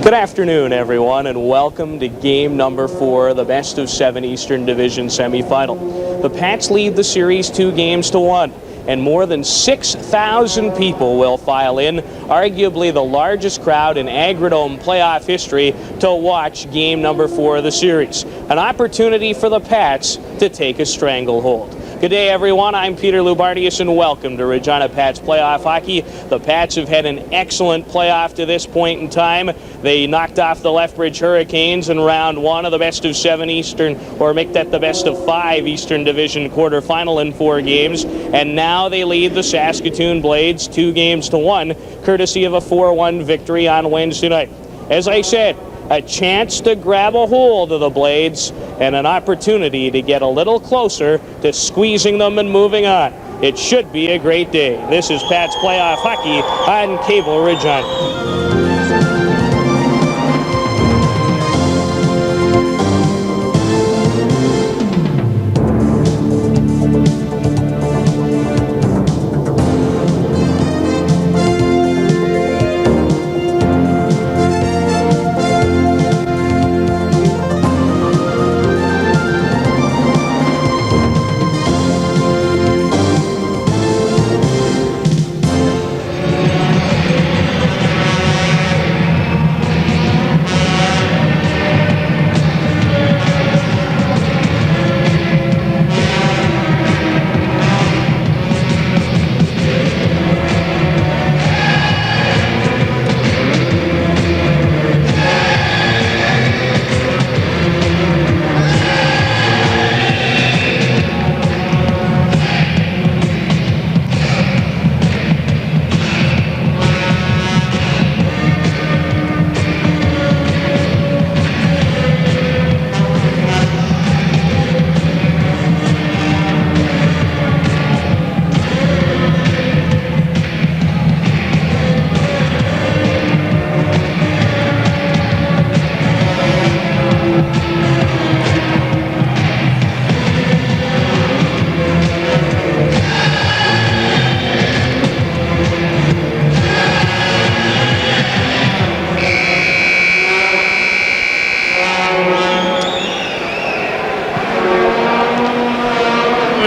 Good afternoon, everyone, and welcome to game number 4 of the Best of 7 Eastern Division semifinal. The Pats lead the series 2-1, and more than 6,000 people will file in, arguably the largest crowd in Agridome playoff history, to watch game number 4 of the series. An opportunity for the Pats to take a stranglehold. Good day, everyone. I'm Peter Loubardias, and welcome to Regina Pats Playoff Hockey. The Pats have had an excellent playoff to this point in time. They knocked off the Lethbridge Hurricanes in round 1 of the Best of 7 Eastern, or make that the Best of 5 Eastern Division quarterfinal in 4 games. And now they lead the Saskatoon Blades 2-1, courtesy of a 4-1 victory on Wednesday night. As I said, a chance to grab a hold of the Blades and an opportunity to get a little closer to squeezing them and moving on. It should be a great day. This is Pat's Playoff Hockey on Cable Regina.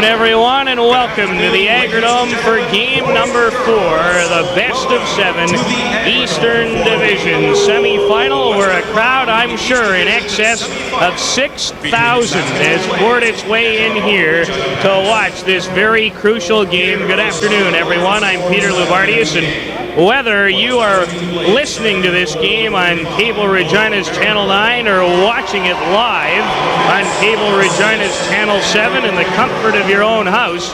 Everyone, and welcome to the Agridome for game number 4, the Best of 7 Eastern Division semifinal, where a crowd, I'm sure, in excess of 6,000 has poured its way in here to watch this very crucial game. Good afternoon, everyone. I'm Peter Loubardias, and whether you are listening to this game on Cable Regina's Channel 9 or watching it live on Cable Regina's Channel 7 in the comfort of your own house,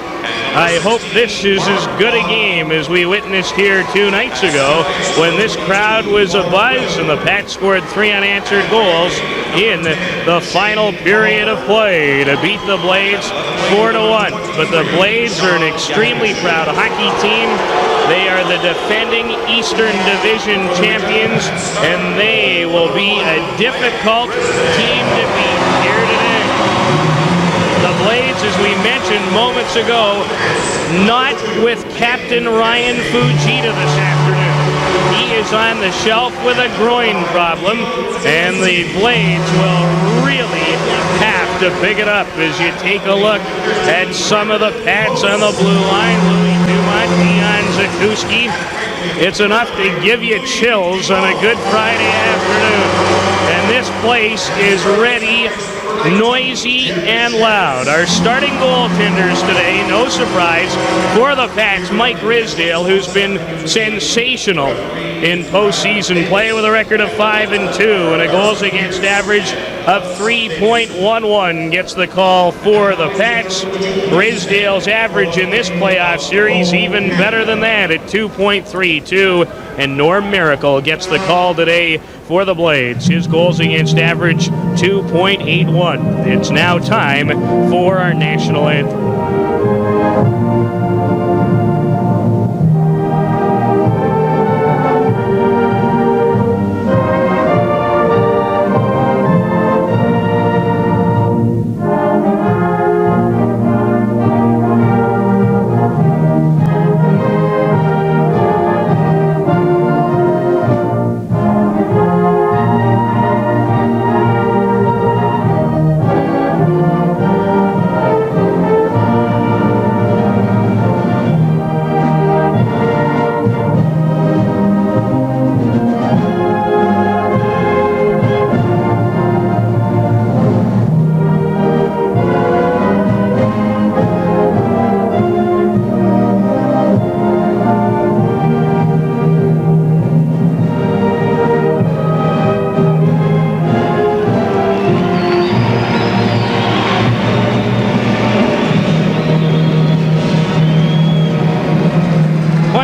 I hope this is as good a game as we witnessed here 2 nights ago when this crowd was abuzz and the Pats scored 3 unanswered goals in the final period of play to beat the Blades 4-1. But the Blades are an extremely proud hockey team. They are the defending Eastern Division champions, and they will be a difficult team to beat here today. The Blades, as we mentioned moments ago, not with Captain Ryan Fujita this afternoon. He is on the shelf with a groin problem, and the Blades will really have to pick it up as you take a look at some of the Pats on the blue line. Louis Dumont, Dion Zakuski. It's enough to give you chills on a good Friday afternoon. And this place is ready, noisy, and loud. Our starting goaltenders today, no surprise, for the Pats, Mike Risdale, who's been sensational in postseason play with a record of 5-2 and a goals against average of 3.11, gets the call for the Pats. Risdale's average in this playoff series even better than that at 2.32, and Norm Miracle gets the call today for the Blades. His goals against average 2.81. It's now time for our national anthem.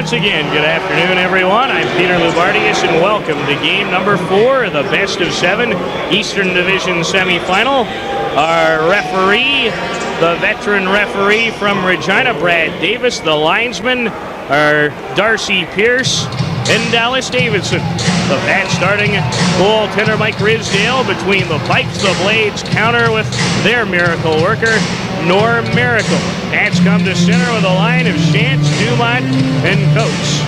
once again, good afternoon, everyone. I'm Peter Loubardias, and welcome to game number 4, the best of 7 Eastern Division semifinal. Our referee, the veteran referee from Regina, Brad Davis. The linesman are Darcy Pierce and Dallas Davidson. The Pats starting goaltender Mike Rizdale. Between the pipes, the Blades counter with their miracle worker, Norm Miracle. Pats come to center with a line of Shantz, Dumont, and Coates.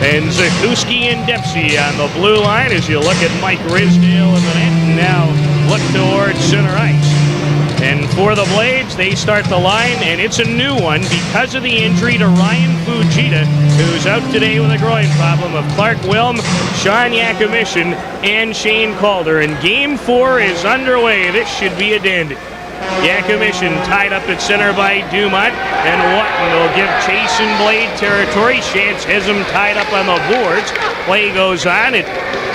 And Zakuski and Dempsey on the blue line as you look at Mike Rizdale in the net and now look towards center ice. And for the Blades, they start the line, and it's a new one because of the injury to Ryan Fujita, who's out today with a groin problem, of Clark Wilm, Sean Yakomishin, and Shane Calder. And Game 4 is underway. This should be a dandy. Yakomishin tied up at center by Dumont, and Watton will give chase in Blade territory. Shantz has him tied up on the boards. Play goes on. It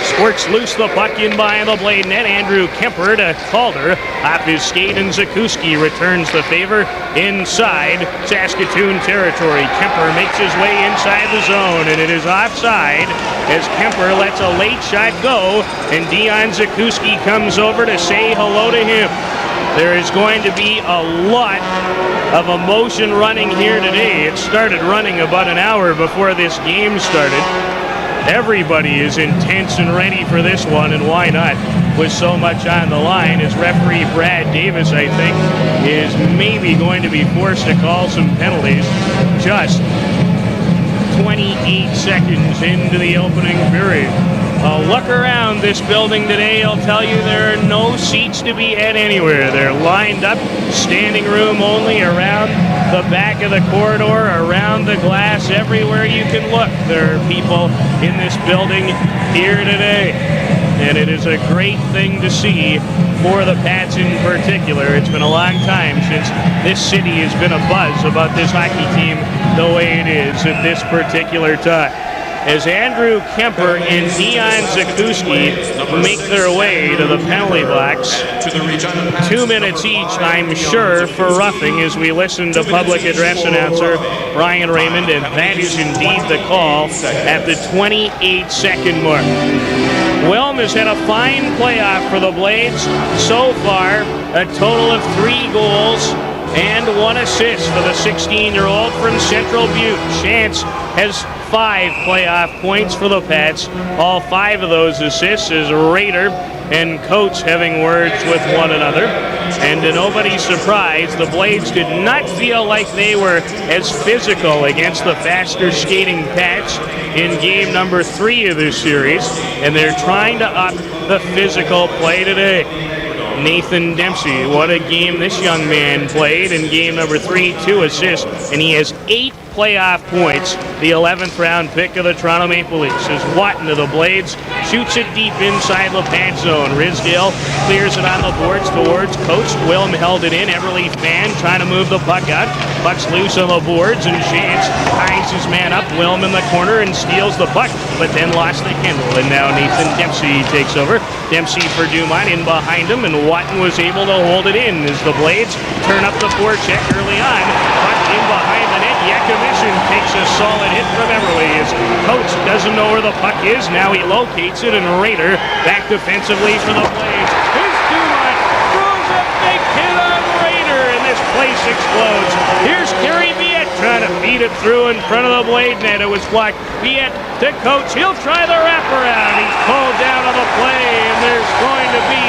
squirts loose the puck in by the Blade net. Andrew Kemper to Calder. Off his skate, and Zakuski returns the favor inside Saskatoon territory. Kemper makes his way inside the zone, and it is offside as Kemper lets a late shot go, and Dion Zakuski comes over to say hello to him. There is going to be a lot of emotion running here today. It started running about an hour before this game started. Everybody is intense and ready for this one, and why not? With so much on the line, as referee Brad Davis, I think, is maybe going to be forced to call some penalties. Just 28 seconds into the opening period. A look around this building today, I'll tell you there are no seats to be had anywhere. They're lined up, standing room only, around the back of the corridor, around the glass, everywhere you can look. There are people in this building here today. And it is a great thing to see for the Pats in particular. It's been a long time since this city has been abuzz about this hockey team the way it is at this particular time. As Andrew Kemper and Dion Zakuski make their way to the penalty box. 2 minutes each, I'm sure, for roughing as we listen to public address announcer Brian Raymond, and that is indeed the call at the 28-second mark. Wilm has had a fine playoff for the Blades so far, a total of 3 goals and 1 assist for the 16-year-old from Central Butte. Shantz has 5 playoff points for the Pats. All 5 of those assists is Rader and Coates having words with one another. And to nobody's surprise, the Blades did not feel like they were as physical against the faster skating Pats in game number 3 of this series, and they're trying to up the physical play today. Nathan Dempsey, what a game this young man played in game number 3, 2 assists, and he has 8 playoff points, the 11th round pick of the Toronto Maple Leafs. As Watton of the Blades shoots it deep inside the Pat zone. Rizdale clears it on the boards towards Coates. Wilm held it in. Eberle fan trying to move the puck out. Puck's loose on the boards, and Shantz ties his man up. Wilm in the corner and steals the puck, but then lost the handle. And now Nathan Dempsey takes over. Dempsey for Dumont in behind him, and Watton was able to hold it in as the Blades turn up the forecheck early on. Puck in behind the net. Yakomishin takes a solid hit from Eberle as Coates doesn't know where the puck is. Now he locates it, and Rader back defensively for the Blades. Here's Dumont, throws a big hit on Rader, and this place explodes. Here's Karry Biette trying to feed it through in front of the Blade net. It was blocked. Biette to Coates. He'll try the wraparound. He's pulled down on the play, and there's going to be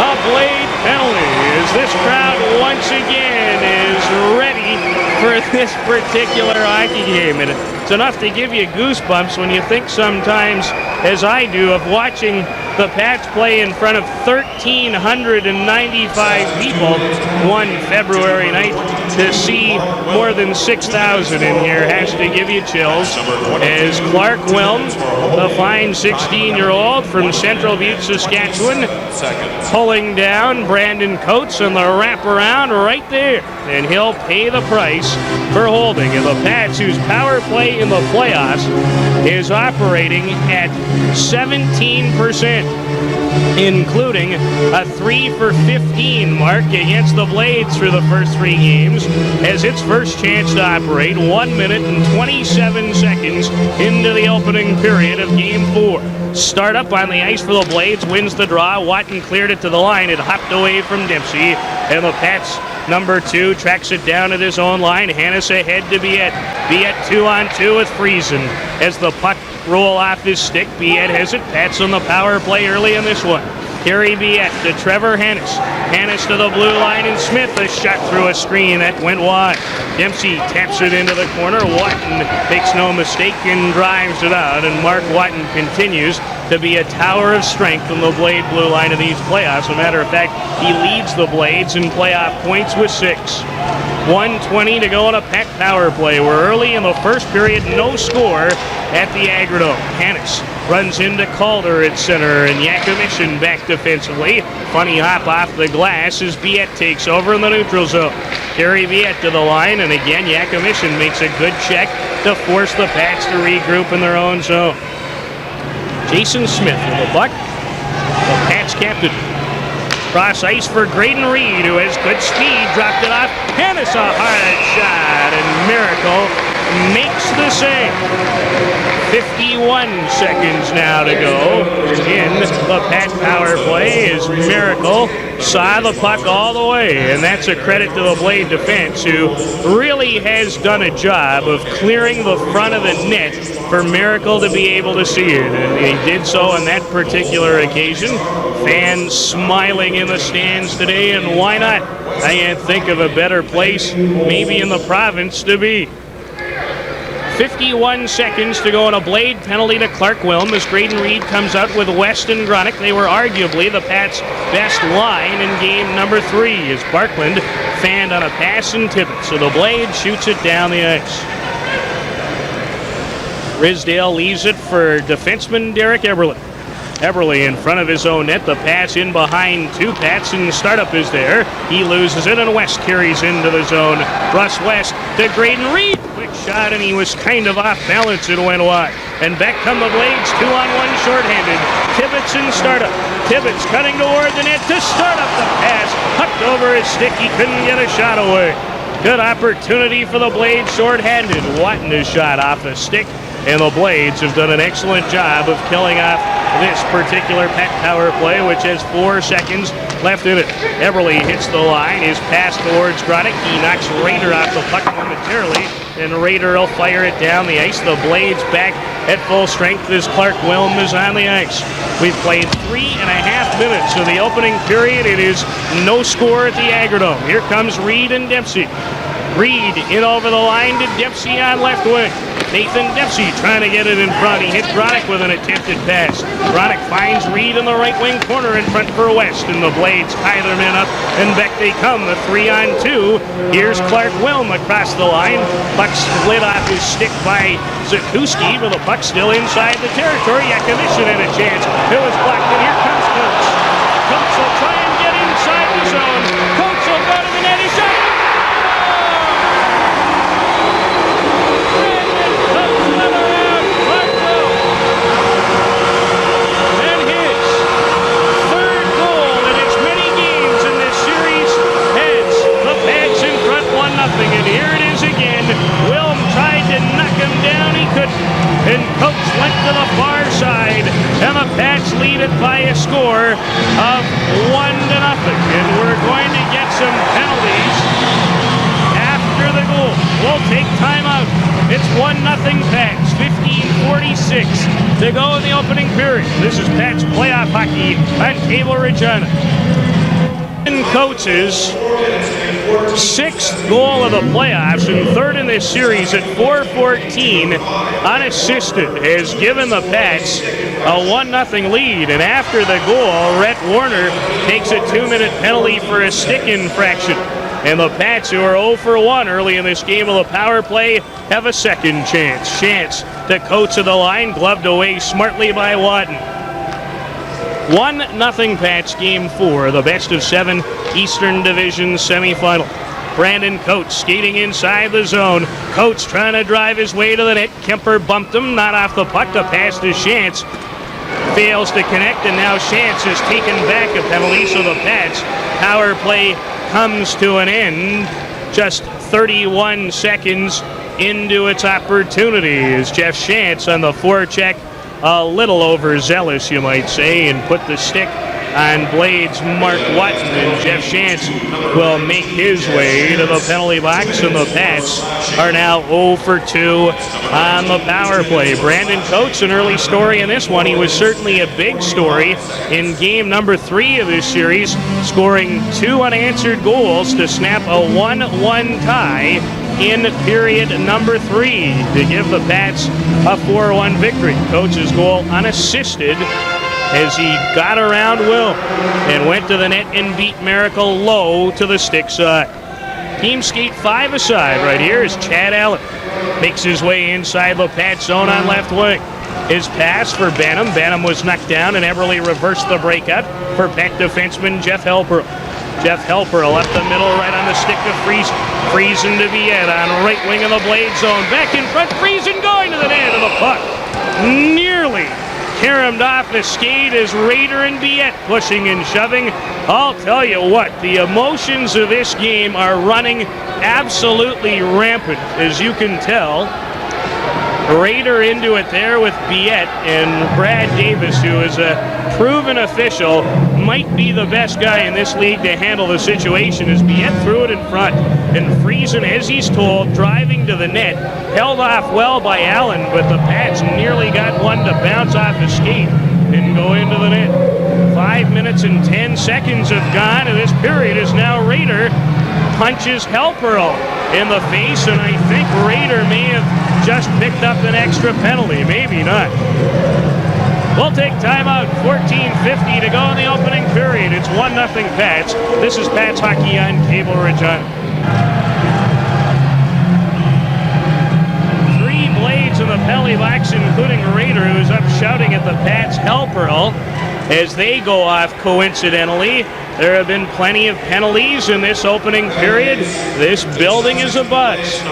a Blade penalty as this crowd once again is ready for this particular hockey game. And it's enough to give you goosebumps when you think sometimes, as I do, of watching the Pats play in front of 1,395 people one February night. To see more than 6,000 in here has to give you chills. As Clark Wilm, the fine 16-year-old from Central Butte, Saskatchewan, pulling down Brandon Coates on the wraparound right there. And he'll pay the price for holding. And the Pats, whose power play in the playoffs is operating at 17%, including a 3 for 15 mark against the Blades through the first 3 games. Divisions has its first chance to operate 1 minute and 27 seconds into the opening period of Game 4. Start up on the ice for the Blades, wins the draw. Watton cleared it to the line. It hopped away from Dempsey, and the Pats number 2 tracks it down at his own line. Hannes ahead to Biette. Biette 2-on-2 with Friesen. As the puck roll off his stick, Biette has it. Pats on the power play early in this one. Karry Biette to Trevor Hannes. Hannes to the blue line, and Smith a shot through a screen that went wide. Dempsey taps it into the corner. Watton makes no mistake and drives it out, and Mark Watton continues to be a tower of strength on the Blade blue line of these playoffs. As a matter of fact, he leads the Blades in playoff points with 6. 1:20 to go on a Pat power play. We're early in the first period, no score at the Agrodome. Hannes runs into Calder at center, and Yakumishin back defensively. Funny hop off the glass as Biette takes over in the neutral zone. Karry Biette to the line, and again Yakumishin makes a good check to force the Pats to regroup in their own zone. Jason Smith with the puck, the Pats captain. Cross ice for Graydon Reed, who has good speed, dropped it off. Hannes a hard shot, and Miracle makes the save. 51 seconds now to go in the Pat power play as Miracle saw the puck all the way, and that's a credit to the Blade defense, who really has done a job of clearing the front of the net for Miracle to be able to see it, and he did so on that particular occasion. Fans smiling in the stands today, and why not? I can't think of a better place maybe in the province to be. 51 seconds to go on a Blade penalty to Clark Wilm as Graydon Reed comes out with West and Gronick. They were arguably the Pats' best line in game number 3 as Barkland fanned on a pass and Tippett. So the Blade shoots it down the ice. Risdale leaves it for defenseman Derek Eberle. Eberle in front of his own net. The pass in behind 2 Pats, and startup is there. He loses it, and West carries into the zone. Russ West to Graydon Reed. Quick shot, and he was kind of off balance. It went wide. And back come the Blades, 2-on-1 shorthanded. Tibbetts in startup. Tibbetts cutting toward the net to start up the pass. Hucked over his stick. He couldn't get a shot away. Good opportunity for the Blades shorthanded. Watton is shot off a stick, and the Blades have done an excellent job of killing off this particular Pat power play, which has 4 seconds left in it. Eberle hits the line, his pass towards Gronick. He knocks Rader off the puck momentarily, and Rader will fire it down the ice. The Blades back at full strength as Clark Wilm is on the ice. We've played 3.5 minutes of the opening period. It is no score at the Agrodome. Here comes Reed and Dempsey. Reed in over the line to Dempsey on left wing. Nathan Dempsey trying to get it in front. He hit Gronick with an attempted pass. Gronick finds Reed in the right wing corner in front for West, and the Blades tie their men up, and back they come, the 3-on-2. Here's Clark Wilm across the line. Puck split off his stick by Zatuski, but the puck still inside the territory. Yakumishin had a chance. It was blocked, and here comes Coates. Coates will try and get inside the zone. Coates will go to the net. He shot. And here it is again. Wilm tried to knock him down. He couldn't. And Coates went to the far side. And the Pats lead it by a score of 1-0. And we're going to get some penalties after the goal. We'll take timeout. It's 1-0 Pats. 15:46 to go in the opening period. This is Pats playoff hockey on Cable Regina. Coates' 6th goal of the playoffs and 3rd in this series at 4:14 unassisted has given the Pats a 1-0 lead, and after the goal, Rhett Warner takes a 2-minute penalty for a stick infraction, and the Pats, who are 0 for 1 early in this game of the power play, have a second chance. Shantz to Coates of the line, gloved away smartly by Watton. 1-0 Pats game 4, the best of 7 Eastern Division semifinal. Brandon Coates skating inside the zone. Coates trying to drive his way to the net. Kemper bumped him, not off the puck. The pass to Shantz. Fails to connect, and now Shantz has taken back a penalty, so the Pats power play comes to an end just 31 seconds into its opportunity as Jeff Shantz on the forecheck, a little overzealous, you might say, and put the stick on Blades Mark Watson, and Jeff Shantz will make his way to the penalty box, and the Pats are now 0 for 2 on the power play. Brandon Coates, an early story in this one. He was certainly a big story in game number 3 of this series, scoring 2 unanswered goals to snap a 1-1 tie in period number 3 to give the Pats a 4-1 victory. Coates' goal unassisted as he got around Will and went to the net and beat Miracle low to the stick side. Team skate 5 aside right here as Chad Allen makes his way inside the Pat zone on left wing. His pass for Bantam. Bantam was knocked down and Eberle reversed the breakup for Pat defenseman Jeff Helper. Jeff Helper up the middle right on the stick to Friesen. Friesen to Biette on right wing of the Blade zone. Back in front, Friesen going to the net of the puck. Nearly caromed off the skate as Raider and Biette pushing and shoving. I'll tell you what, the emotions of this game are running absolutely rampant, as you can tell. Raider into it there with Biette, and Brad Davis, who is a proven official, might be the best guy in this league to handle the situation, as Biette threw it in front. And Friesen, as he's told, driving to the net, held off well by Allen, but the Pats nearly got one to bounce off the skate and go into the net. 5 minutes and 10 seconds have gone, and this period is now Raider punches Helperl in the face, and I think Raider may have just picked up an extra penalty. Maybe not. We'll take timeout. 14:50 to go in the opening period. It's 1-0 Pats. This is Pats Hockey on Cable Regina. 3 Blades in the penalty box, including Raider, who's up shouting at the Pats Helperl as they go off coincidentally. There have been plenty of penalties in this opening period. This building is abuzz.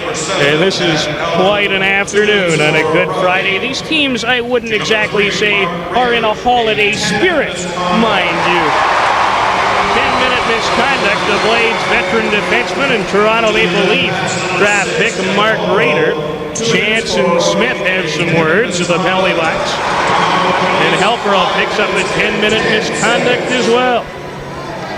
And this is quite an afternoon on a Good Friday. These teams, I wouldn't exactly say, are in a holiday spirit, mind you. 10-minute misconduct. The Blades veteran defenseman and Toronto Maple Leaf draft pick Mark Raider. Shantz and Smith have some words at the penalty box. And Helperl picks up a 10-minute misconduct as well.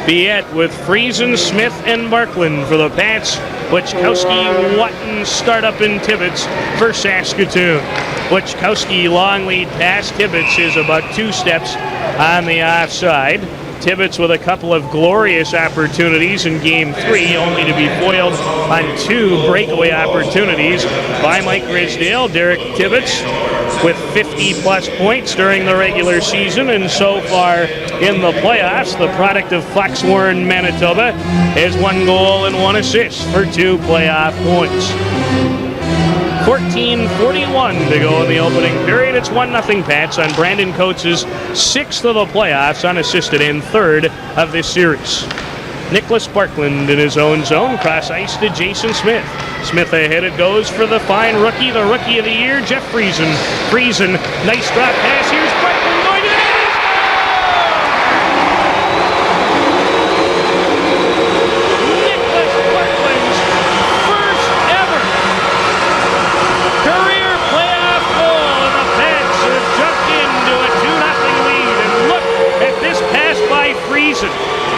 Biette with Friesen, Smith, and Barkland for the Pats. Wachkowski, Watton, Startup, and Tibbetts for Saskatoon. Wachkowski long lead pass. Tibbetts is about 2 steps on the offside. Tibbetts with a couple of glorious opportunities in Game 3, only to be foiled on 2 breakaway opportunities by Mike Grisdale. Derek Tibbetts with 50-plus points during the regular season, and so far in the playoffs, the product of Foxwarren, Manitoba, has 1 goal and 1 assist for 2 playoff points. 14:41 to go in the opening period. It's 1-0 Pats on Brandon Coates' 6th of the playoffs, unassisted, and 3rd of this series. Nicholas Barkland in his own zone, cross ice to Jason Smith. Smith ahead it goes for the fine rookie, the rookie of the year, Jeff Friesen. Friesen, nice drop pass. Here's Barkland going to the net. Nicholas Barkland's first ever career playoff goal, and the Pats have jumped into a 2-0 lead. And look at this pass by Friesen.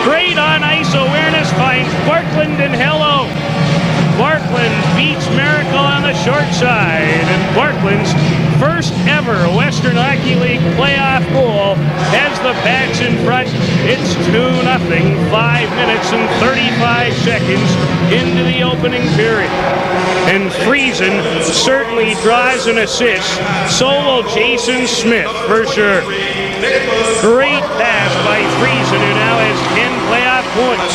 Great on-ice awareness, finds Barkland, and hello. Barkland beats Miracle on the short side, and Barkland's first ever Western Hockey League playoff goal has the Pats in front. It's 2-0, 5 minutes and 35 seconds into the opening period. And Friesen certainly draws an assist. So will Jason Smith, for sure. Great pass by Friesen, who now has 10 playoff points.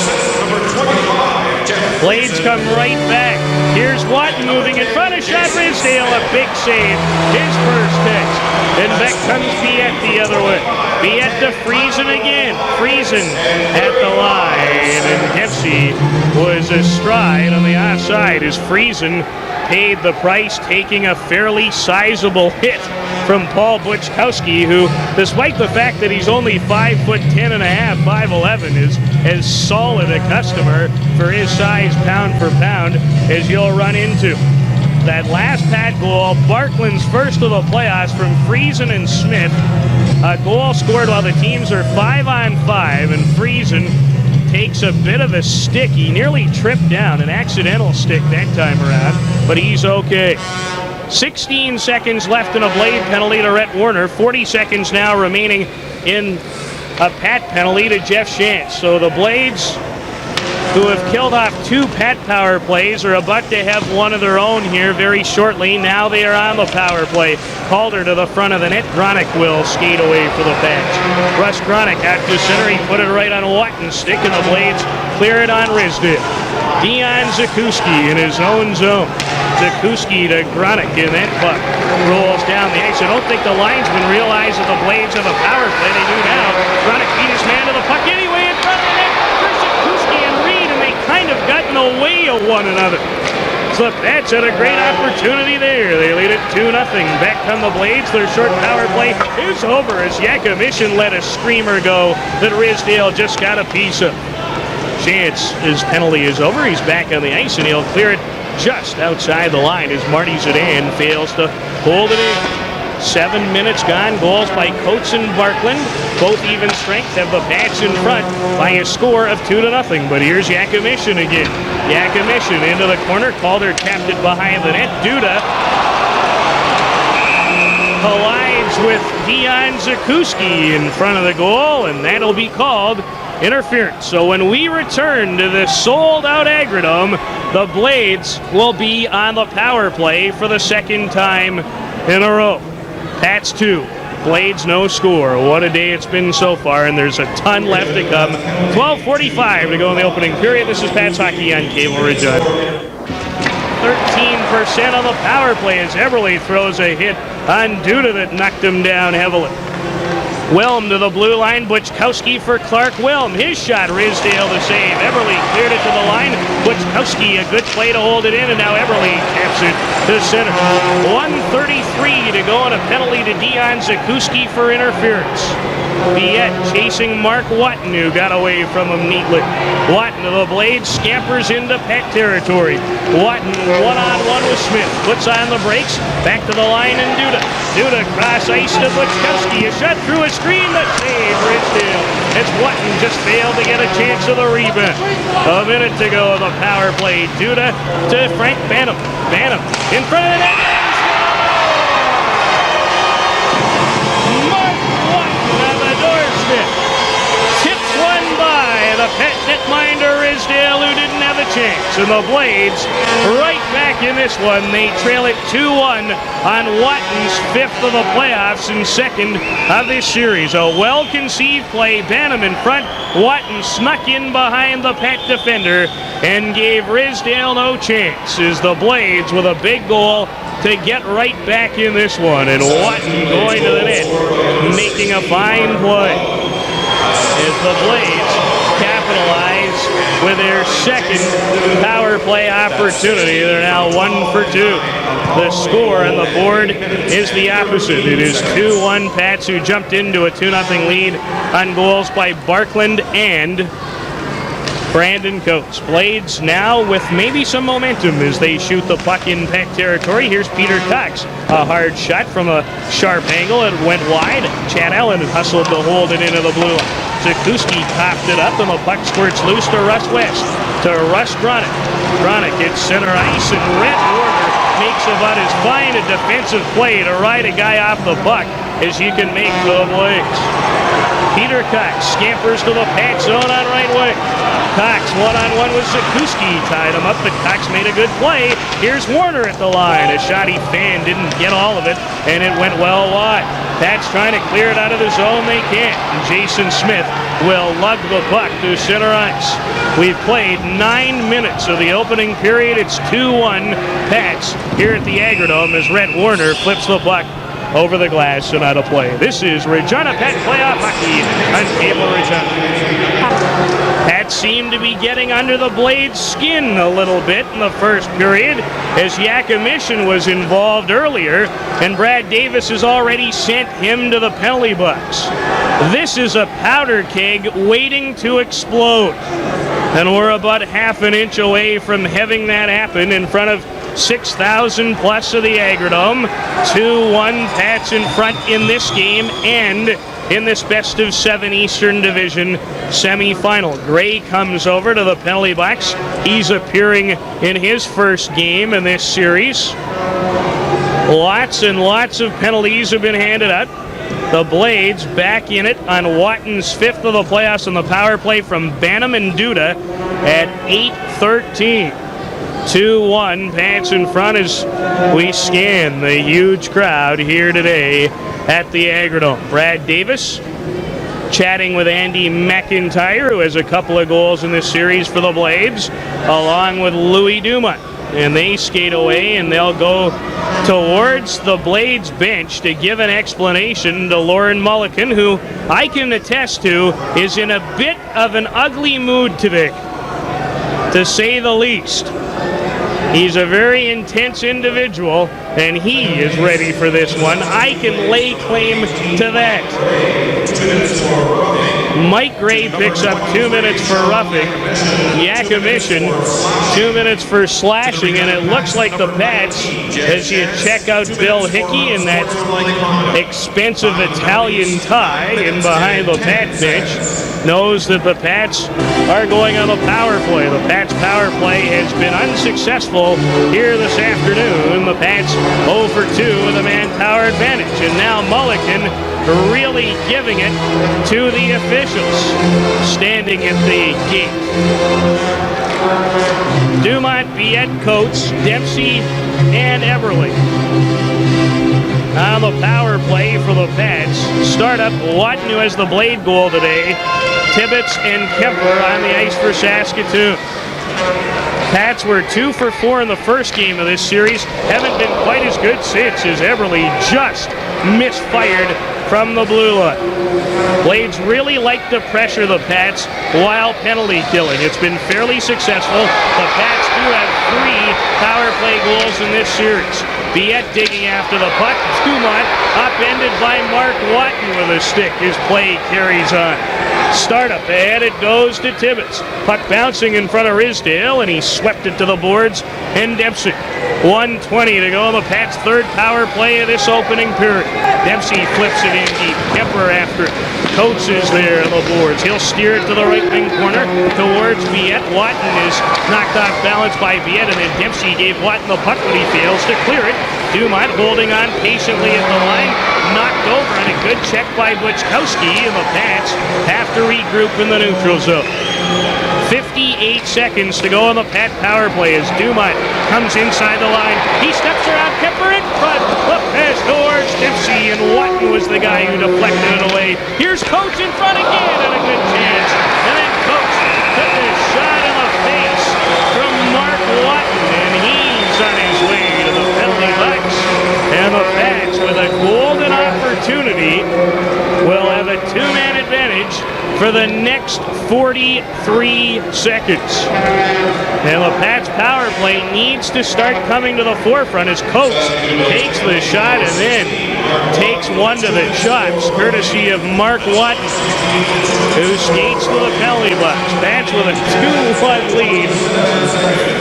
Blades come right back. Here's Watton moving in front of shot. Grisdale, a big save. His first hit. Then back comes Biette the other way. Biette to Friesen again. Friesen at the line. And Dempsey was astride on the offside as Friesen paid the price, taking a fairly sizable hit from Paul Buczkowski, who, despite the fact that he's only 5'10.5", 5'11", is as solid a customer for his size pound for pound as you'll run into. That last Pat goal, Barkland's first of the playoffs from Friesen and Smith. A goal scored while the teams are 5-on-5, and Friesen takes a bit of a stick. He nearly tripped down, an accidental stick that time around, but he's okay. 16 seconds left in a Blade penalty to Rhett Warner. 40 seconds now remaining in a Pat penalty to Jeff Shantz. So the Blades, who have killed off 2 Pat power plays, are about to have one of their own here very shortly. Now they are on the power play. Calder to the front of the net. Gronick will skate away for the Pats. Russ Gronick out to center. He put it right on Watton's stick, and the Blades clear it on Risdale. Dion Zakuski in his own zone. Zakuski to Gronick, and that puck rolls down the ice. I don't think the linesmen realize that the Blades have a power play. They do now. Gronick beat his man to the puck anyway in front of the net. Zakuski and Reed, and they kind of got in the way of one another. So the Pats had a great opportunity there. They lead it 2-0. Back come the Blades. Their short power play is over as Yakumishin let a screamer go that Risdale just got a piece of. Shantz, his penalty is over. He's back on the ice, and he'll clear it just outside the line as Marty Zidane fails to hold it in. 7 minutes gone. Goals by Coates and Barkland. Both even strength, have the Pats in front by a score of 2-0. But here's Yakumishin again. Yakumishin into the corner. Calder tapped it behind the net. Duda collides with Dion Zakuski in front of the goal, and that'll be called interference. So when we return to the sold-out Agrodome, the Blades will be on the power play for the second time in a row. Pats 2, Blades no score. What a day it's been so far, and there's a ton left to come. 12:45 to go in the opening period. This is Pats Hockey on Cable Regina. 13% on the power play as Eberle throws a hit on Duda that knocked him down heavily. Wilm to the blue line. Buczkowski for Clark Wilm. His shot, Risdale to save. Eberle cleared it to the line. Buczkowski, a good play to hold it in, and now Eberle taps it to center. 1:33 to go, and a penalty to Dion Zakuski for interference. Biette chasing Mark Watton, who got away from him neatly. Watton to the Blades, scampers into Pat territory. Watton one-on-one with Smith. Puts on the brakes. Back to the line, and Duda cross ice to Buczkowski. A shot through a screen, the save, Risdale. As Watton just failed to get a chance of the rebound. A minute to go, the power play. Duda to Frank Banham. Banham in front of the net. Mark Watton on the doorstep. Tips one by the Pet netminder Risdale, who didn't have a chance. And the Blades right back in this one. They trail it 2-1 on Watton's 5th of the playoffs and 2nd of this series. A well-conceived play. Banham in front. Watton snuck in behind the Pet defender and gave Risdale no chance. As the Blades with a big goal to get right back in this one. And Watton going to the net, making a fine play. As the Blades capitalize with their second power play opportunity. They're now 1 for 2. The score on the board is the opposite. It is 2-1 Pats, who jumped into a 2-0 lead on goals by Barkland and Brandon Coates. Blades now with maybe some momentum as they shoot the puck in Pat territory. Here's Peter Cox. A hard shot from a sharp angle. It went wide. Chad Allen hustled to hold it into the blue line. Zakuski popped it up, and the puck squirts loose to Russ West. To Russ Gronick. Gronick hits center ice, and Rhett Warner makes about as fine a defensive play to ride a guy off the puck as you can make for the Blades. Peter Cox scampers to the Pat zone on right wing. Cox one-on-one with Zakuski, tied him up, but Cox made a good play. Here's Warner at the line. A shot he fanned, didn't get all of it, and it went well wide. Pat's trying to clear it out of the zone. They can't. And Jason Smith will lug the puck to center ice. We've played 9 minutes of the opening period. It's 2-1 Pats here at the Agrodome as Rhett Warner flips the puck over the glass and out of play. This is Regina Pet Playoff Hockey on Cable Regina. Pats seem to be getting under the Blades' skin a little bit in the first period as Yakimishin was involved earlier, and Brad Davis has already sent him to the penalty box. This is a powder keg waiting to explode, and we're about half an inch away from having that happen in front of 6,000 plus of the Agridome. 2-1 Pats in front in this game and in this best of 7 Eastern Division semifinal. Gray comes over to the penalty box. He's appearing in his first game in this series. Lots and lots of penalties have been handed out. The Blades back in it on Watton's 5th of the playoffs on the power play from Bantam and Duda at 8:13. 2-1 Pats in front as we scan the huge crowd here today at the Agridome. Brad Davis chatting with Andy McIntyre, who has a couple of goals in this series for the Blades, along with Louis Dumont. And they skate away and they'll go towards the Blades bench to give an explanation to Lauren Mulliken, who I can attest to is in a bit of an ugly mood today, to say the least. He's a very intense individual, and he is ready for this one. I can lay claim to that. Mike Gray picks up 2 minutes for roughing. Yakimishin, 2 minutes for slashing, and it looks like the Pats, as you check out Bill Hickey in that expensive Italian tie in behind the Pat bench, knows that the Pats are going on the power play. The Pats power play has been unsuccessful here this afternoon. The Pats 0 for 2 with a manpower advantage, and now Mulliken really giving it to the officials standing at the gate. Dumont, Biette, Coates, Dempsey, and Eberle. On the power play for the Pats, startup Watton, who has the Blade goal today, Tibbetts and Kemper on the ice for Saskatoon. Pats were 2 for 4 in the first game of this series, haven't been quite as good since, as Eberle just misfired from the blue line. Blades really like to pressure the Pats while penalty killing. It's been fairly successful. The Pats do have 3 power play goals in this series. Biette digging after the puck. Dumont upended by Mark Watton with a stick. His play carries on. Startup ahead, it goes to Tibbetts. Puck bouncing in front of Risdale, and he swept it to the boards. And Dempsey, 1:20 to go on the Pats' third power play of this opening period. Dempsey flips it in deep. Kemper after it. Coates is there on the boards. He'll steer it to the right wing corner towards Biette. Watton is knocked off balance by Biette, and then Dempsey gave Watton the puck, but he fails to clear it. Dumont holding on patiently at the line. Knocked over, and a good check by Buczkowski, and the Pats have to regroup in the neutral zone. 58 seconds to go on the Pat power play as Dumont comes inside the line. He steps around Kemper in front. The pass towards Dempsey, and Watton was the guy who deflected it away. Here's Coates in front again, and a good chance. And then Coates took a shot in the face from Mark Watton, and he's on his way to the penalty box. And the Pats, with a golden opportunity, will have a 2-man advantage for the next 43 seconds. And the Pats power play needs to start coming to the forefront as Coates takes the shot and then takes one to the chops, courtesy of Mark Watton, who skates to the penalty box. Pats with a 2-1 lead.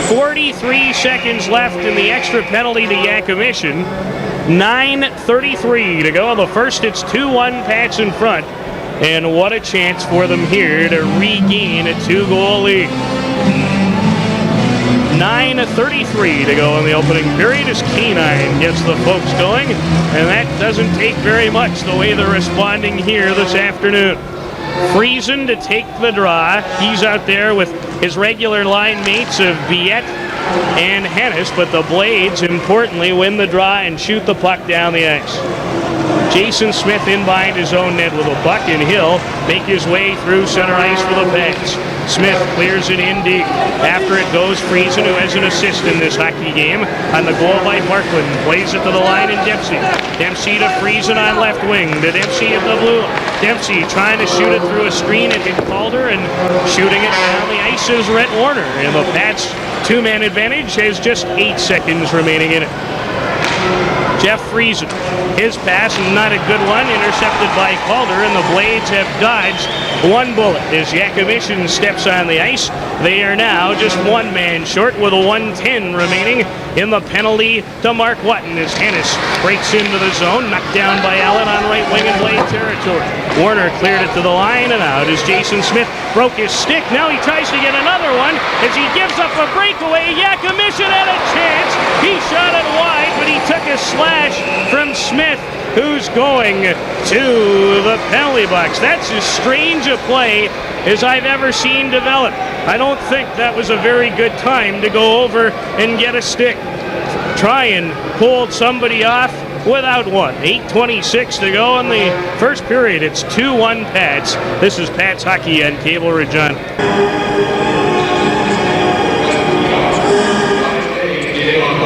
43 seconds left in the extra penalty to Yakimishin. 9:33 to go in the first. It's 2-1 Pats in front. And what a chance for them here to regain a 2-goal lead. 9:33 to go in the opening period as K9 gets the folks going. And that doesn't take very much the way they're responding here this afternoon. Friesen to take the draw. He's out there with his regular line mates of Biette and Hennis, but the Blades, importantly, win the draw and shoot the puck down the ice. Jason Smith in behind his own net with a buck, and he'll make his way through center ice for the Pats. Smith clears it in deep. After it goes Friesen, who has an assist in this hockey game. On the goal by Parkland. Plays it to the line in Dempsey. Dempsey to Friesen on left wing. To Dempsey at the blue. Dempsey trying to shoot it through a screen. It hit Calder, and shooting it down the ice is Rhett Warner. And the Pats' two-man advantage has just 8 seconds remaining in it. Jeff Friesen, his pass, not a good one, intercepted by Calder, and the Blades have dodged one bullet as Yakumishin steps on the ice. They are now just one man short with a 1:10 remaining in the penalty to Mark Watton as Hennis breaks into the zone, knocked down by Allen on right wing in Blade territory. Warner cleared it to the line, and out as Jason Smith broke his stick. Now he tries to get another one as he gives up a breakaway. Yakumishin had a chance. He shot it wide, but he took a slash from Smith, who's going to the penalty box. That's as strange a play as I've ever seen develop. I don't think that was a very good time to go over and get a stick. Try and pull somebody off without one. 8:26 to go in the first period. It's 2-1 Pats. This is Pats Hockey on Cable Regina.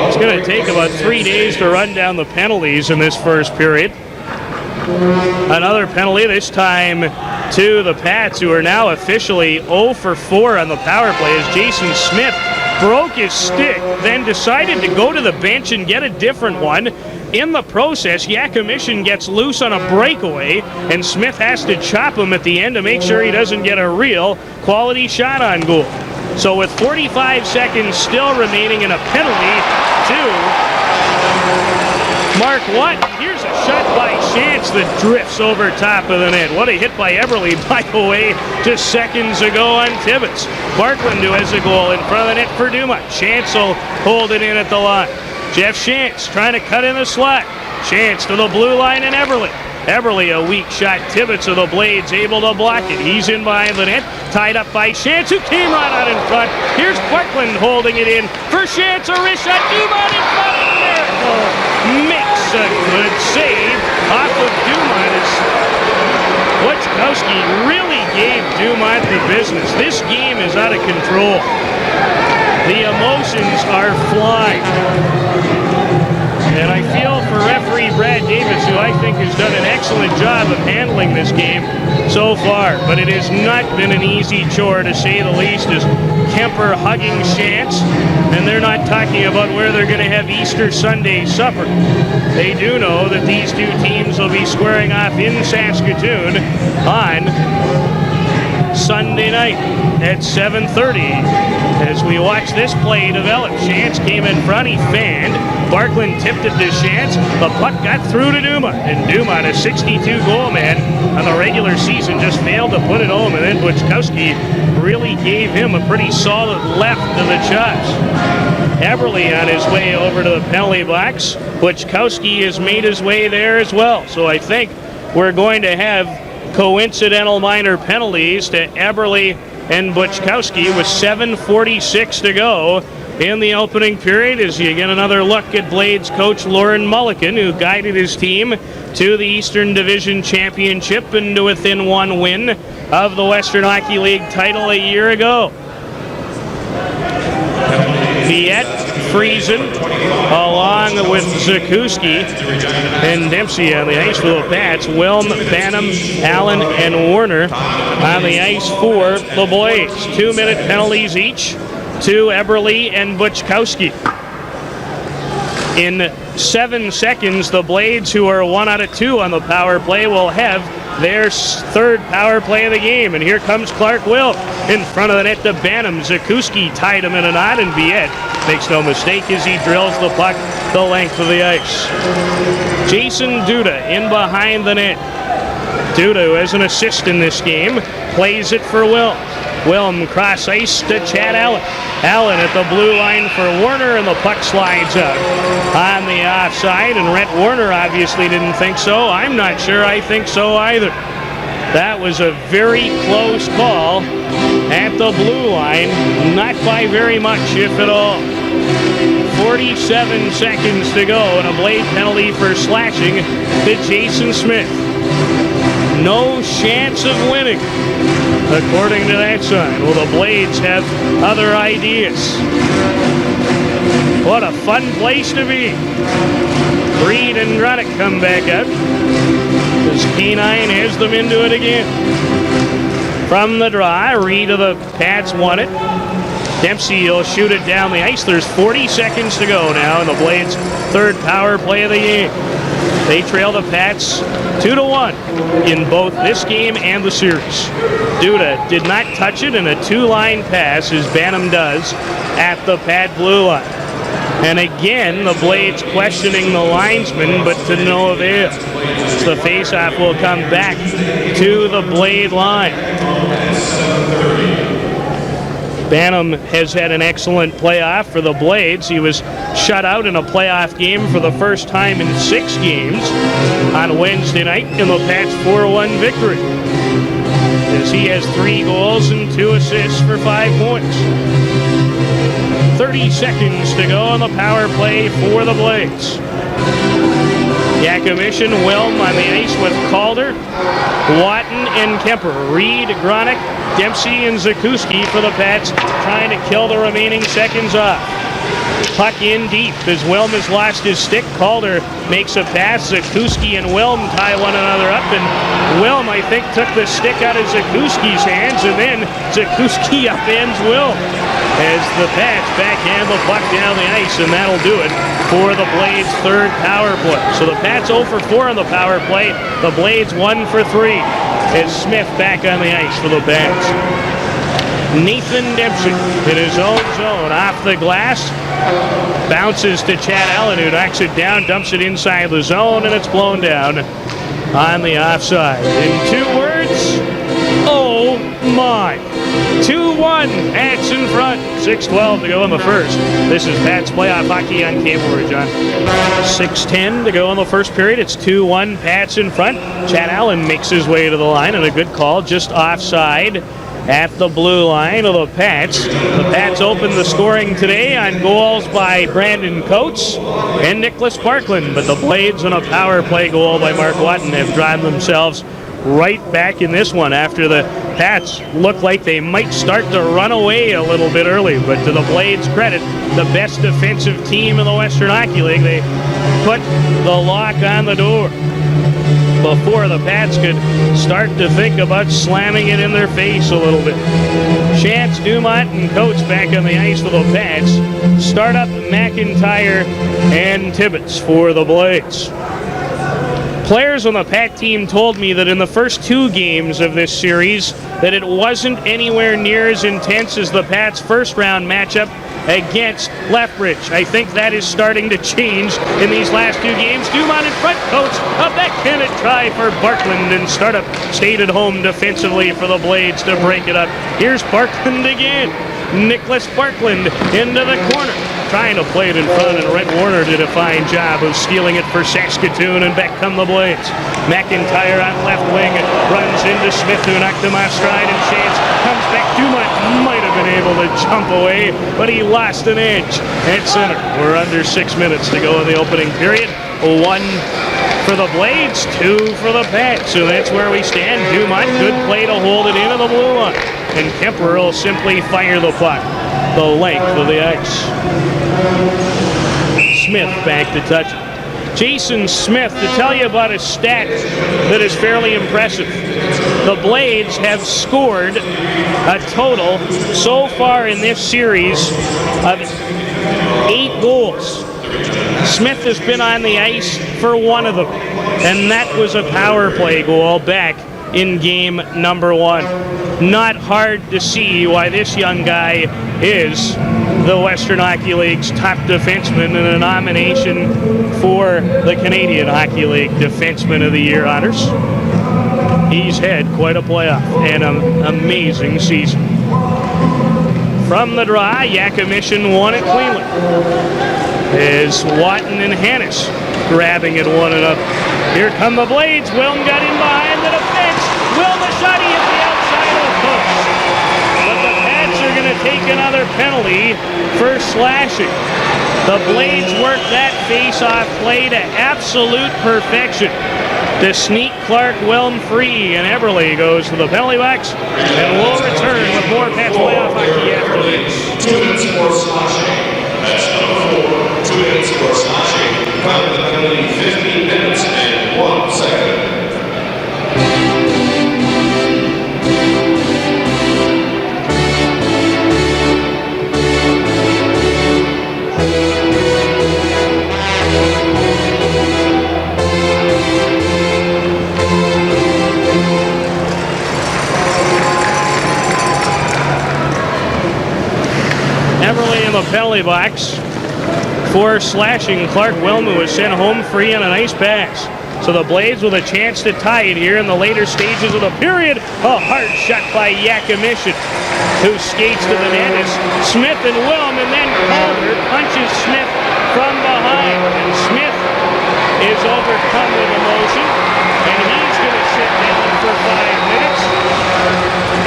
It's going to take about 3 days to run down the penalties in this first period. Another penalty, this time to the Pats, who are now officially 0 for 4 on the power play, as Jason Smith broke his stick, then decided to go to the bench and get a different one. In the process, Yakumishin gets loose on a breakaway, and Smith has to chop him at the end to make sure he doesn't get a real quality shot on goal. So with 45 seconds still remaining in a penalty to Mark Watton, here's a shot by Shantz that drifts over top of the net. What a hit by Eberle, by the way, just seconds ago on Tibbetts. Parkland, who has a goal in front of the net for Dumont. Shantz will hold it in at the line. Jeff Shantz trying to cut in the slot. Shantz to the blue line and Eberle. Eberle, a weak shot. Tibbetts of the Blades able to block it. He's in behind the net, tied up by Shantz, who came right out in front. Here's Parkland holding it in for Shantz. A wrist shot. Dumont in front of the net. Makes a good save off of Dumont. Wojtkowski really gave Dumont the business. This game is out of control. The emotions are flying. And I feel for referee Brad Davis, who I think has done an excellent job of handling this game so far. But it has not been an easy chore, to say the least, as Kemper hugging Shantz. And they're not talking about where they're going to have Easter Sunday supper. They do know that these two teams will be squaring off in Saskatoon on Sunday night at 7:30. As we watch this play develop, Shantz came in front, he fanned. Parkland tipped it to Shantz. The puck got through to Dumont, and Dumont, a 62-goal man on the regular season, just failed to put it home, and then Wojtkowski really gave him a pretty solid left to the chops. Eberle on his way over to the penalty box. Wojtkowski has made his way there as well. So I think we're going to have coincidental minor penalties to Eberle and Wojtkowski with 7:46 to go in the opening period, as you get another look at Blades coach Lauren Mulliken, who guided his team to the Eastern Division Championship and to within one win of the Western Hockey League title a year ago. Biette, Friesen, along with Zakuski and Dempsey on the ice for the Pats. Wilm, Banham, Allen, and Warner on the ice for the Blades. 2-minute penalties each to Eberle and Wojtkowski. In 7 seconds, the Blades, who are 1 out of 2 on the power play, will have their third power play of the game. And here comes Clark Wilm in front of the net to Banham. Zakuski tied him in a knot, and Biette makes no mistake as he drills the puck the length of the ice. Jason Duda in behind the net. Duda, who has an assist in this game, plays it for Wilm. Wilm cross ice to Chad Allen. Allen at the blue line for Warner, and the puck slides out on the offside, and Rhett Warner obviously didn't think so. I'm not sure I think so either. That was a very close call at the blue line, not by very much, if at all. 47 seconds to go, and a blade penalty for slashing to Jason Smith. No chance of winning, according to that sign. Well, the Blades have other ideas. What a fun place to be. Reed and Grunick come back up as K9 has them into it again. From the draw, Reed of the Pats won it. Dempsey will shoot it down the ice. There's 40 seconds to go now in the Blades' third power play of the game. They trail the Pats 2-1 in both this game and the series. Duda did not touch it in a two-line pass, as Bantam does, at the Pat blue line. And again, the Blades questioning the linesman, but to no avail. So the faceoff will come back to the Blade line. Bantam has had an excellent playoff for the Blades. He was shut out in a playoff game for the first time in 6 games on Wednesday night in the Pats' 4-1 victory, as he has 3 goals and 2 assists for 5 points. 30 seconds to go on the power play for the Blades. Yakumishin, Wilm on the ice with Calder, Watton and Kemper. Reed, Grunick, Dempsey and Zakuski for the Pats, trying to kill the remaining seconds off. Puck in deep as Wilm has lost his stick. Calder makes a pass. Zakuski and Wilm tie one another up, and Wilm, I think, took the stick out of Zakuski's hands, and then Zakuski upends Wilm as the Pats backhand the puck down the ice, and that'll do it for the Blades' third power play. So the Pats 0 for 4 on the power play. The Blades 1 for 3 as Smith back on the ice for the Pats. Nathan Dempsey in his own zone, off the glass, bounces to Chad Allen, who knocks it down, dumps it inside the zone, and it's blown down on the offside. In 2 words, oh my. 2-1, Pats in front. 6:12 to go in the first. This is Pats playoff hockey on cable, John. 6:10 to go in the first period. It's 2-1, Pats in front. Chad Allen makes his way to the line, and a good call just offside at the blue line of the Pats. The Pats opened the scoring today on goals by Brandon Coates and Nicholas Parkland, but the Blades on a power play goal by Mark Watton have driven themselves right back in this one after the Pats look like they might start to run away a little bit early. But to the Blades' credit, the best defensive team in the Western Hockey League, they put the lock on the door before the Pats could start to think about slamming it in their face a little bit. Shantz, Dumont, and Coates back on the ice for the Pats. Start up McIntyre and Tibbetts for the Blades. Players on the Pat team told me that in the first 2 games of this series that it wasn't anywhere near as intense as the Pats' first-round matchup against Lethbridge. I think that is starting to change in these last 2 games. Dumont in front, Coates, a backhanded try for Barkland, and startup stayed at home defensively for the Blades to break it up. Here's Barkland again. Nicholas Barkland into the corner, trying to play it in front, and Red Warner did a fine job of stealing it for Saskatoon, and back come the Blades. McIntyre on left wing, runs into Smith, who knocked him off stride, and Shantz comes back. Dumont might have been able to jump away, but he lost an edge at center. We're under 6 minutes to go in the opening period. 1 for the Blades, 2 for the Pats. So that's where we stand. Dumont, good play to hold it into the blue line. And Kemper will simply fire the puck the length of the ice. Smith back to touch it. Jason Smith, to tell you about a stat that is fairly impressive. The Blades have scored a total so far in this series of 8 goals. Smith has been on the ice for 1 of them, and that was a power play goal back in game number 1. Not hard to see why this young guy is the Western Hockey League's top defenseman and a nomination for the Canadian Hockey League Defenseman of the Year honors. He's had quite a playoff and an amazing season. From the draw, Yakumishin won it cleanly, as Watton and Hannes grabbing at one another. Here come the Blades. Wilm got in behind the defense. Wilm, a shot, he hit the outside of the post. But the Pats are going to take another penalty for slashing. The Blades work that face-off play to absolute perfection to sneak Clark Wilm free, and Eberle goes to the penalty box, and we'll return with more Pats playoff hockey after this. 2 minutes for slashing. That's number 4. 2 minutes for slashing. Time of the penalty, 15 minutes and 1 second. Eberle in the penalty box for slashing Clark Wilm, who was sent home free on a nice pass. So the Blades with a chance to tie it here in the later stages of the period. A hard shot by Yakimishin, who skates to the net as Smith and Wilm, and then Calder punches Smith from behind. And Smith is overcome with emotion, and he's going to sit down for 5 minutes.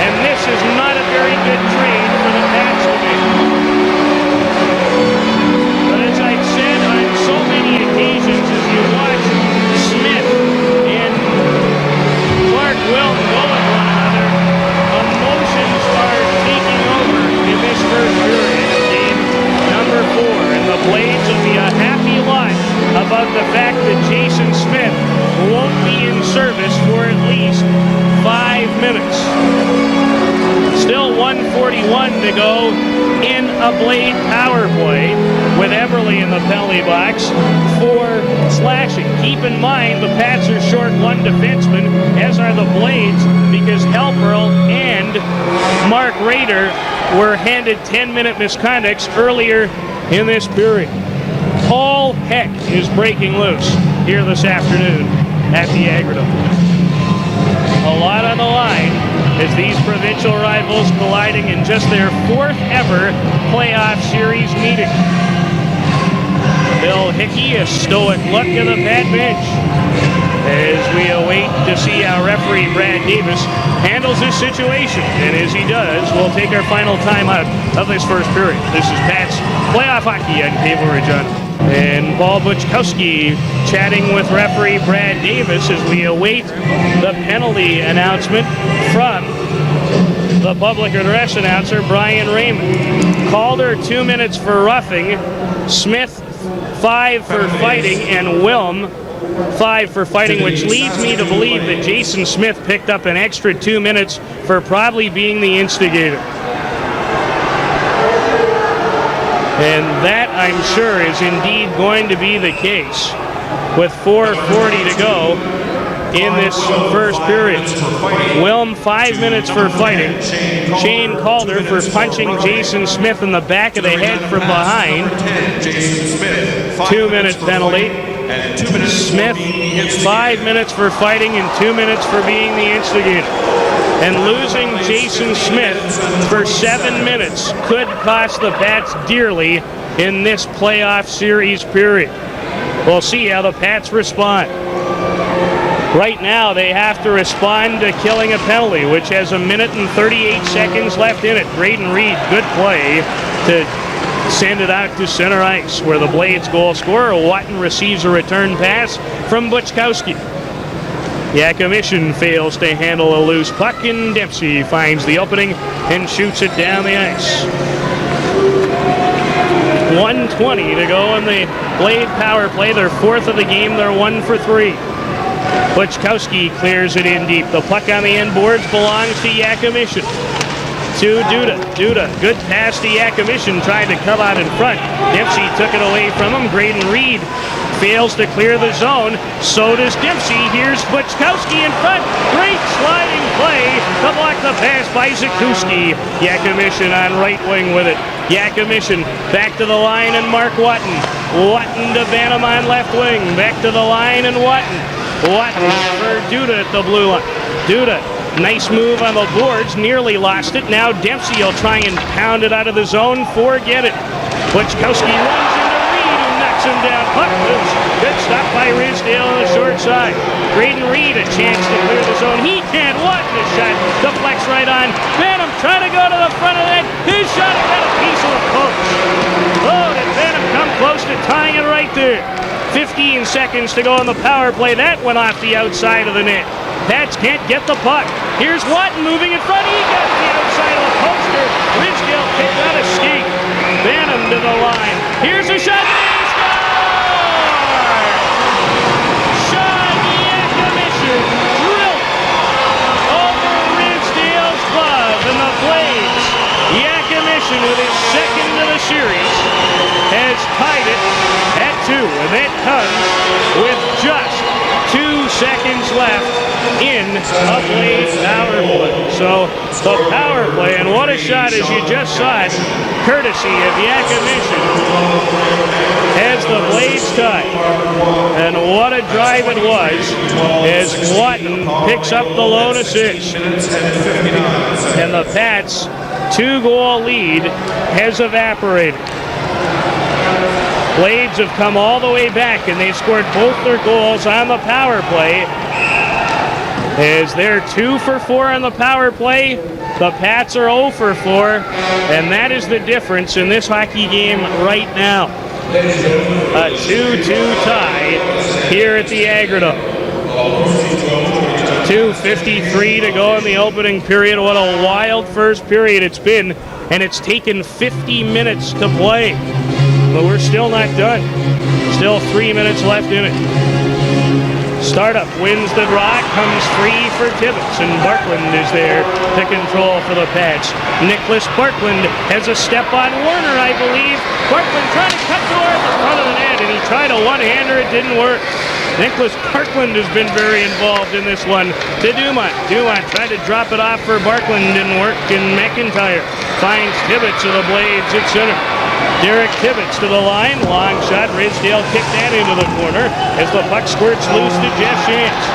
And this is not a very good trade for the Pats division. So many occasions as you watch Smith and Clark Wilm go at one another, emotions are taking over in this first period of game number 4, and the Blades will be a happy lot about the fact that Jason Smith won't be in service for at least 5 minutes. Still 1:41 to go in a Blade power play with Eberle in the penalty box for slashing. Keep in mind the Pats are short one defenseman, as are the Blades, because Halperl and Mark Rader were handed 10-minute misconducts earlier in this period. All heck is breaking loose here this afternoon at the Agridome. A lot on the line as these provincial rivals colliding in just their 4th ever playoff series meeting. Bill Hickey, a stoic look at the Pat bench as we await to see how referee Brad Davis handles this situation. And as he does, we'll take our final time out of this first period. This is Pat's Playoff Hockey on Cable Regina. And Paul Buczkowski chatting with referee Brad Davis as we await the penalty announcement from the public address announcer Brian Raymond. Calder 2 minutes for roughing, Smith 5 for fighting, and Wilm 5 for fighting, which leads me to believe that Jason Smith picked up an extra 2 minutes for probably being the instigator. And that, I'm sure, is indeed going to be the case with 4:40 to go in this first period. Wilm 5 minutes for fighting. Shane Calder for punching Jason Smith in the back of the head from behind. 2-minute penalty. Smith 5 minutes for fighting and 2 minutes for being the instigator. And losing Jason Smith for 7 minutes could cost the Pats dearly in this playoff series period. We'll see how the Pats respond. Right now, they have to respond to killing a penalty, which has 1 minute and 38 seconds left in it. Braden Reed, good play to send it out to center ice, where the Blades goal scorer, Watton, receives a return pass from Buczkowski. Yakimishin fails to handle a loose puck, and Dempsey finds the opening and shoots it down the ice. 1:20 to go in the Blade power play. Their 4th of the game. They're 1 for 3. Buczkowski clears it in deep. The puck on the end boards belongs to Yakimishin. To Duda. Duda, good pass to Yakimishin, tried to come out in front. Dempsey took it away from him. Braden Reed fails to clear the zone. So does Dempsey. Here's Buczkowski in front. Great sliding play to block the pass by Zakuski. Yakimishin on right wing with it. Yakimishin back to the line, and Mark Watton. Watton to Bantam on left wing. Back to the line, and Watton. Watton for Duda at the blue line. Duda, nice move on the boards, nearly lost it. Now Dempsey will try and pound it out of the zone. Forget it. Buczkowski runs into Reed, who knocks him down. Puck loose. Good stop by Ridsdale on the short side. Braden Reed, a chance to clear the zone. He can't. Watton a shot. Deflects right on. Bantam trying to go to the front of the net. His shot got a piece of the post. Oh, did Bantam come close to tying it right there. 15 seconds to go on the power play. That went off the outside of the net. Pats can't get the puck. Here's Watton moving in front. He got the outside of the poster. Ridgedale picked out a skate. Banham to the line. Here's a shot. He scores! Sean Yakomission drilled over Ridgedale's glove, and the Blades, Yakomission with his second of the series, has tied it at 2, and that comes with just 2 seconds left in a Blades power play. So the power play, and what a shot as you just saw it, courtesy of Yakomission, has the Blades tied. And what a drive it was as Watton picks up the lone assist. And the Pats' 2-goal lead has evaporated. Blades have come all the way back, and they've scored both their goals on the power play. As they're 2 for 4 on the power play, the Pats are 0 for 4, and that is the difference in this hockey game right now. A 2-2 tie here at the Agridome. 2:53 to go in the opening period. What a wild first period it's been, and it's taken 50 minutes to play. But we're still not done. Still 3 minutes left in it. Startup wins the draw, comes free for Tibbetts, and Barkland is there to control for the Pats. Nicholas Barkland has a step on Warner, I believe. Barkland trying to cut toward the front of the net, and he tried a one-hander, it didn't work. Nicholas Barkland has been very involved in this one to Dumont. Dumont tried to drop it off for Barkland, didn't work, and McIntyre finds Tibbetts of the Blades at center. Derek Tibbetts to the line, long shot, Ridgedale kicked that into the corner as the puck squirts loose to Jeff Shantz.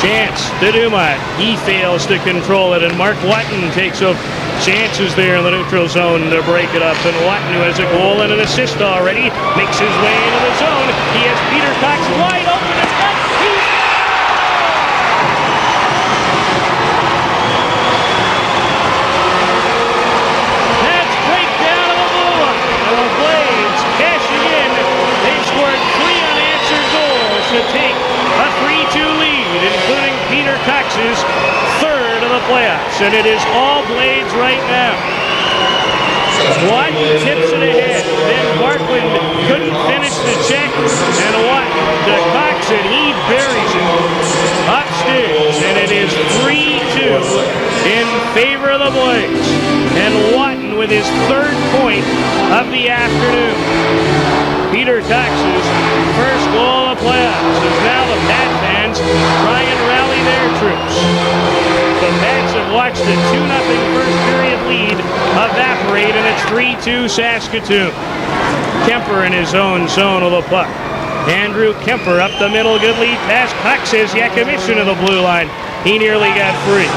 Shantz to Dumont, he fails to control it, and Mark Watton takes over. Shantz is there in the neutral zone to break it up, and Watton, who has a goal and an assist already, makes his way into the zone. He has Peter Cox wide open in front. To take a 3-2 lead, including Peter Cox's third of the playoffs, and it is all Blades right now. Watton tips it ahead, then Barkland couldn't finish the check, and Watton to Cox, and he buries it upstairs, and it is 3-2 in favor of the Blades, and Watton with his third point of the afternoon. Peter Cox's first goal of playoffs as now the Pat fans try and rally their troops. The Pats have watched the 2-0 first period lead evaporate, and it's 3-2 Saskatoon. Kemper in his own zone of the puck. Andrew Kemper up the middle, good lead pass. Cox has Yakomission to the blue line. He nearly got free.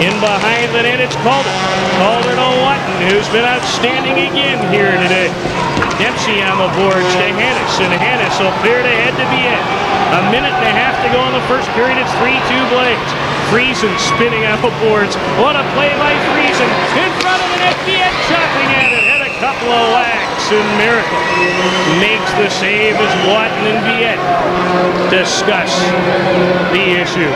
In behind the net, it's Calder. Calder to Watton, who's been outstanding again here today. Dempsey on the boards to Hannes, and Hannes will clear it ahead to Biette. A minute and a half to go in the first period. It's 3-2 Blades. Friesen spinning on the boards. What a play by Friesen. In front of the net, Biette chopping at it. Had a couple of whacks, and Miracle makes the save as Watton and Biette discuss the issue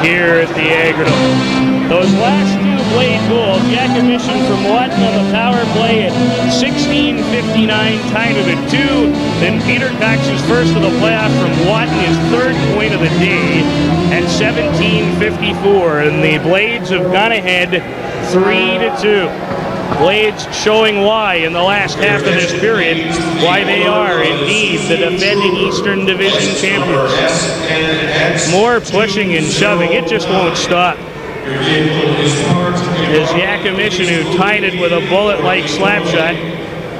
here at the Agridome. Those last 2 Blade goals, Yakomission from Watton on the power play at 16:59, tied it at 2. Then Peter Cox's first of the playoff from Watton, his third point of the day at 17:54. And the Blades have gone ahead 3-2. Blades showing why in the last half of this period, why they are indeed the defending Eastern Division champions. More pushing and shoving, it just won't stop. As Yakomission, who tied it with a bullet-like slap shot,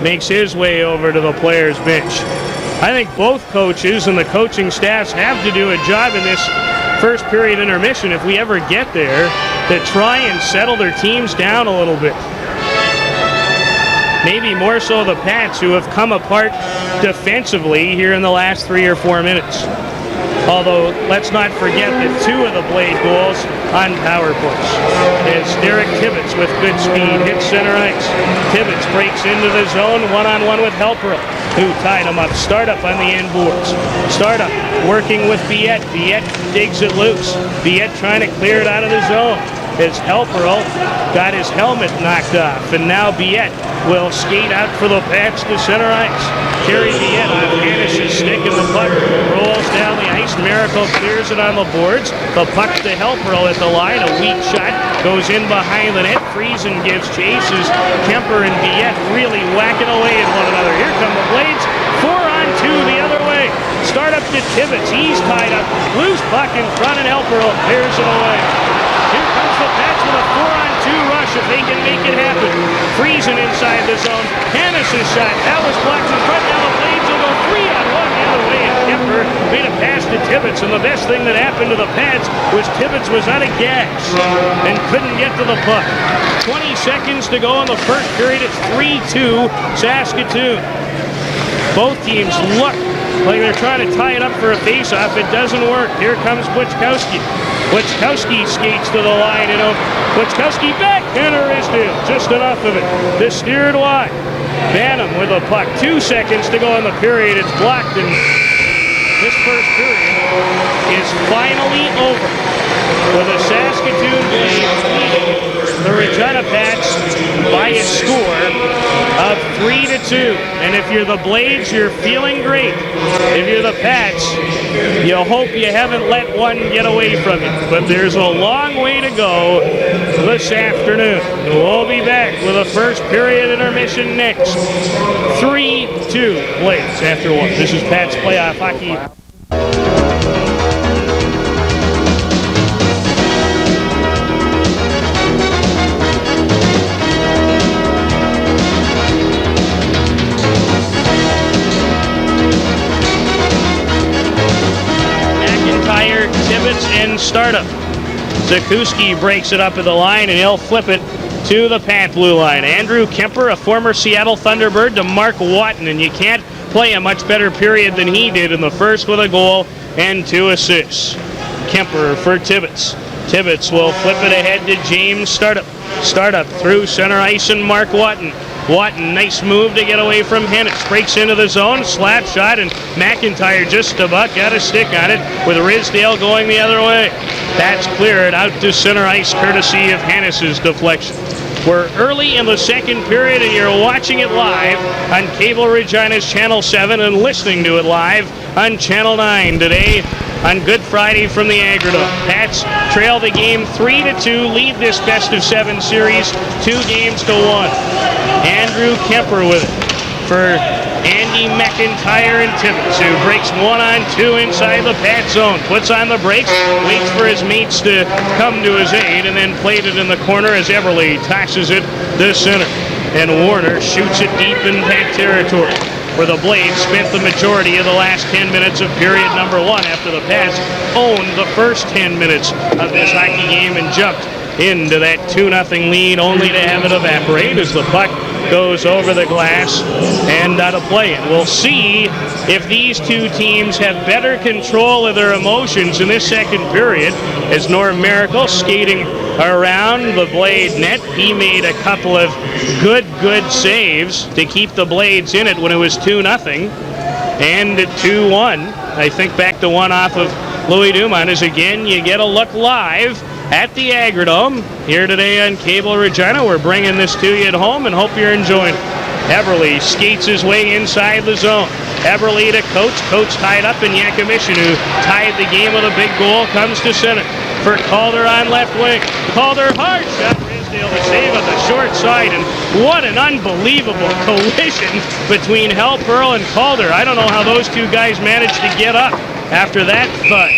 makes his way over to the players' bench. I think both coaches and the coaching staffs have to do a job in this first period intermission, if we ever get there, to try and settle their teams down a little bit. Maybe more so the Pats, who have come apart defensively here in the last 3 or 4 minutes. Although, let's not forget that 2 of the Blade goals on power plays. As Derek Tibbetts with good speed hits center ice. Tibbetts breaks into the zone, one-on-one with Eberle, who tied him up. Startup on the end boards. Startup working with Biette. Biette digs it loose. Biette trying to clear it out of the zone. As Eberle got his helmet knocked off, and now Biette will skate out for the Pats to center ice. Karry Biette on Hannes' stick, and the puck rolls down the ice. Miracle clears it on the boards. The puck to Eberle at the line. A weak shot goes in behind the net. Friesen gives chases. Kemper and Biette really whacking away at one another. Here come the Blades. 4-on-2 the other way. Start up to Tibbetts. He's tied up. Loose puck in front, and Eberle clears it away. Here comes the Pats with a 4-on-2 rush if they can make it happen. Friesen inside the zone. Hannes' shot. That was blocked in front. Now the Blades will go 3-on-1 the other way. And Kemper made a pass to Tibbetts. And the best thing that happened to the Pats was Tibbetts was out of gas and couldn't get to the puck. 20 seconds to go in the first period. It's 3-2 Saskatoon. Both teams look like they're trying to tie it up for a face-off. It doesn't work. Here comes Buczkowski. Buczkowski skates to the line and over. Buczkowski backhander is due. Just enough of it. This steered wide. Bantam with a puck. 2 seconds to go in the period. It's blocked, and this first period is finally over with the Saskatoon Blades leading the Regina Pats by a score of 3-2. And if you're the Blades, you're feeling great. If you're the Pats, you hope you haven't let one get away from you. But there's a long way to go this afternoon. We'll be back with a first period intermission next. 3-2 Blades after one. This is Pats Playoff Hockey. Tibbetts and Startup. Zakuski breaks it up at the line, and he'll flip it to the Pat blue line. Andrew Kemper, a former Seattle Thunderbird, to Mark Watton, and you can't play a much better period than he did in the first with a goal and 2 assists. Kemper for Tibbetts. Tibbetts will flip it ahead to James Startup. Startup through center ice, and Mark Watton. Watton, nice move to get away from Hannes. Breaks into the zone, slap shot, and McIntyre just about got a stick on it with Ridsdale going the other way. That's cleared out to center ice courtesy of Hannes' deflection. We're early in the second period, and you're watching it live on Cable Regina's Channel 7 and listening to it live on Channel 9 today on Good Friday from the Agridome. Pats trail the game 3-2, lead this best-of-7 series 2-1. Andrew Kemper with it for Andy McIntyre and Tibbetts, who breaks 1-on-2 inside the Pat zone. Puts on the brakes, waits for his mates to come to his aid, and then played it in the corner as Eberle tosses it to center. And Warner shoots it deep in Pat territory, where the Blades spent the majority of the last 10 minutes of period number 1 after the Pats owned the first 10 minutes of this hockey game and jumped into that 2-0 lead, only to have it evaporate as the puck goes over the glass and out of play. And we'll see if these two teams have better control of their emotions in this second period, as Norm Miracle skating around the Blade net. He made a couple of good saves to keep the Blades in it when it was 2-0. And at 2-1, I think back to one off of Louis Dumont, as again you get a look live at the Agridome here today on Cable Regina. We're bringing this to you at home and hope you're enjoying it. Eberle skates his way inside the zone. Eberle to Coates. Coates tied up, and Yakimishin, who tied the game with a big goal, comes to center for Calder on left wing. Calder, hard shot. Ridsdale to save on the short side, and what an unbelievable collision between Eberle and Calder. I don't know how those two guys managed to get up after that thud,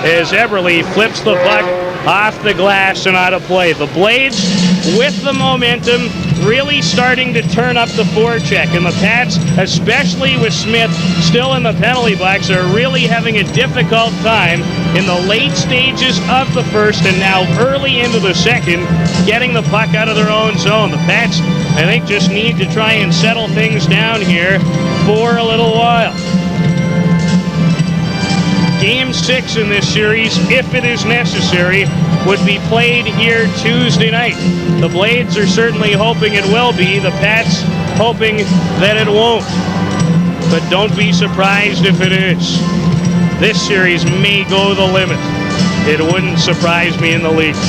as Eberle flips the puck off the glass and out of play. The Blades, with the momentum, really starting to turn up the forecheck, and the Pats, especially with Smith still in the penalty box, are really having a difficult time in the late stages of the first and now early into the second, getting the puck out of their own zone. The Pats, I think, just need to try and settle things down here for a little while. Game 6 in this series, if it is necessary, would be played here Tuesday night. The Blades are certainly hoping it will be. The Pats hoping that it won't. But don't be surprised if it is. This series may go the limit. It wouldn't surprise me in the least.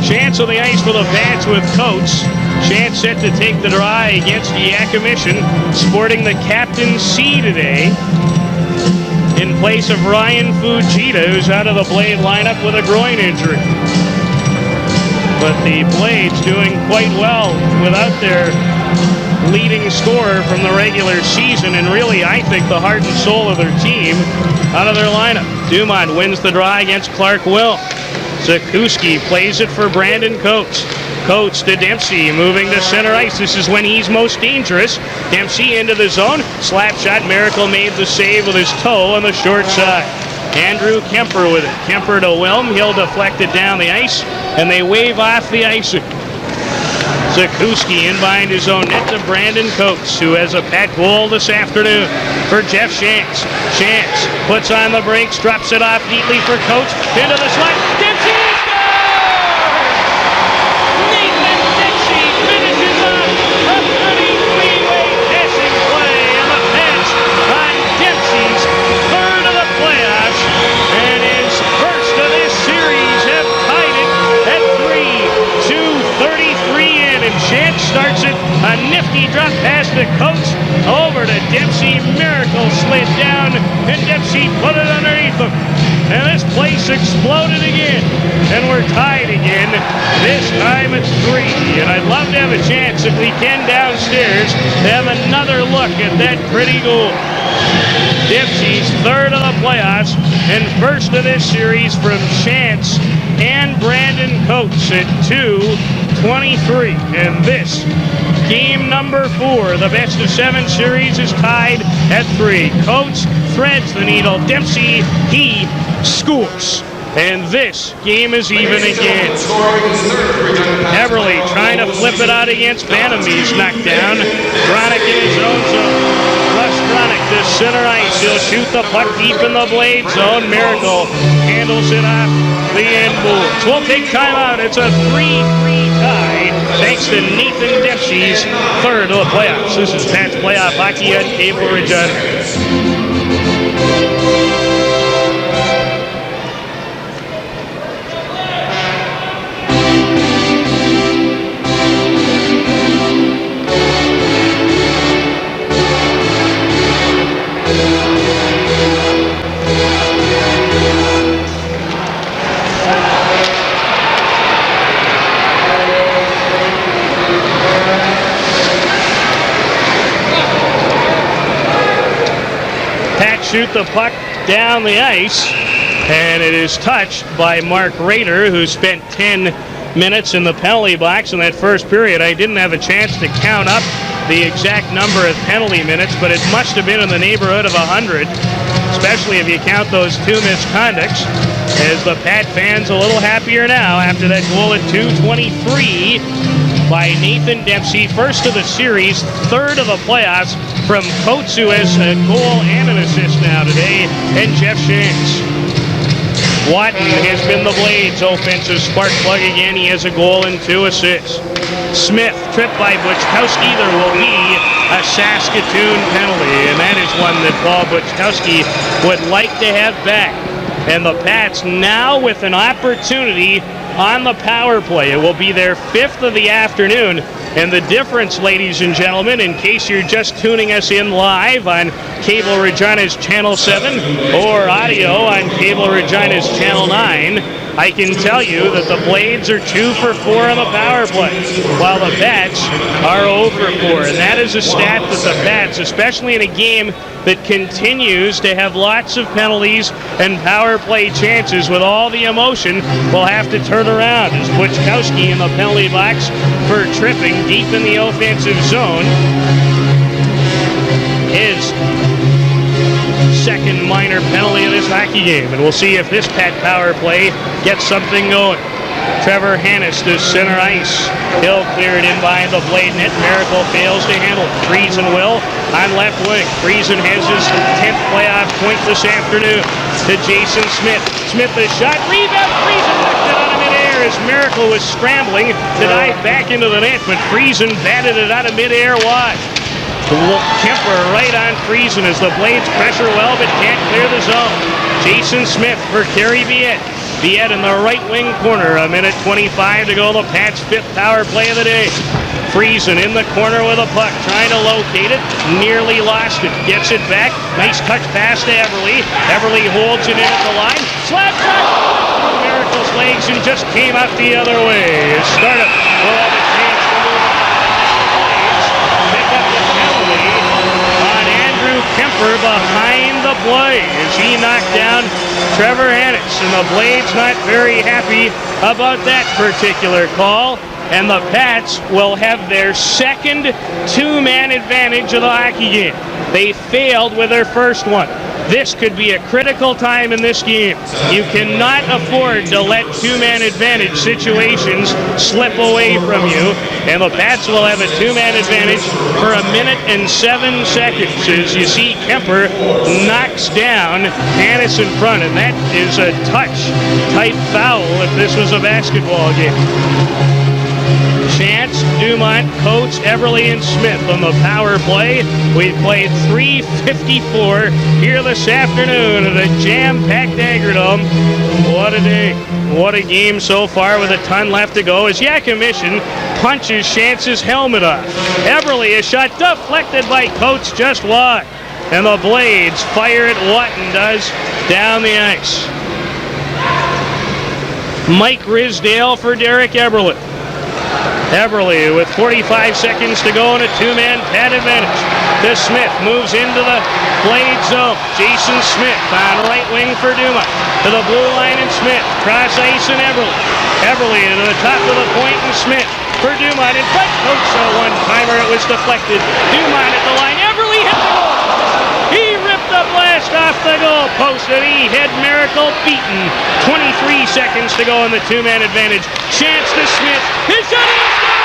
Shantz on the ice for the Pats with Coates. Shantz set to take the try against Yakimish, sporting the captain's C today, in place of Ryan Fujita, who's out of the Blade lineup with a groin injury. But the Blades doing quite well without their leading scorer from the regular season, and really, I think, the heart and soul of their team out of their lineup. Dumont wins the draw against Clark Will. Zakuski plays it for Brandon Coates. Coates to Dempsey, moving to center ice. This is when he's most dangerous. Dempsey into the zone. Slap shot. Miracle made the save with his toe on the short side. Andrew Kemper with it. Kemper to Wilm. He'll deflect it down the ice, and they wave off the icing. Zakuski in behind his own net to Brandon Coates, who has a Pat goal this afternoon for Jeff Shantz. Shantz puts on the brakes, drops it off neatly for Coates. Into the slot. Dempsey scores! Nathan Dempsey finishes off a 33-way passing play, and the Pats on Dempsey's third of the playoffs, and his first of this series have tied it at 3-2-33 in, and Shantz starts it. A nifty drop pass to Coates, over to Dempsey. Miracle slid down, and Dempsey put it underneath him. And this place exploded again, and we're tied again, this time at 3. And I'd love to have a chance, if we can, downstairs, to have another look at that pretty goal. Dempsey's third of the playoffs, and first of this series from Shantz and Brandon Coates at 2-23. And this, game number 4, the best of 7 series, is tied at 3. Coates threads the needle. Dempsey, he scores. And this game is even again. Eberle trying to flip it out against Bantam. He's knocked down. Gronick in his own zone. Russ Gronick to center ice. He'll shoot the puck deep in the Blade zone. Miracle handles it off the end boards. We'll take time out. It's a 3-3 tie, thanks to Nathan Dempsey's third of the playoffs. This is Pat's Playoff Hockey on Cable Regina. Shoot the puck down the ice, and it is touched by Mark Rader, who spent 10 minutes in the penalty box in that first period. I didn't have a chance to count up the exact number of penalty minutes, but it must have been in the neighborhood of 100, especially if you count those 2 misconducts, as the Pat fans a little happier now after that goal at 2:23 by Nathan Dempsey, first of the series, third of the playoffs, from Coates, who has a goal and an assist now today, and Jeff Shantz. Watton has been the Blades' offensive spark plug again. He has a goal and 2 assists. Smith tripped by Buczkowski. There will be a Saskatoon penalty, and that is one that Paul Buczkowski would like to have back. And the Pats now with an opportunity on the power play. It will be their 5th of the afternoon. And the difference, ladies and gentlemen, in case you're just tuning us in live on Cable Regina's Channel 7 or audio on Cable Regina's Channel 9, I can tell you that the Blades are 2 for 4 on the power play, while the Pats are 0 for 4. And that is a stat that the Pats, especially in a game that continues to have lots of penalties and power play chances with all the emotion, will have to turn around. As Buczkowski in the penalty box for tripping deep in the offensive zone. His second minor penalty of this hockey game, and we'll see if this Pat power play gets something going. Trevor Hannes to center ice. He'll clear it in behind the blade net. Miracle fails to handle it. Friesen will on left wing. Friesen has his 10th playoff point this afternoon to Jason Smith. Smith a shot. Rebound. Friesen knocked it out of midair as Miracle was scrambling to dive back into the net, but Friesen batted it out of midair wide. Kemper right on Friesen as the Blades pressure well but can't clear the zone. Jason Smith for Karry Biette. Biette in the right wing corner. 1:25 to go. The Pats' 5th power play of the day. Friesen in the corner with a puck, trying to locate it. Nearly lost it. Gets it back. Nice touch pass to Eberle. Eberle holds it in at the line. Slap shot through Miracle's legs and just came out the other way. Startup will have a chance to move on. Pick up the penalty on Andrew Kemper behind the play as he knocked down Trevor Hannes. And the Blades not very happy about that particular call. And the Pats will have their second two-man advantage of the hockey game. They failed with their first one. This could be a critical time in this game. You cannot afford to let two-man advantage situations slip away from you. And the Pats will have a two-man advantage for 1:07 as you see Kemper knocks down Hannes in front. And that is a touch-type foul if this was a basketball game. Shantz, Dumont, Coates, Eberle, and Smith on the power play. We've played 3:54 here this afternoon at a jam-packed Agridome. What a day. What a game so far with a ton left to go as Yakimishin punches Shantz's helmet off. Eberle, a shot deflected by Coates just wide. And the Blades fire it, Watton does, down the ice. Mike Risdale for Derek Eberle. Eberle with 45 seconds to go in a two-man pad advantage. To Smith, moves into the Blade zone. Jason Smith on right wing for Dumont. To the blue line and Smith. Cross ice and Eberle. Eberle to the top of the point and Smith for Dumont in front. Coates a one-timer. It was deflected. Dumont at the line. Eberle hit the goal. He ripped the blast off the goal post and he had Miracle beaten. 23 seconds to go in the two-man advantage. Chance to Smith. His shot is good!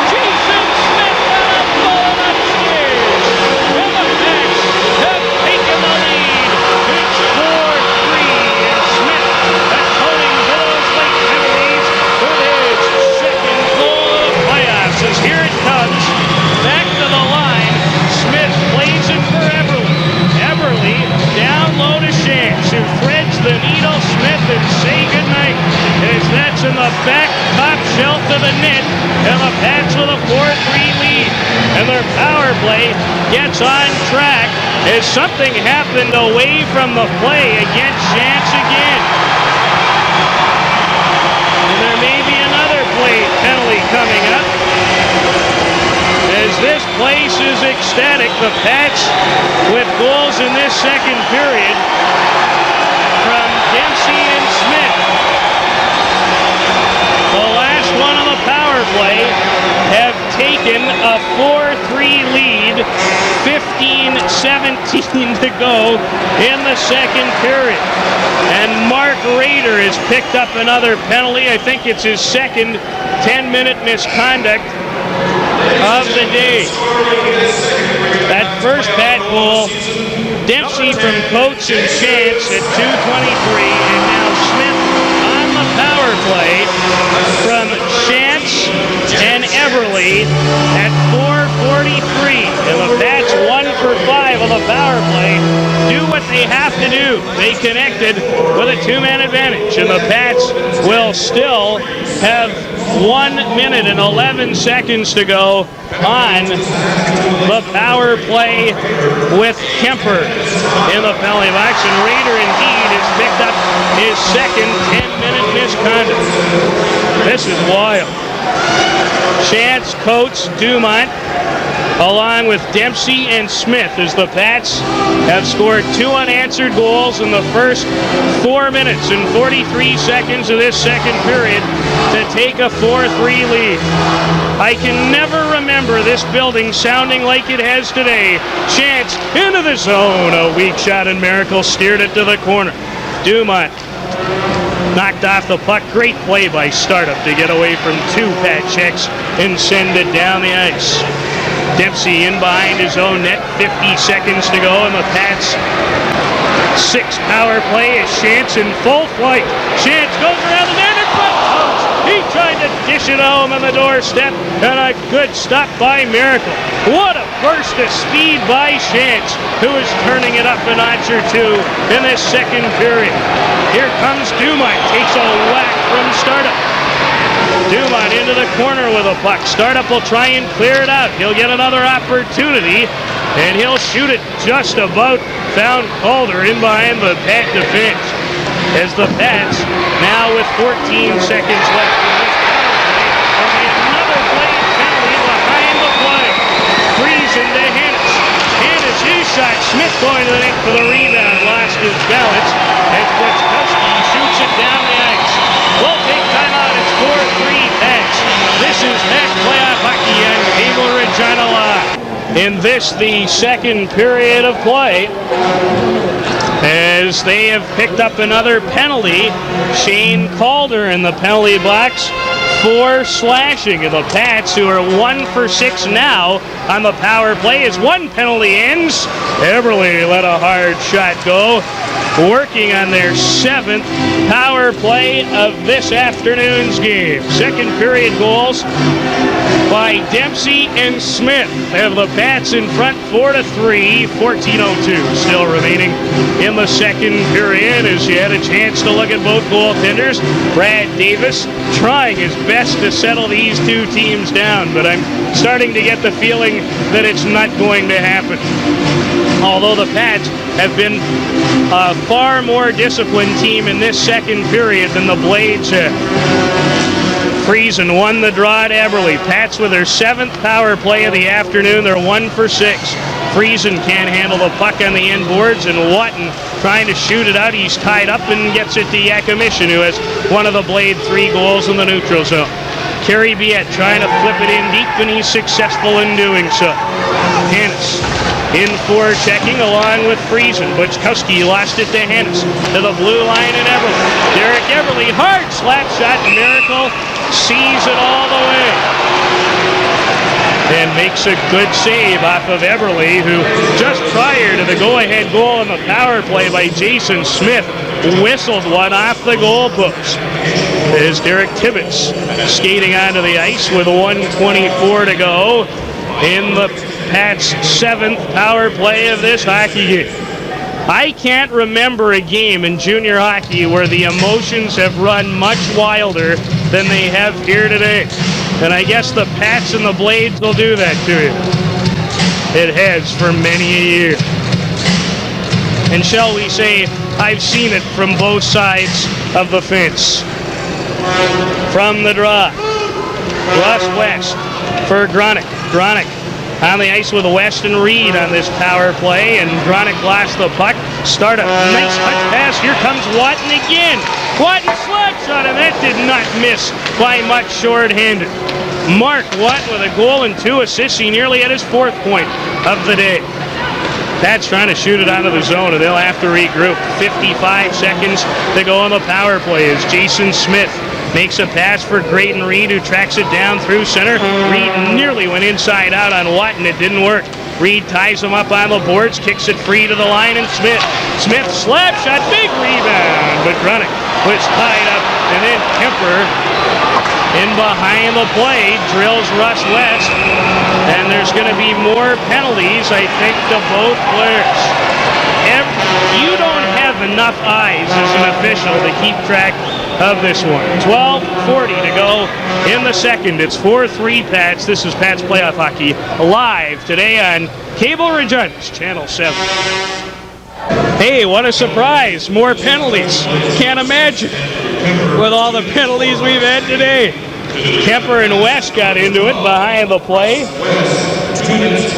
Jason Smith got a goal upstairs. And the Pats have taken the lead. It's 4-3. And Smith atoning for those late penalties with his second goal of the playoffs. As here it comes. Back to the line. Smith plays it for Eberle. Eberle down low to Shantz, who threads the needle. Smith and say goodnight. As that's in the back top shelf of the net. And the Pats with a 4-3 lead. And their power play gets on track as something happened away from the play against Shantz again. And there may be another play penalty coming up. As this place is ecstatic, the Pats with goals in this second period from Dempsey and Smith. The last one on the power play have taken a 4-3 lead, 15-17 to go in the second period. And Mark Rader has picked up another penalty. I think it's his second 10-minute misconduct of the day. That first Pat goal, Dempsey from Coates and Shantz at 2:23, and now Smith on the power play from Shantz and Eberle at 4:43. And the Pats 1 for 5 on the power play do what they have to do. They connected with a two-man advantage, and the Pats will still have 1 minute and 11 seconds to go on the power play with Kemper in the penalty box. And Rader indeed has picked up his second 10-minute misconduct. This is wild. Shantz, Coates, Dumont, along with Dempsey and Smith, as the Pats have scored 2 unanswered goals in the first 4 minutes and 43 seconds of this second period to take a 4-3 lead. I can never remember this building sounding like it has today. Shantz into the zone. A weak shot and Miracle steered it to the corner. Dumont knocked off the puck. Great play by Startup to get away from 2 Pat checks and send it down the ice. Dempsey in behind his own net, 50 seconds to go, and the Pats' 6th power play is Shantz in full flight. Shantz goes around the net and front comes. He tried to dish it home on the doorstep, and a good stop by Miracle. What a burst of speed by Shantz, who is turning it up a notch or 2 in this second period. Here comes Dumont, takes a whack from Startup. Dumont into the corner with a puck. Startup will try and clear it out. He'll get another opportunity, and he'll shoot it just about. Found Calder in behind the Pat defense. As the Pats, now with 14 seconds left in this power play, another blade penalty behind the play. Friesen to Hannus. Hannus, his shot. Smith going to the net for the rebound. Lost his balance as Witkowski shoots it down the ice. We'll take time out. It's 4-3 Pats. This is Pat Playoff Hockey on Cable Regina Live. In this, the second period of play, as they have picked up another penalty. Shane Calder in the penalty box for slashing. And the Pats, who are 1 for 6 now on the power play, as one penalty ends. Eberle let a hard shot go, working on their 7th power play of this afternoon's game. Second period goals by Dempsey and Smith have the Pats in front 4-3, 14:02 still remaining in the second period, as you had a chance to look at both goaltenders. Brad Davis trying his best to settle these 2 teams down, but I'm starting to get the feeling that it's not going to happen. Although the Pats have been a far more disciplined team in this second period than the Blades have. Friesen won the draw at Eberle. Pats with their 7th power play of the afternoon. They're 1 for 6. Friesen can't handle the puck on the end boards, and Watton trying to shoot it out. He's tied up and gets it to Yakimishin, who has one of the Blade 3 goals in the neutral zone. Karry Biette trying to flip it in deep, and he's successful in doing so. Hannus in for checking along with Friesen. Witkowski lost it to Hannus. To the blue line and Eberle. Derek Eberle, hard slap shot. Miracle sees it all the way. And makes a good save off of Eberle, who just prior to the go-ahead goal in the power play by Jason Smith whistled one off the goal post. As Derek Tibbetts skating onto the ice with 1:24 to go in the Pats' 7th power play of this hockey game. I can't remember a game in junior hockey where the emotions have run much wilder than they have here today. And I guess the Pats and the Blades will do that to you. It has for many a year. And shall we say, I've seen it from both sides of the fence. From the draw, Russ West for Gronick. Gronick on the ice with West and Reed on this power play, and Gronick lost the puck. Startup, nice touch pass. Here comes Watton again. Watton slap shot, and that did not miss by much shorthanded. Mark Watton with a goal and 2 assists. He nearly had his 4th point of the day. Pat's trying to shoot it out of the zone, and they'll have to regroup. 55 seconds to go on the power play as Jason Smith makes a pass for Graydon Reed, who tracks it down through center. Reed nearly went inside out on Watton. It didn't work. Reed ties him up on the boards, kicks it free to the line, and Smith slap shot, big rebound, but Gronick was tied up, and then Kemper in behind the play drills Russ West, and there's going to be more penalties, I think, to both players. You don't have enough eyes as an official to keep track of this one. 12:40 to go in the second. It's 4-3 Pats. This is Pats Playoff Hockey live today on Cable Regina's Channel 7. Hey, what a surprise. More penalties. Can't imagine with all the penalties we've had today. Kemper and West got into it behind the play.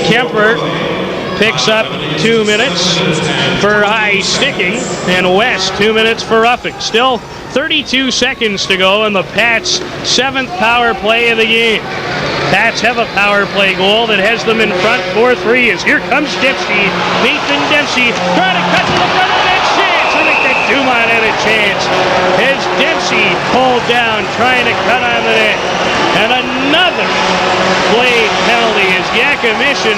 Kemper picks up 2 minutes for high sticking, and West 2 minutes for roughing. Still 32 seconds to go in the Pats' 7th power play of the game. Pats have a power play goal that has them in front 4-3 as here comes Dempsey. Nathan Dempsey trying to cut to the front of that chance. I think that Dumont had a a chance as Dempsey pulled down, trying to cut on the net. And another Blade penalty as Yakimishin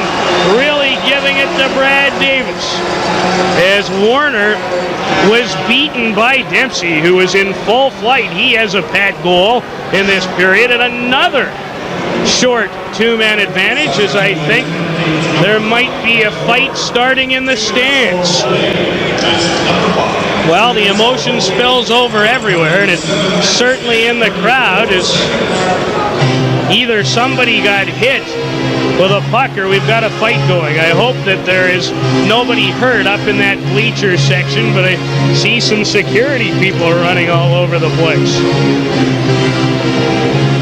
really giving it to Brad Davis. As Warner was beaten by Dempsey, who was in full flight. He has a Pat goal in this period, and another short two-man advantage, as I think there might be a fight starting in the stands. Well, the emotion spills over everywhere, and it's certainly in the crowd as either somebody got hit with a puck or we've got a fight going. I hope that there is nobody hurt up in that bleacher section, but I see some security people running all over the place.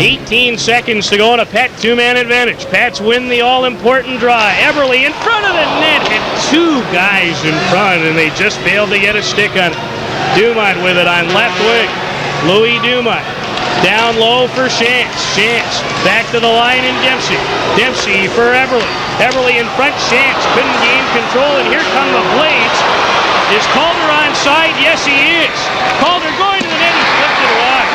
18 seconds to go on a Pat two-man advantage. Pats win the all-important draw. Eberle in front of the net, and two guys in front, and they just failed to get a stick on it. Dumont with it on left wing. Louis Dumont down low for Shantz. Shantz back to the line in Dempsey. Dempsey for Eberle. Eberle in front. Shantz couldn't gain control, and here come the Blades. Is Calder onside? Yes, he is. Calder going to the net and flipped it wide.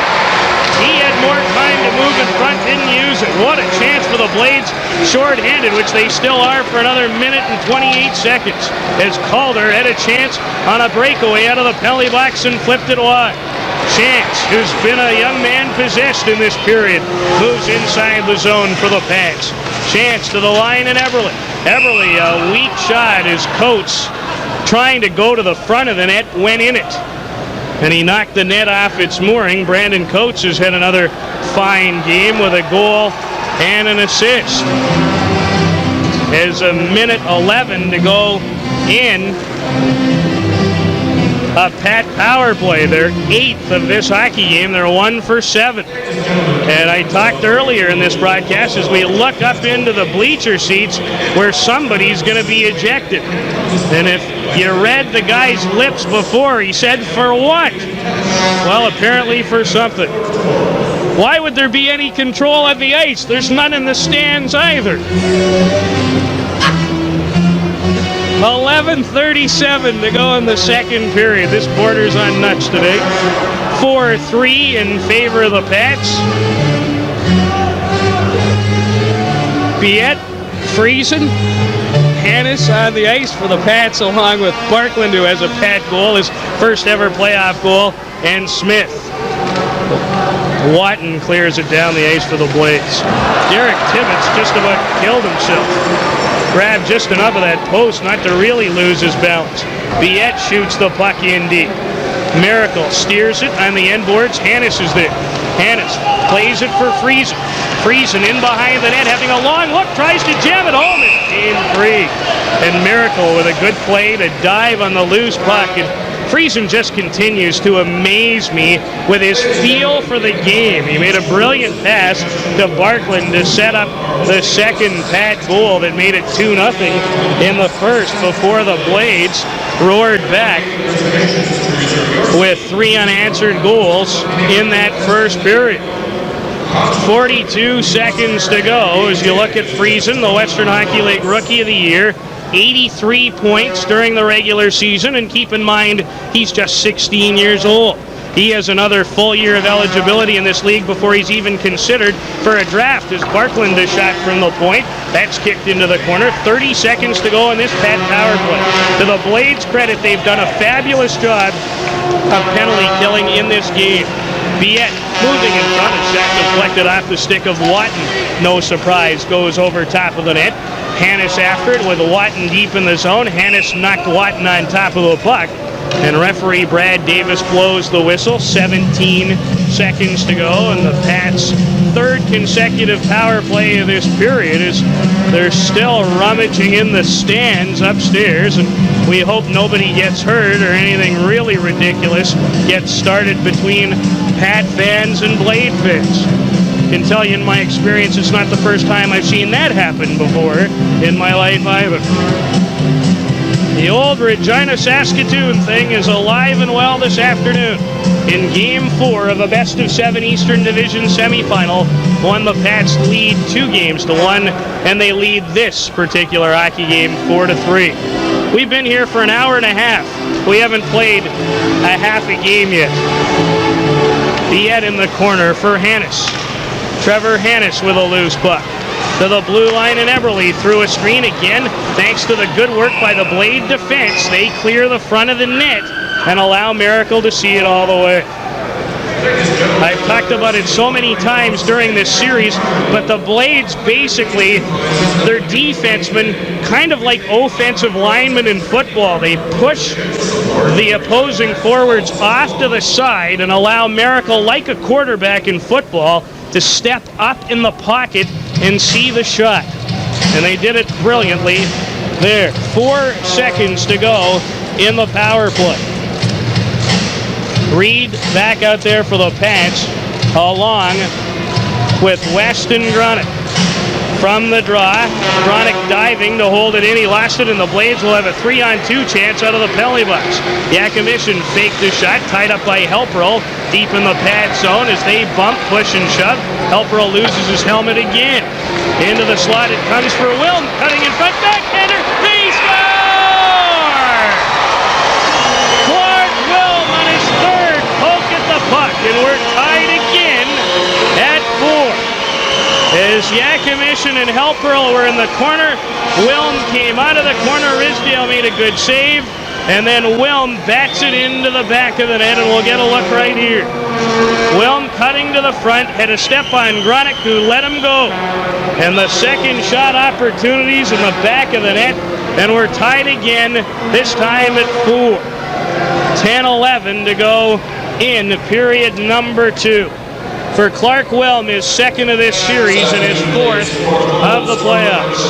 He had more time to move in front, didn't use it. What a chance for the Blades, short-handed, which they still are for another minute and 28 seconds. As Calder had a chance on a breakaway out of the penalty box and flipped it wide. Shantz, who's been a young man possessed in this period, moves inside the zone for the Pats. Shantz to the line and Eberle. Eberle, a weak shot. His Coates trying to go to the front of the net, went in it. And he knocked the net off its mooring. Brandon Coates has had another fine game with a goal and an assist. There's a minute 11 to go in a Pat power play. They're 8th of this hockey game. They're 1 for 7. And I talked earlier in this broadcast as we look up into the bleacher seats where somebody's going to be ejected. And if you read the guy's lips before, he said, for what? Well, apparently for something. Why would there be any control on the ice? There's none in the stands either. 11:37 to go in the second period. This borders on nuts today. 4-3 in favor of the Pats. Biette, Friesen, Hannes on the ice for the Pats, along with Barkland, who has a Pat goal, his first ever playoff goal, and Smith. Watton clears it down the ice for the Blades. Derek Tibbetts just about killed himself. Grabbed just enough of that post not to really lose his balance. Biette shoots the puck in deep. Miracle steers it on the end boards. Hannes is there. Hannes plays it for Friesen. Friesen in behind the net, having a long look, tries to jam it home. It's game 3. And Miracle with a good play to dive on the loose puck. And Friesen just continues to amaze me with his feel for the game. He made a brilliant pass to Barkland to set up the second Pat goal that made it 2-0 in the first before the Blades roared back with 3 unanswered goals in that first period. 42 seconds to go as you look at Friesen, the Western Hockey League Rookie of the Year. 83 points during the regular season, and keep in mind, he's just 16 years old. He has another full year of eligibility in this league before he's even considered for a draft, as Barkland is shot from the point. That's kicked into the corner. 30 seconds to go in this Pat power play. To the Blades' credit, they've done a fabulous job of penalty killing in this game. Biette moving in front, and shot deflected off the stick of Watton. No surprise, goes over top of the net. Hannes after it with Watton deep in the zone. Hannes knocked Watton on top of the puck. And referee Brad Davis blows the whistle. 17 seconds to go, and the Pats' third consecutive power play of this period is they're still rummaging in the stands upstairs, and we hope nobody gets hurt or anything really ridiculous gets started between Pat fans and Blade fans. I can tell you in my experience, it's not the first time I've seen that happen before in my life either. The old Regina Saskatoon thing is alive and well this afternoon. In Game 4 of a best-of-7 Eastern Division semifinal, the Pats lead 2-1, and they lead this particular hockey game 4-3. We've been here for an hour and a half. We haven't played a half a game yet. Biette in the corner for Hannes. Trevor Hannes with a loose puck. To the blue line, and Eberle through a screen again. Thanks to the good work by the Blade defense, they clear the front of the net and allow Miracle to see it all the way. I've talked about it so many times during this series, but the Blades basically, their defensemen, kind of like offensive linemen in football. They push the opposing forwards off to the side and allow Miracle, like a quarterback in football, to step up in the pocket and see the shot. And they did it brilliantly there. 4 seconds to go in the power play. Reed back out there for the Pats, along with Weston Gronick. From the draw, Gronick diving to hold it in. He lost it, and the Blades will have a 3-on-2 chance out of the penalty box. Yakimishin faked the shot, tied up by Helperl deep in the pad zone as they bump, push, and shove. Helperl loses his helmet again. Into the slot it comes for Wilm, cutting in front, backhander, they score! Clark Wilm on his third poke at the puck, and we're tied again at 4. As Yakimishin and Helperl were in the corner, Wilm came out of the corner, Risdale made a good save, and then Wilm bats it into the back of the net, and we'll get a look right here. Wilm cutting to the front, had a step on Gronick, who let him go. And the second shot opportunities in the back of the net, and we're tied again, this time at 4. 10-11 to go in period number 2. For Clark Wilm, his second of this series and his 4th of the playoffs.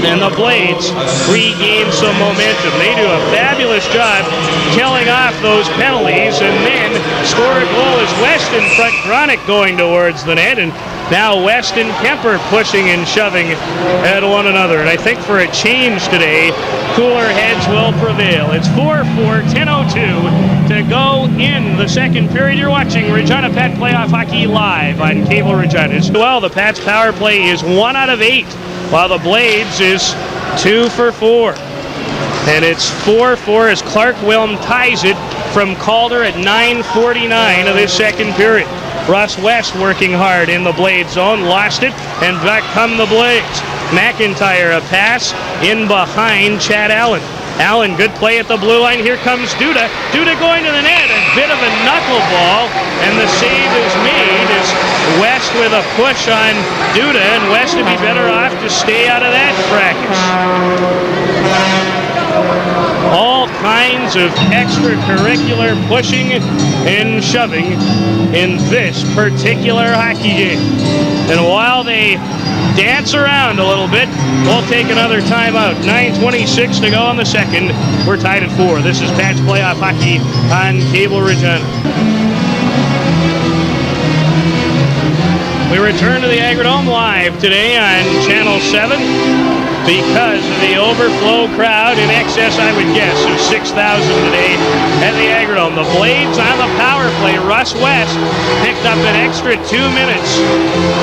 And the Blades regain some momentum. They do a fabulous job killing off those penalties and then score a goal as Weston front Gronick going towards the net. And now West and Kemper pushing and shoving at one another. And I think for a change today, cooler heads will prevail. It's 4-4, 10:02 to go in the second period. You're watching Regina Pat Playoff Hockey live on Cable Regina. Well, the Pats power play is 1 out of 8, while the Blades is 2 for 4. And it's 4-4 as Clark Wilm ties it from Calder at 9:49 of this second period. Russ West working hard in the Blade zone, lost it, and back come the Blades. McIntyre a pass in behind Chad Allen. Allen, good play at the blue line. Here comes Duda. Duda going to the net. A bit of a knuckleball, and the save is made as West with a push on Duda, and West would be better off to stay out of that fracas. All kinds of extracurricular pushing and shoving in this particular hockey game. And while they dance around a little bit, we'll take another timeout. 9:26 to go in the second. We're tied at 4. This is Pat's Playoff Hockey on Cable Regina. We return to the Agrodome live today on Channel 7 because of the overflow crowd, in excess, I would guess, of 6,000 today at the Agrodome. The Blades on the power play. Russ West picked up an extra 2 minutes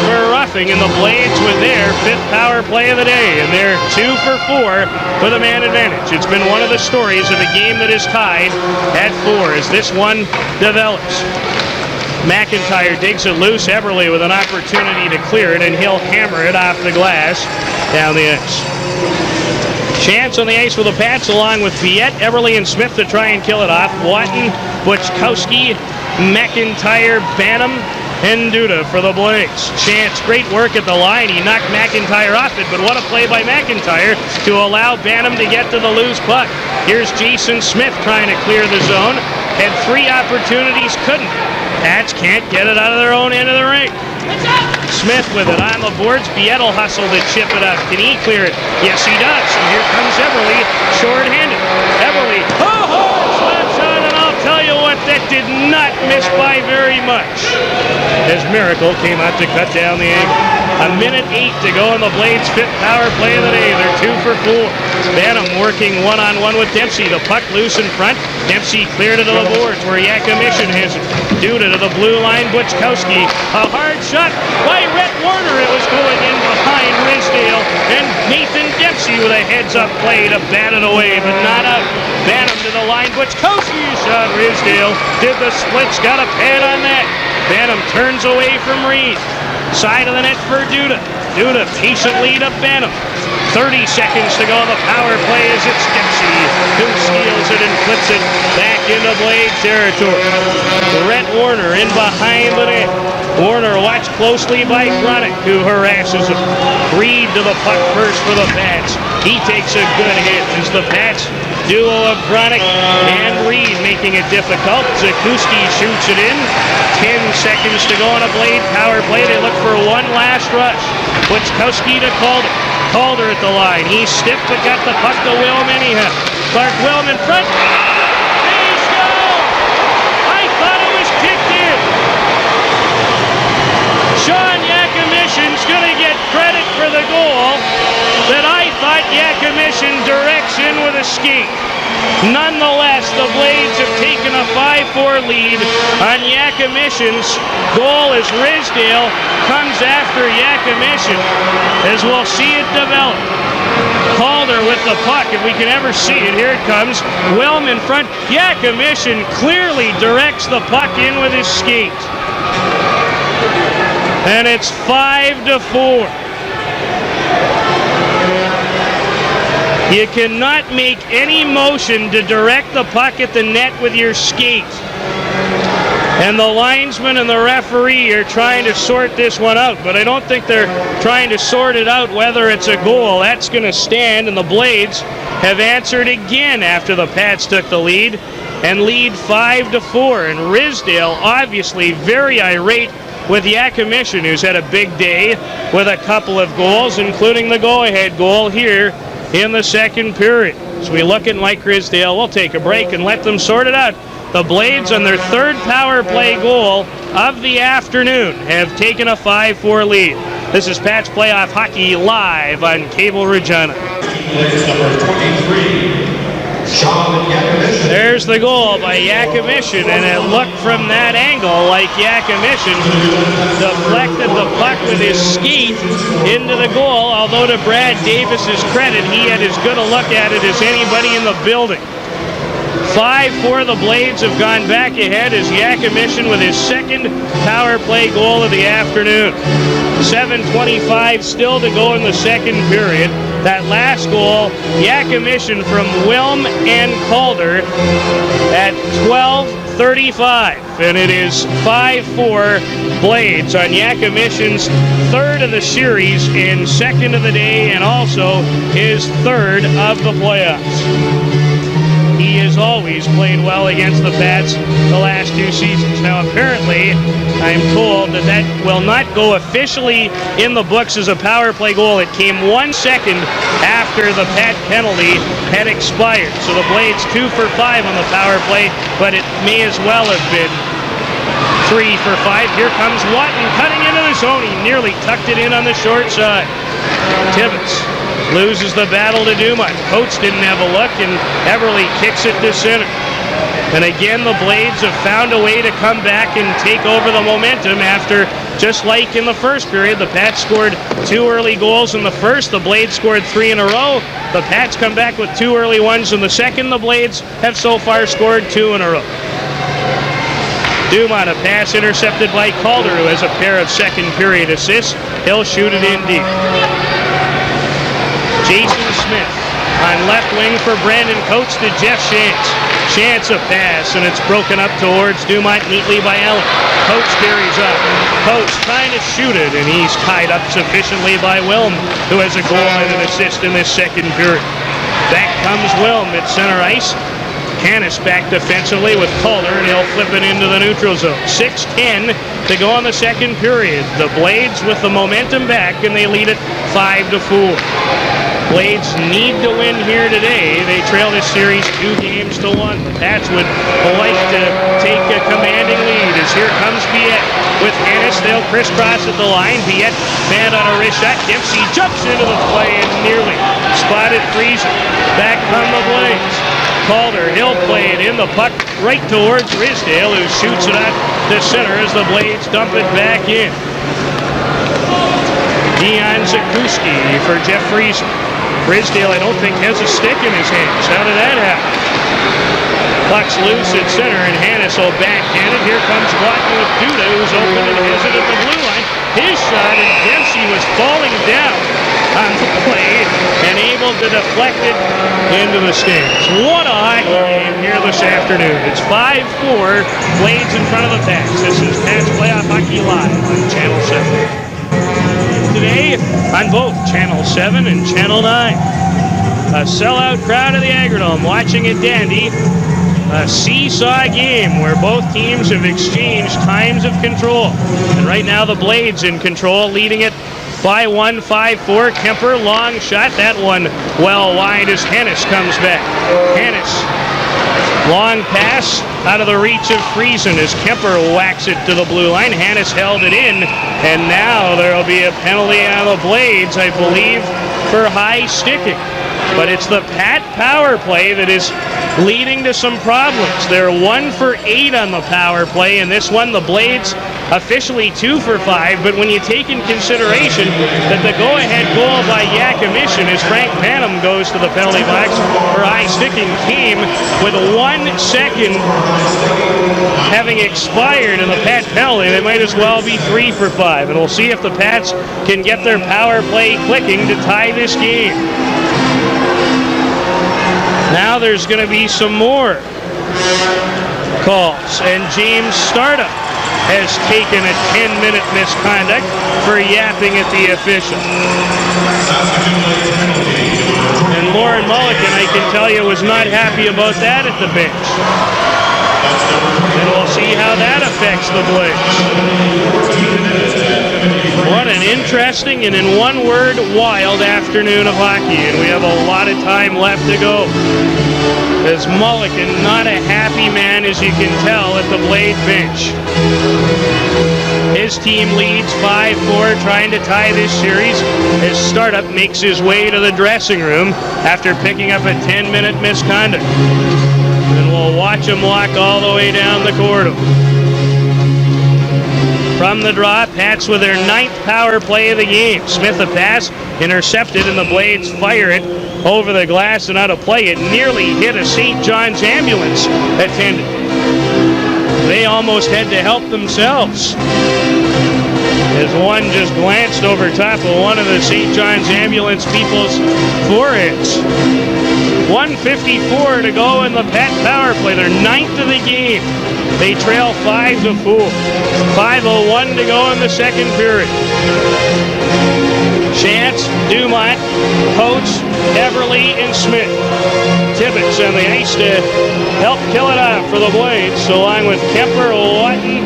for roughing, and the Blades with their 5th power play of the day, and they're 2 for 4 with a man advantage. It's been one of the stories of a game that is tied at 4 as this one develops. McIntyre digs it loose. Eberle with an opportunity to clear it, and he'll hammer it off the glass down the ice. Shantz on the ice with the Pats, along with Biette, Eberle, and Smith to try and kill it off. Watton, Buchkowski, McIntyre, Bantam, and Duda for the Blades. Shantz, great work at the line. He knocked McIntyre off it, but what a play by McIntyre to allow Bantam to get to the loose puck. Here's Jason Smith trying to clear the zone. Had 3 opportunities, couldn't. Pats can't get it out of their own end of the rink. Smith with it on the boards. Biette will hustle to chip it up. Can he clear it? Yes, he does. And here comes Eberle, short-handed. Eberle, slap shot, and I'll tell you what, that did not miss by very much. As Miracle came out to cut down the angle. 1:08 to go in the Blades' 5th power play of the day. They're 2 for 4. Bantam working one-on-one with Dempsey. The puck loose in front. Dempsey cleared it to the boards where Yakimishin has it. Duda to the blue line, Buczkowski. A hard shot by Rhett Warner. It was going in behind Risdale. And Nathan Dempsey with a heads-up play to bat it away, but not out. Bantam to the line. Buczkowski shot. Risdale did the splits. Got a pad on that. Bantam turns away from Reed. Side of the net for Duda. Duda patiently to Bantam. 30 seconds to go on the power play as it's Dempsey who steals it and flips it back into Blade territory. Rhett Warner in behind the net. Warner watched closely by Gronick, who harasses him. Reed to the puck first for the Pats. He takes a good hit as the Pats duo of Gronick and Reed making it difficult. Zakuski shoots it in. 10 seconds to go on a Blade power play. They look for one last rush. Buczkowski to Calder. Calder at the line. He's stiff but got the puck to Wilm anyhow. Clark Wilm in front. He's gone! I thought it was kicked in. Sean Yakimishin's going to get credit for the goal that I thought Yakimishin directs in with a skate. Nonetheless, the Blades have taken a 5-4 lead on Yakimishin's goal as Risdale comes after Yakimishin, as we'll see it develop. Calder with the puck, if we can ever see it. Here it comes. Wilm in front. Yakimishin clearly directs the puck in with his skate. And it's 5-4. You cannot make any motion to direct the puck at the net with your skate. And the linesman and the referee are trying to sort this one out, but I don't think they're trying to sort it out whether it's a goal. That's going to stand, and the Blades have answered again after the Pats took the lead and lead 5-4. And Risdale obviously very irate with Yakimishin, who's had a big day with a couple of goals, including the go-ahead goal here in the second period. So we look at Mike Risdale. We'll take a break and let them sort it out. The Blades, on their third power play goal of the afternoon, have taken a 5-4 lead. This is Pats Playoff Hockey live on Cable Regina. Number 23. There's the goal by Yakimishin, and it looked from that angle like Yakimishin deflected the puck with his skate into the goal, although to Brad Davis's credit, he had as good a look at it as anybody in the building. 5-4, the Blades have gone back ahead as Yakimishin with his second power play goal of the afternoon. 7:25 still to go in the second period. That last goal, Yakimishin from Wilm and Calder at 12:35. And it is 5-4 Blades on Yakimishin's third of the series and second of the day, and also his third of the playoffs. He has always played well against the Pats the last two seasons. Now, apparently, I'm told that that will not go officially in the books as a power play goal. It came 1 second after the Pat penalty had expired. So the Blades 2 for 5 on the power play, but it may as well have been 3 for 5. Here comes Watton cutting into the zone. He nearly tucked it in on the short side. Tibbetts loses the battle to Dumont. Coates didn't have a look, and Eberle kicks it to center. And again, the Blades have found a way to come back and take over the momentum after, just like in the first period, the Pats scored 2 early goals in the first. The Blades scored 3 in a row. The Pats come back with 2 early ones in the second. The Blades have so far scored 2 in a row. Dumont, a pass intercepted by Calder, who has a pair of second period assists. He'll shoot it in deep. Jason Smith on left wing for Brandon Coates to Jeff Shantz. Shantz a pass, and it's broken up towards Dumont neatly by Allen. Coates carries up. Coates trying to shoot it, and he's tied up sufficiently by Wilm, who has a goal and an assist in this second period. Back comes Wilm at center ice. Canis back defensively with Calder, and he'll flip it into the neutral zone. 6:10 to go in the second period. The Blades with the momentum back, and they lead it 5-4. Blades need to win here today. They trail this series 2-1. The Pats would like to take a commanding lead as here comes Biette with Canis. They'll crisscross at the line. Biette banned on a wrist shot. Dempsey jumps into the play and nearly spotted Friesen. Back come the Blades. 6:10 to Calder, he'll play it in, the puck right towards Risdale, who shoots it at the center as the Blades dump it back in. Dion Zakuski for Jeff Friesen. Risdale, I don't think, has a stick in his hands. How did that happen? Puck's loose at center, and Hannes will backhand it. Here comes Watton with Duda, who's open and has it at the blue line. His shot, and Dempsey was falling down on the play and able to deflect it into the stands. What a hockey game here this afternoon. It's 5-4, Blades in front of the Pats. This is Pats Playoff Hockey Live on Channel 7. Today on both Channel 7 and Channel 9. A sellout crowd of the Agrodome watching it dandy. A seesaw game where both teams have exchanged times of control. And right now the Blades in control, leading it by 1, 5-4. Kemper, long shot. That one well wide as Hannes comes back. Hannes, long pass out of the reach of Friesen as Kemper whacks it to the blue line. Hannes held it in, and now there will be a penalty on the Blades, I believe, for high sticking. But it's the Pat power play that is leading to some problems. They're 1 for 8 on the power play, and this one, the Blades, officially 2 for 5, but when you take in consideration that the go-ahead goal by Yakimishin as Frank Panam goes to the penalty box for high sticking came with 1 second having expired in the Pat penalty, they might as well be 3 for 5, and we'll see if the Pats can get their power play clicking to tie this game. Now there's going to be some more calls, and James Startup has taken a 10-minute misconduct for yapping at the official. And Lauren Mulligan, I can tell you, was not happy about that at the bench. And we'll see how that affects the Blades. What an interesting and, in one word, wild afternoon of hockey, and we have a lot of time left to go. As Mulligan, not a happy man, as you can tell, at the Blade bench. His team leads 5-4, trying to tie this series as Startup makes his way to the dressing room after picking up a 10-minute misconduct. And we'll watch him walk all the way down the corridor. From the draw, Pats with their 9th power play of the game. Smith a pass, intercepted, and the Blades fire it over the glass and out of play. It nearly hit a St. John's ambulance attendant. They almost had to help themselves as one just glanced over top of one of the St. John's ambulance people's foreheads. 1:54 to go in the Pat power play. They're 9th of the game. They trail 5-4. 5:01 to go in the second period. Shantz, Dumont, Coates, Eberle, and Smith. Tibbetts on the ice to help kill it off for the Blades, along with Kemper, Watton,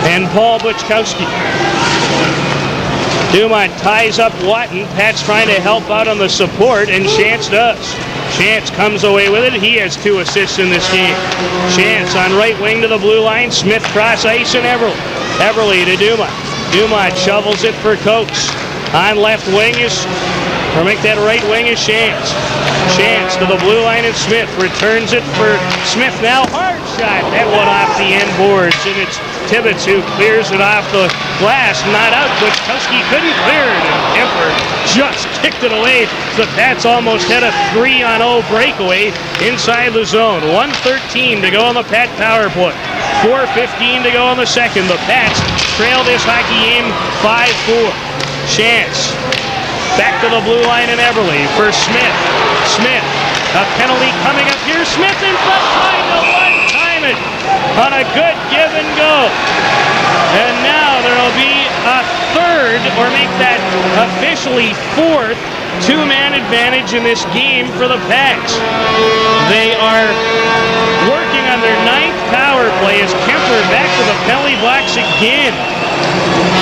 and Paul Buczkowski. Dumont ties up Watton. Pat's trying to help out on the support, and Shantz does. Shantz comes away with it. He has 2 assists in this game. Shantz on right wing to the blue line. Smith cross ice and Eberle. Eberle to Dumont. Dumont shovels it for Coates. On left wing is, or make that right wing is Shantz. Shantz to the blue line and Smith returns it for Smith now. Hard shot. That one off the end boards, and it's Tibbetts who clears it off the glass. Not out. Buczkowski couldn't clear it, and Kemper just kicked it away. The Pats almost had a 3-on-0 breakaway inside the zone. 1:13 to go on the Pat power play. 4:15 to go in the second. The Pats trail this hockey game 5-4. Shantz back to the blue line and Eberle for Smith. Smith, a penalty coming up here. Smith in front, trying to one-time it on a good give and go. And now there will be a third, or make that officially 4th, 2-man advantage in this game for the Pats. They are working on their 9th power play as Kemper back to the penalty box again.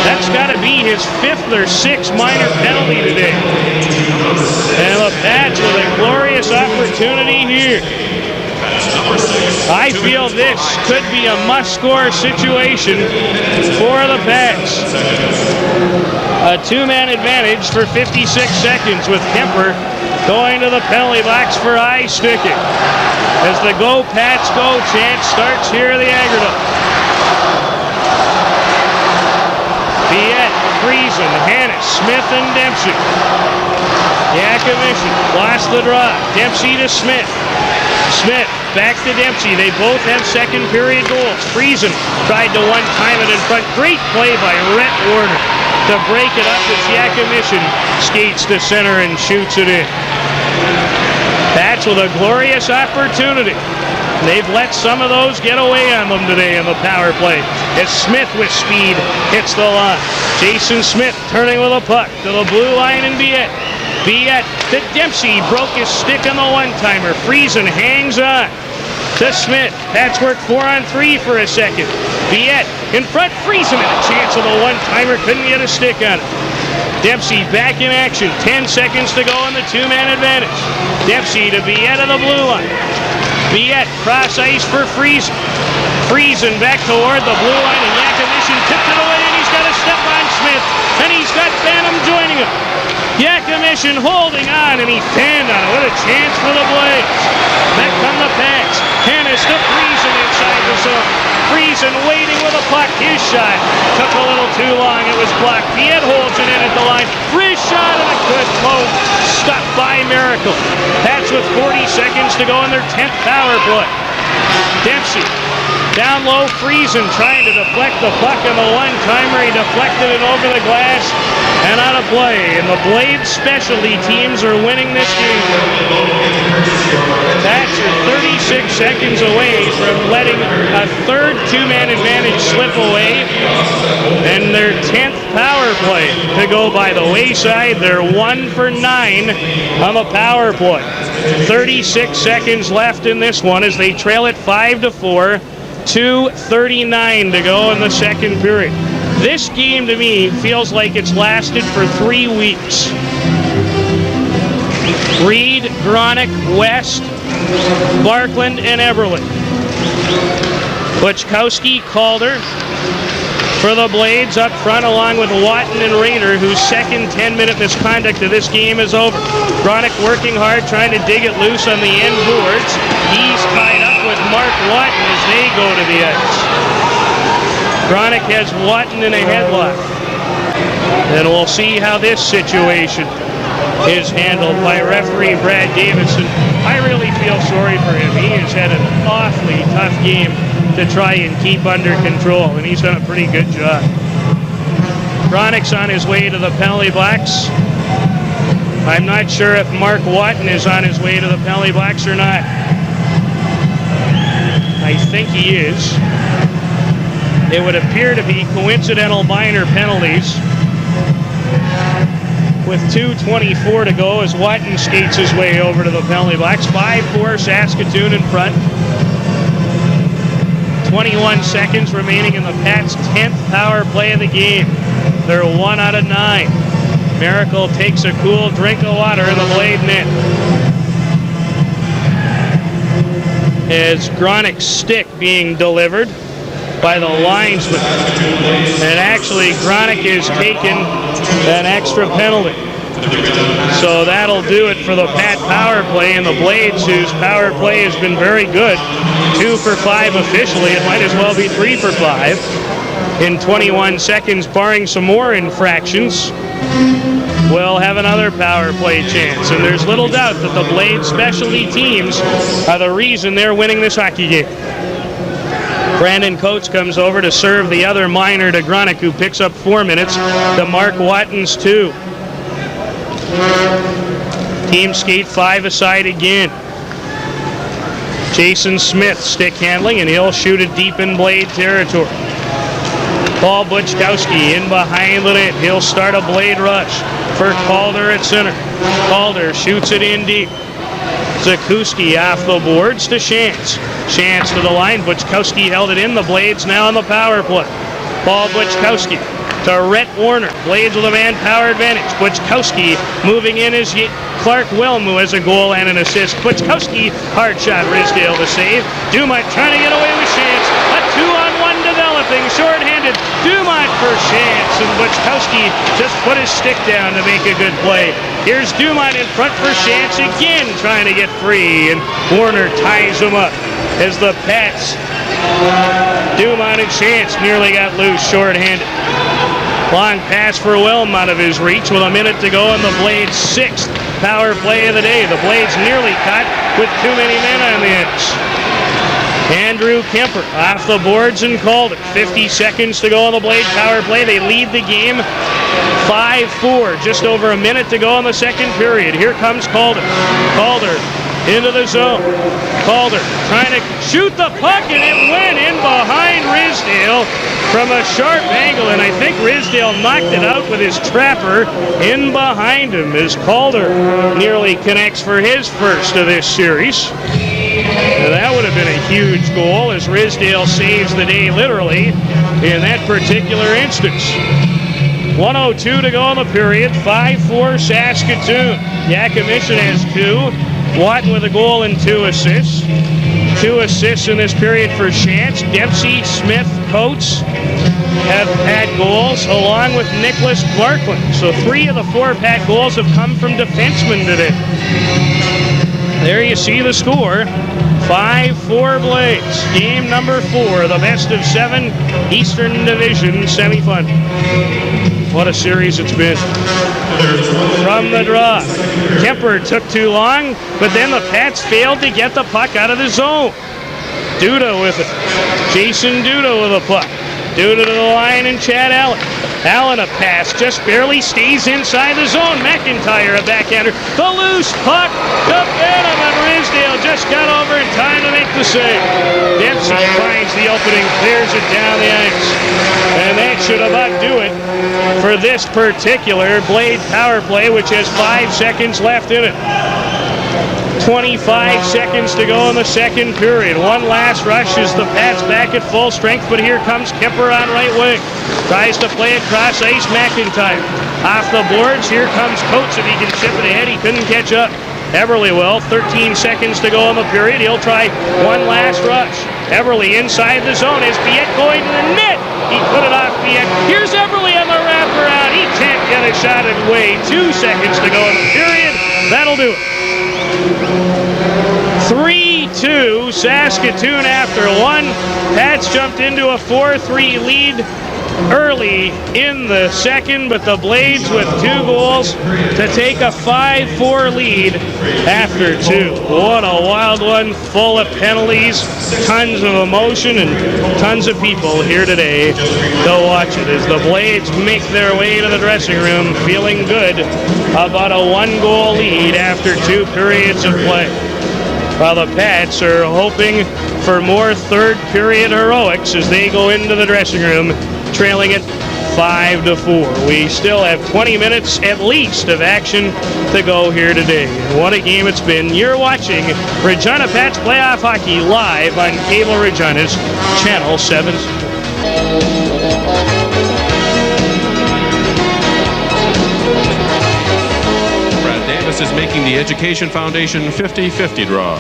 That's got to be his 5th or 6th minor penalty today. And the Pats with a glorious opportunity here. I feel this could be a must-score situation for the Pats. A two-man advantage for 56 seconds with Kemper going to the penalty box for eye sticking. As the Go Pats Go chant starts here at the Agridote. Biette, Friesen, Hannes, Smith, and Dempsey. Yakovic lost the draw. Dempsey to Smith. Smith back to Dempsey. They both have second period goals. Friesen tried to one-time it in front. Great play by Rhett Warner to break it up as Yakovic skates to center and shoots it in. That's with a glorious opportunity. They've let some of those get away on them today in the power play. As Smith with speed hits the line. Jason Smith turning with a puck to the blue line and Biette. Biette to Dempsey, broke his stick on the one-timer. Friesen hangs on to Smith. Patchwork 4-on-3 for a second. Biette in front, Friesen had a chance of the one-timer, couldn't get a stick on it. Dempsey back in action, 10 seconds to go on the two-man advantage. Dempsey to Biette of the blue line. Biette cross ice for Friesen. Friesen back toward the blue line, and Yakovic tipped it away, and he's got a step on Smith, and he's got Phantom joining him. Yakovic holding on, and he fanned on it. What a chance for the Blades. Back come the Pats. Hannes to Friesen inside the zone. Friesen waiting with a puck. His shot took a little too long. It was blocked. Biette holds it in at the line. Wrist shot and a good poke. Stopped by Miracle. Pats with 40 seconds to go in their 10th power play. Dempsey down low. Friesen trying to deflect the puck on the one-timer. He deflected it over the glass and out of play. And the Blades specialty teams are winning this game. Pats are 36 seconds away from letting a third two-man advantage slip away, and their 10th power play to go by the wayside. They're 1 for 9 on the power play. 36 seconds left in this one as they trail it 5-4. 2:39 to go in the second period. This game to me feels like it's lasted for 3 weeks. Reed, Gronick, West, Barkland, and Eberle. Buchkowski, Calder for the Blades up front, along with Watton and Rader, whose second 10-minute misconduct of this game is over. Gronick working hard, trying to dig it loose on the end boards. He's tied up with Mark Watton as they go to the ice. Gronick has Watton in a headlock. And we'll see how this situation is handled by referee Brad Davidson. I really feel sorry for him. He has had an awfully tough game to try and keep under control, and he's done a pretty good job. Gronick's on his way to the penalty box. I'm not sure if Mark Watton is on his way to the penalty box or not. I think he is. It would appear to be coincidental minor penalties. With 2:24 to go as Watton skates his way over to the penalty box. 5-4 Saskatoon in front. 21 seconds remaining in the Pats' 10th power play of the game. They're 1 out of 9. Miracle takes a cool drink of water in the Blade net. As Gronick's stick being delivered by the linesman. And actually, Gronick is taken an extra penalty. So that'll do it for the Pat power play, and the Blades, whose power play has been very good. 2 for 5 officially. It might as well be 3 for 5 in 21 seconds, barring some more infractions. We'll have another power play chance, and there's little doubt that the Blades specialty teams are the reason they're winning this hockey game. Brandon Coates comes over to serve the other minor to Gronick, who picks up 4 minutes to Mark Watton's 2. Team skate 5 aside again. Jason Smith stick handling, and he'll shoot it deep in Blade territory. Paul Buchkowski in behind the net. He'll start a Blade rush for Calder at center. Calder shoots it in deep. Zakuski off the boards to Shantz. Shantz to the line. Buchkowski held it in. The Blades now on the power play. Paul Buchkowski to Rhett Warner. Blades with a man-power advantage. Buchkowski moving in as Clark Wilmu has a goal and an assist. Buchkowski, hard shot, Risdale to save. Dumont trying to get away with Shantz. A 2-on-1 development. developing, short-handed. Dumont for Shantz, and Buczkowski just put his stick down to make a good play. Here's Dumont in front for Shantz again, trying to get free, and Warner ties him up as the Pats. Dumont and Shantz nearly got loose, short-handed. Long pass for Wilm out of his reach with a minute to go in the Blades' 6th power play of the day. The Blades nearly caught with too many men on the ice. Andrew Kemper off the boards and called it. 50 seconds to go on the Blade power play. They lead the game 5-4. Just over a minute to go in the second period. Here comes Calder. Calder into the zone. Calder trying to shoot the puck, and it went in behind Ridsdale from a sharp angle, and I think Ridsdale knocked it out with his trapper in behind him as Calder nearly connects for his first of this series. That would have been a huge goal as Ridsdale saves the day literally in that particular instance. 1:02 to go in the period. 5-4 Saskatoon. Yakimishin has 2. Watton with a goal and 2 assists. 2 assists in this period for Shantz. Dempsey, Smith, Coates have had goals along with Nicholas Clarkland. So 3 of the 4 Pat goals have come from defensemen today. There you see the score. 5-4 Blades. Game number 4, the best of 7 Eastern Division semifinal. What a series it's been. From the draw. Kemper took too long, but then the Pats failed to get the puck out of the zone. Duda with it. Jason Duda with a puck. Duda to the line and Chad Allen. Allen a pass, just barely stays inside the zone. McIntyre a backhander. The loose puck to Benham, and Ridsdale just got over in time to make the save. Dempsey finds the opening, clears it down the ice. And that should about do it for this particular Blade power play, which has 5 seconds left in it. 25 seconds to go in the second period. One last rush as the Pats back at full strength, but here comes Kemper on right wing. Tries to play it cross ice, McIntyre. Off the boards, here comes Coates. If he can chip it ahead, he couldn't catch up. Eberle will. 13 seconds to go in the period. He'll try one last rush. Eberle inside the zone. Is Biette going to the net? He put it off Biette. Here's Eberle on the wraparound. He can't get a shot in way. 2 seconds to go in the period. That'll do it. 3-2 Saskatoon after 1. Pats jumped into a 4-3 lead early in the second, but the Blades with 2 goals to take a 5-4 lead after 2. What a wild one, full of penalties, tons of emotion, and tons of people here today to watch it as the Blades make their way to the dressing room feeling good about a 1-goal lead after 2 periods of play. While the Pats are hoping for more third period heroics as they go into the dressing room trailing it 5-4. We still have 20 minutes at least of action to go here today. And what a game it's been. You're watching Regina Pats Playoff Hockey live on Cable Regina's Channel 7. Brad Davis is making the Education Foundation 50-50 draw.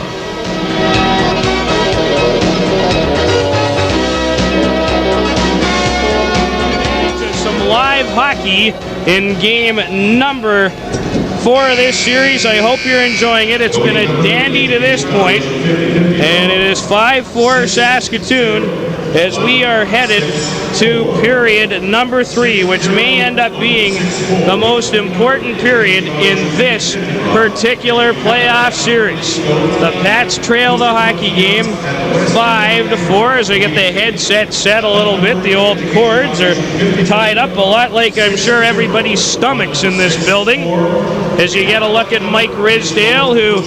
Live hockey in game number 4 of this series. I hope you're enjoying it. It's been a dandy to this point, and it is 5-4 Saskatoon as we are headed to period number 3, which may end up being the most important period in this particular playoff series. The Pats trail the hockey game 5-4 as they get the headset set a little bit. The old cords are tied up a lot like I'm sure everybody's stomachs in this building. As you get a look at Mike Ridsdale, who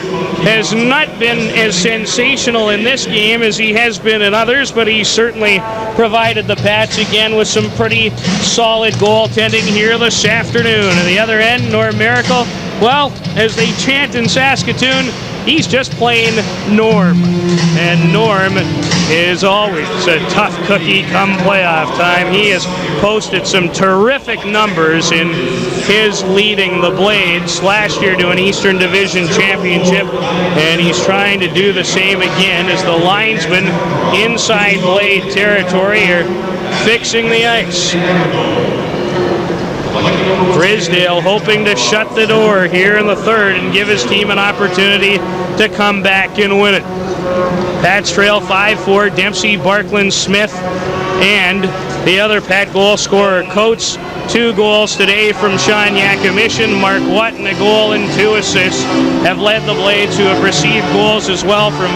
has not been as sensational in this game as he has been in others, but he certainly provided the Pats again with some pretty solid goaltending here this afternoon. At the other end, Norm Miracle, well, as they chant in Saskatoon, he's just plain Norm. And Norm is always a tough cookie come playoff time. He has posted some terrific numbers in his leading the Blades last year to an Eastern Division championship, and he's trying to do the same again as the linesmen inside Blade territory are fixing the ice. Grisdale hoping to shut the door here in the third and give his team an opportunity to come back and win it. Pats trail 5-4. Dempsey, Barkland, Smith, and the other Pat goal scorer, Coates. 2 goals today from Sean Yakimishin. Mark Watton, a goal and 2 assists, have led the Blades, who have received goals as well from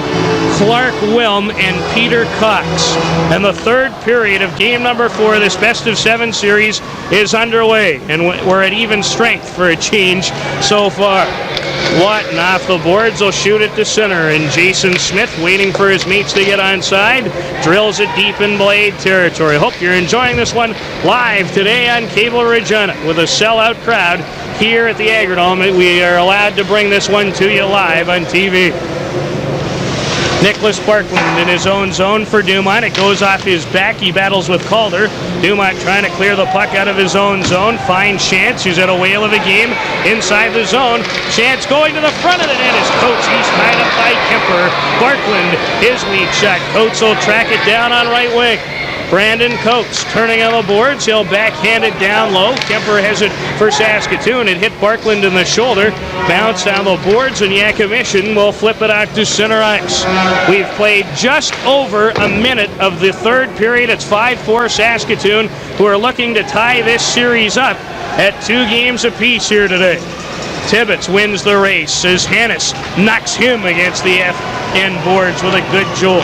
Clark Wilm and Peter Cox. And the third period of game number 4 of this best-of-7 series is underway, and we're at even strength for a change so far. Watton off the boards will shoot it to center, and Jason Smith, waiting for his mates to get onside, drills it deep in Blade territory. Hope you're enjoying this one live today on Cable Regina with a sellout crowd here at the Agrodome. We are allowed to bring this one to you live on TV. Nicholas Parkland in his own zone for Dumont. It goes off his back. He battles with Calder. Dumont trying to clear the puck out of his own zone. Finds Shantz, who's at a whale of a game inside the zone. Shantz going to the front of the net is Coates. He's tied up by Kemper. Parkland, his weak shot. Coates will track it down on right wing. Brandon Coates turning on the boards. He'll backhand it down low. Kemper has it for Saskatoon. It hit Barkland in the shoulder. Bounced on the boards, and Yakimishin will flip it out to center ice. We've played just over a minute of the third period. It's 5-4 Saskatoon, who are looking to tie this series up at 2 games apiece here today. Tibbetts wins the race as Hannes knocks him against the end boards with a good jolt.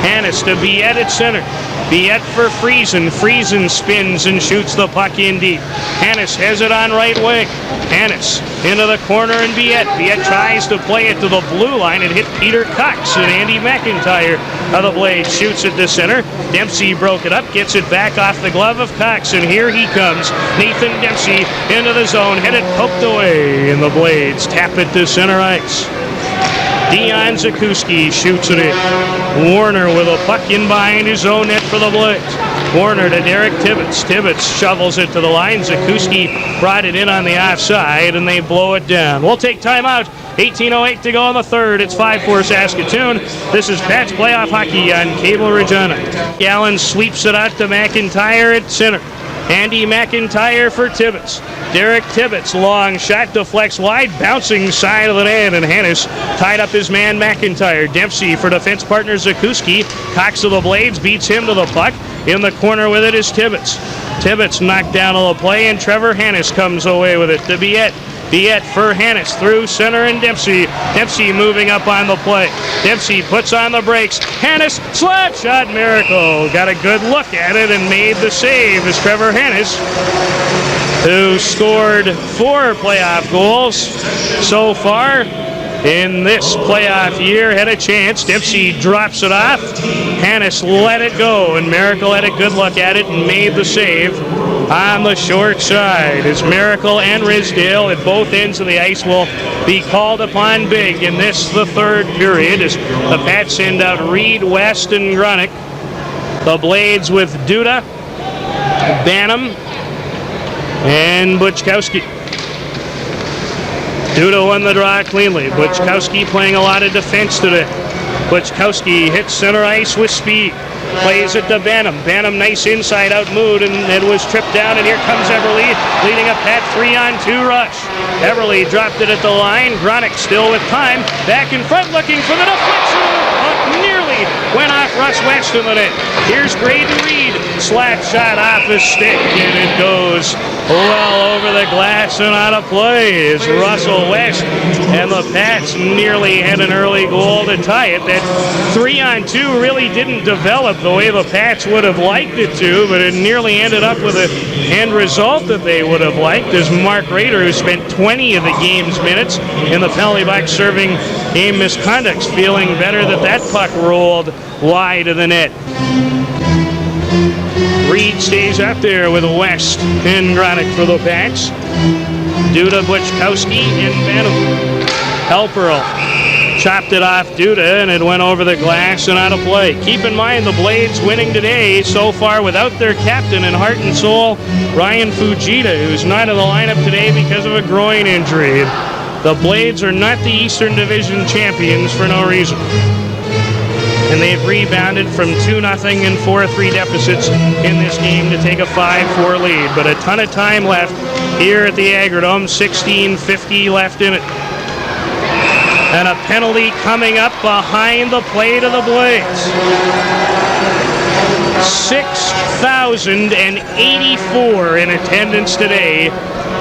Hannes to Biette at center. Biette for Friesen. Friesen spins and shoots the puck in deep. Hannes has it on right wing. Hannes into the corner, and Biette tries to play it to the blue line. It hit Peter Cox, and Andy McIntyre of the Blades shoots it to center. Dempsey broke it up, gets it back off the glove of Cox, and here he comes. Nathan Dempsey into the zone, headed poked away, and the Blades tap it to center ice. Dion Zakuski shoots it in. Warner with a puck in behind his own net for the Blades. Warner to Derek Tibbetts. Tibbetts shovels it to the line. Zakuski brought it in on the offside, and they blow it down. We'll take time out. 18:08 to go in the third. It's 5-4 Saskatoon. This is Pat's Playoff Hockey on Cable Regina. Allen sweeps it out to McIntyre at center. Andy McIntyre for Tibbetts. Derek Tibbetts, long shot, deflects wide, bouncing side of the net, and Hannes tied up his man McIntyre. Dempsey for defense partner Zakuski. Cox of the Blades beats him to the puck. In the corner with it is Tibbetts. Tibbetts knocked down on the play, and Trevor Hannes comes away with it to Biette. Biette for Hannes through center, and Dempsey. Dempsey moving up on the play. Dempsey puts on the brakes. Hannes, slap shot miracle. Got a good look at it and made the save as Trevor Hannes, who scored 4 playoff goals so far in this playoff year, had a chance. Dempsey drops it off. Hannes let it go, and Miracle had a good look at it and made the save on the short side. As Miracle and Risdale at both ends of the ice will be called upon big in this, the third period, as the Pats send out Reed, West, and Gronick. The Blades with Duda, Banham, and Buchkowski. Duda won the draw cleanly. Buchkowski playing a lot of defense today. Buchkowski hits center ice with speed. Plays it to Banham. Banham, nice inside-out move, and it was tripped down, and here comes Eberle, leading a Pat 3-on-2 rush. Eberle dropped it at the line. Gronick still with time. Back in front, looking for the deflection. Nearly went off Russ West in the net. Here's Graydon Reed. Slap shot off his stick, and it goes well over the glass and out of play as Russell West and the Pats nearly had an early goal to tie it. That 3-on-2 really didn't develop the way the Pats would have liked it to, but it nearly ended up with an end result that they would have liked, as Mark Rader, who spent 20 of the game's minutes in the penalty box serving game misconducts, feeling better that puck rolled wide of the net. Reed stays up there with West and Gronick for the Pats. Duda, Buchkowski, and Banham. Halperl chopped it off Duda, and it went over the glass and out of play. Keep in mind the Blades winning today so far without their captain and heart and soul, Ryan Fujita, who's not in the lineup today because of a groin injury. The Blades are not the Eastern Division champions for no reason. and they've rebounded from 2-0 and 4-3 deficits in this game to take a 5-4 lead. But a ton of time left here at the Agridome, 16:50 left in it. And a penalty coming up behind the plate of the Blades. 6,084 in attendance today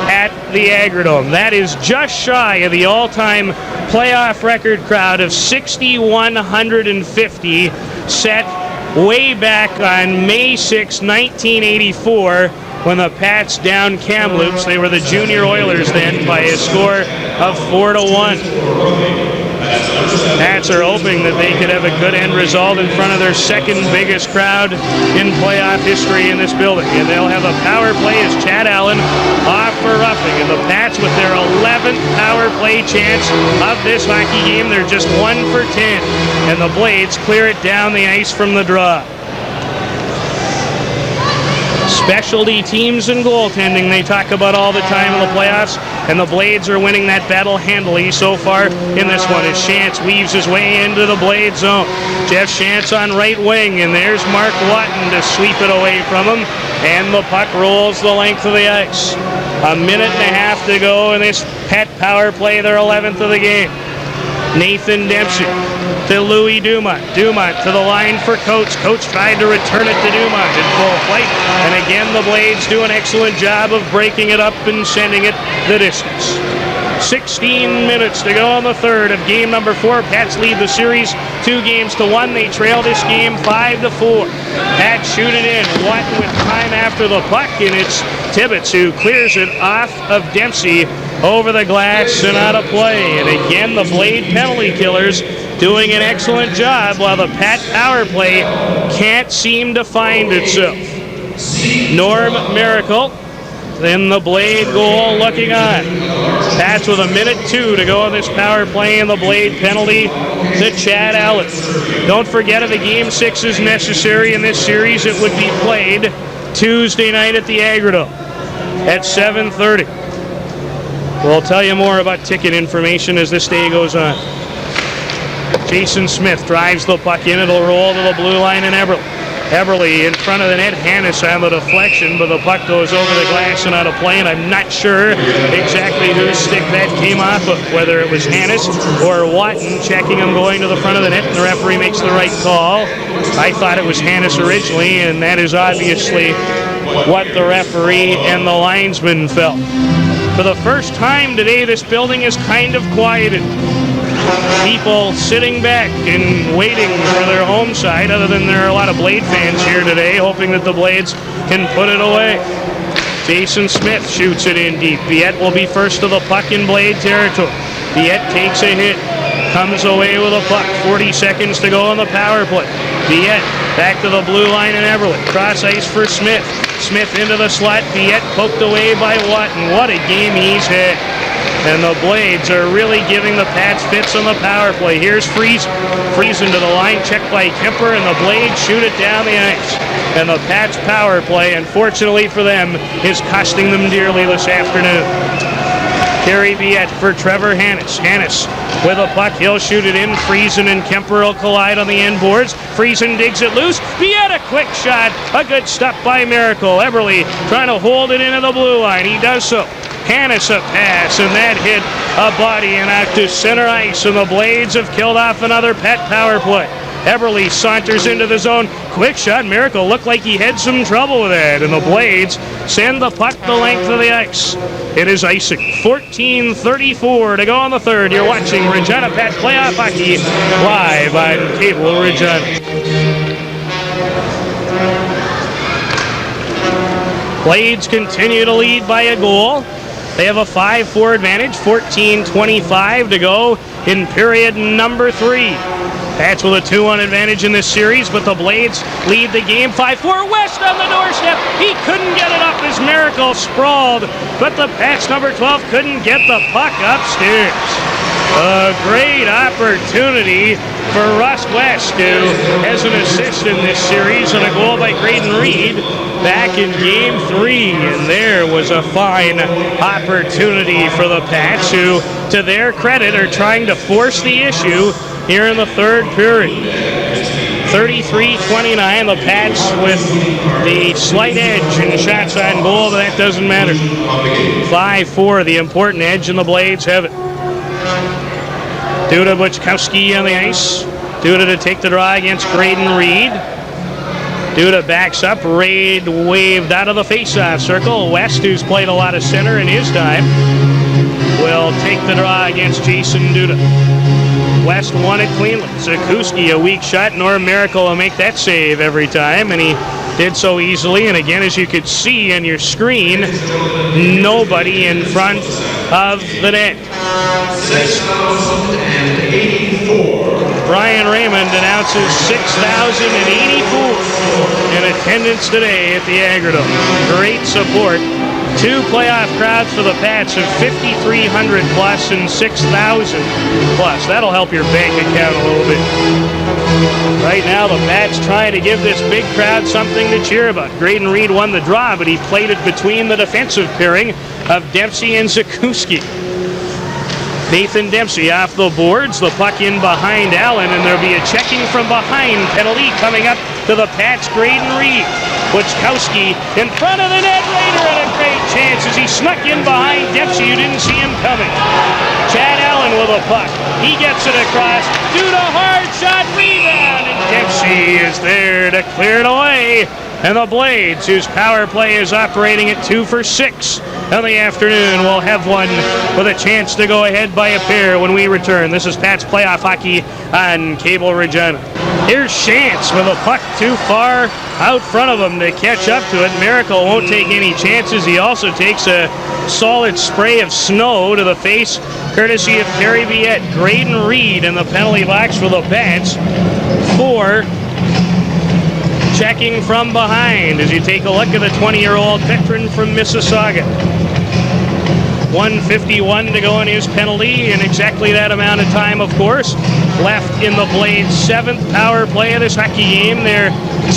at the Agridome. That is just shy of the all-time playoff record crowd of 6,150 set way back on May 6, 1984, when the Pats downed Kamloops. They were the Junior Oilers then by a score of 4-1. Pats are hoping that they could have a good end result in front of their second biggest crowd in playoff history in this building. And they'll have a power play as Chad Allen off for roughing. And the Pats, with their 11th power play chance of this hockey game, they're just 1 for 10. And the Blades clear it down the ice from the draw. Specialty teams and goaltending they talk about all the time in the playoffs, and the Blades are winning that battle handily so far in this one as Shantz weaves his way into the Blade zone. Jeff Shantz on right wing, and there's Mark Watton to sweep it away from him, and the puck rolls the length of the ice. A minute and a half to go in this Pet power play, their 11th of the game. Nathan Dempsey to Louis Dumont. Dumont to the line for Coates. Coates tried to return it to Dumont in full flight. And again, the Blades do an excellent job of breaking it up and sending it the distance. 16 minutes to go in the third of game number 4. Pats lead the series 2-1. They trail this game 5-4. Pats shoot it in. Watton with time after the puck, and it's Tibbetts who clears it off of Dempsey over the glass and out of play. And again, the Blade penalty killers doing an excellent job while the Pat power play can't seem to find itself. Norm Miracle in the Blade goal looking on. Pats with 1:02 to go on this power play, and the Blade penalty to Chad Allen. Don't forget, if a Game 6 is necessary in this series, it would be played Tuesday night at the Agridome at 7:30. We'll tell you more about ticket information as this day goes on. Jason Smith drives the puck in. It'll roll to the blue line in Eberle. Eberle in front of the net. Hannes on the deflection, but the puck goes over the glass and out of play, and I'm not sure exactly whose stick that came off of, whether it was Hannes or Watton checking him going to the front of the net, and the referee makes the right call. I thought it was Hannes originally, and that is obviously what the referee and the linesman felt. For the first time today, this building is kind of quieted. People sitting back and waiting for their home side, other than there are a lot of Blade fans here today, hoping that the Blades can put it away. Jason Smith shoots it in deep. Biette will be first to the puck in Blade territory. Biette takes a hit, comes away with a puck. 40 seconds to go on the power play. Biette back to the blue line in Eberle. Cross ice for Smith. Smith into the slot. Biette poked away by Watton. What a game he's had. And the Blades are really giving the Pats fits on the power play. Here's Friesen. Friesen to the line, checked by Kemper, and the Blades shoot it down the ice. And the Pats power play, unfortunately for them, is costing them dearly this afternoon. Karry Biette for Trevor Hannes. Hannes with a puck, he'll shoot it in. Friesen and Kemper will collide on the end boards. Friesen digs it loose. Biette a quick shot. A good stop by Miracle. Eberle trying to hold it into the blue line. He does so. Hannes a pass, and that hit a body and out to center ice, and the Blades have killed off another Pet power play. Eberle saunters into the zone. Quick shot. Miracle looked like he had some trouble with that, and the Blades send the puck the length of the ice. It is icing. 14:34 to go on the third. You're watching Regina Pet Playoff Hockey live on Cable Regina. Blades continue to lead by a goal. They have a 5-4 advantage, 14:25 to go in period number 3. Pats with a 2-1 advantage in this series, but the Blades lead the game 5-4. West on the doorstep. He couldn't get it up as Miracle sprawled, but the Pats number 12 couldn't get the puck upstairs. A great opportunity for Russ West, who has an assist in this series and a goal by Graydon Reed back in Game 3. And there was a fine opportunity for the Pats, who, to their credit, are trying to force the issue here in the third period. 33-29, the Pats with the slight edge in shots on goal, but that doesn't matter. 5-4, the important edge, and the Blades have it. Duda Buczkowski on the ice. Duda to take the draw against Graydon Reed. Duda backs up. Reid waved out of the face-off circle. West, who's played a lot of center in his time, will take the draw against Jason Duda. West won it cleanly. Zakuski, a weak shot. Norm Miracle will make that save every time, and he did so easily. And again, as you could see on your screen, nobody in front of the net. 6,084. Brian Raymond announces 6,084 in attendance today at the Agridome. Great support. 2 playoff crowds for the Pats of 5,300 plus and 6,000 plus. That'll help your bank account a little bit. Right now, the Pats trying to give this big crowd something to cheer about. Graydon Reed won the draw, but he played it between the defensive pairing of Dempsey and Zakuski. Nathan Dempsey off the boards, the puck in behind Allen, and there'll be a checking from behind penalty coming up to the Pats. Graydon Reed. Buczkowski in front of the net. Raider had a great chance as he snuck in behind Dempsey, who didn't see him coming. Chad Allen with a puck. He gets it across. Duda, hard shot, rebound, and Dempsey is there to clear it away. And the Blades, whose power play is operating at 2 for 6 in the afternoon, will have one with a chance to go ahead by a pair when we return. This is Pat's Playoff Hockey on Cable Regina. Here's Shantz with a puck too far out front of him to catch up to it. Miracle won't take any chances. He also takes a solid spray of snow to the face, courtesy of Karry Biette. Graydon Reed in the penalty box for the Pats. 4. Checking from behind as you take a look at the 20-year-old veteran from Mississauga. 1:51 to go in his penalty, and exactly that amount of time, of course, left in the Blades' 7th power play of this hockey game. They're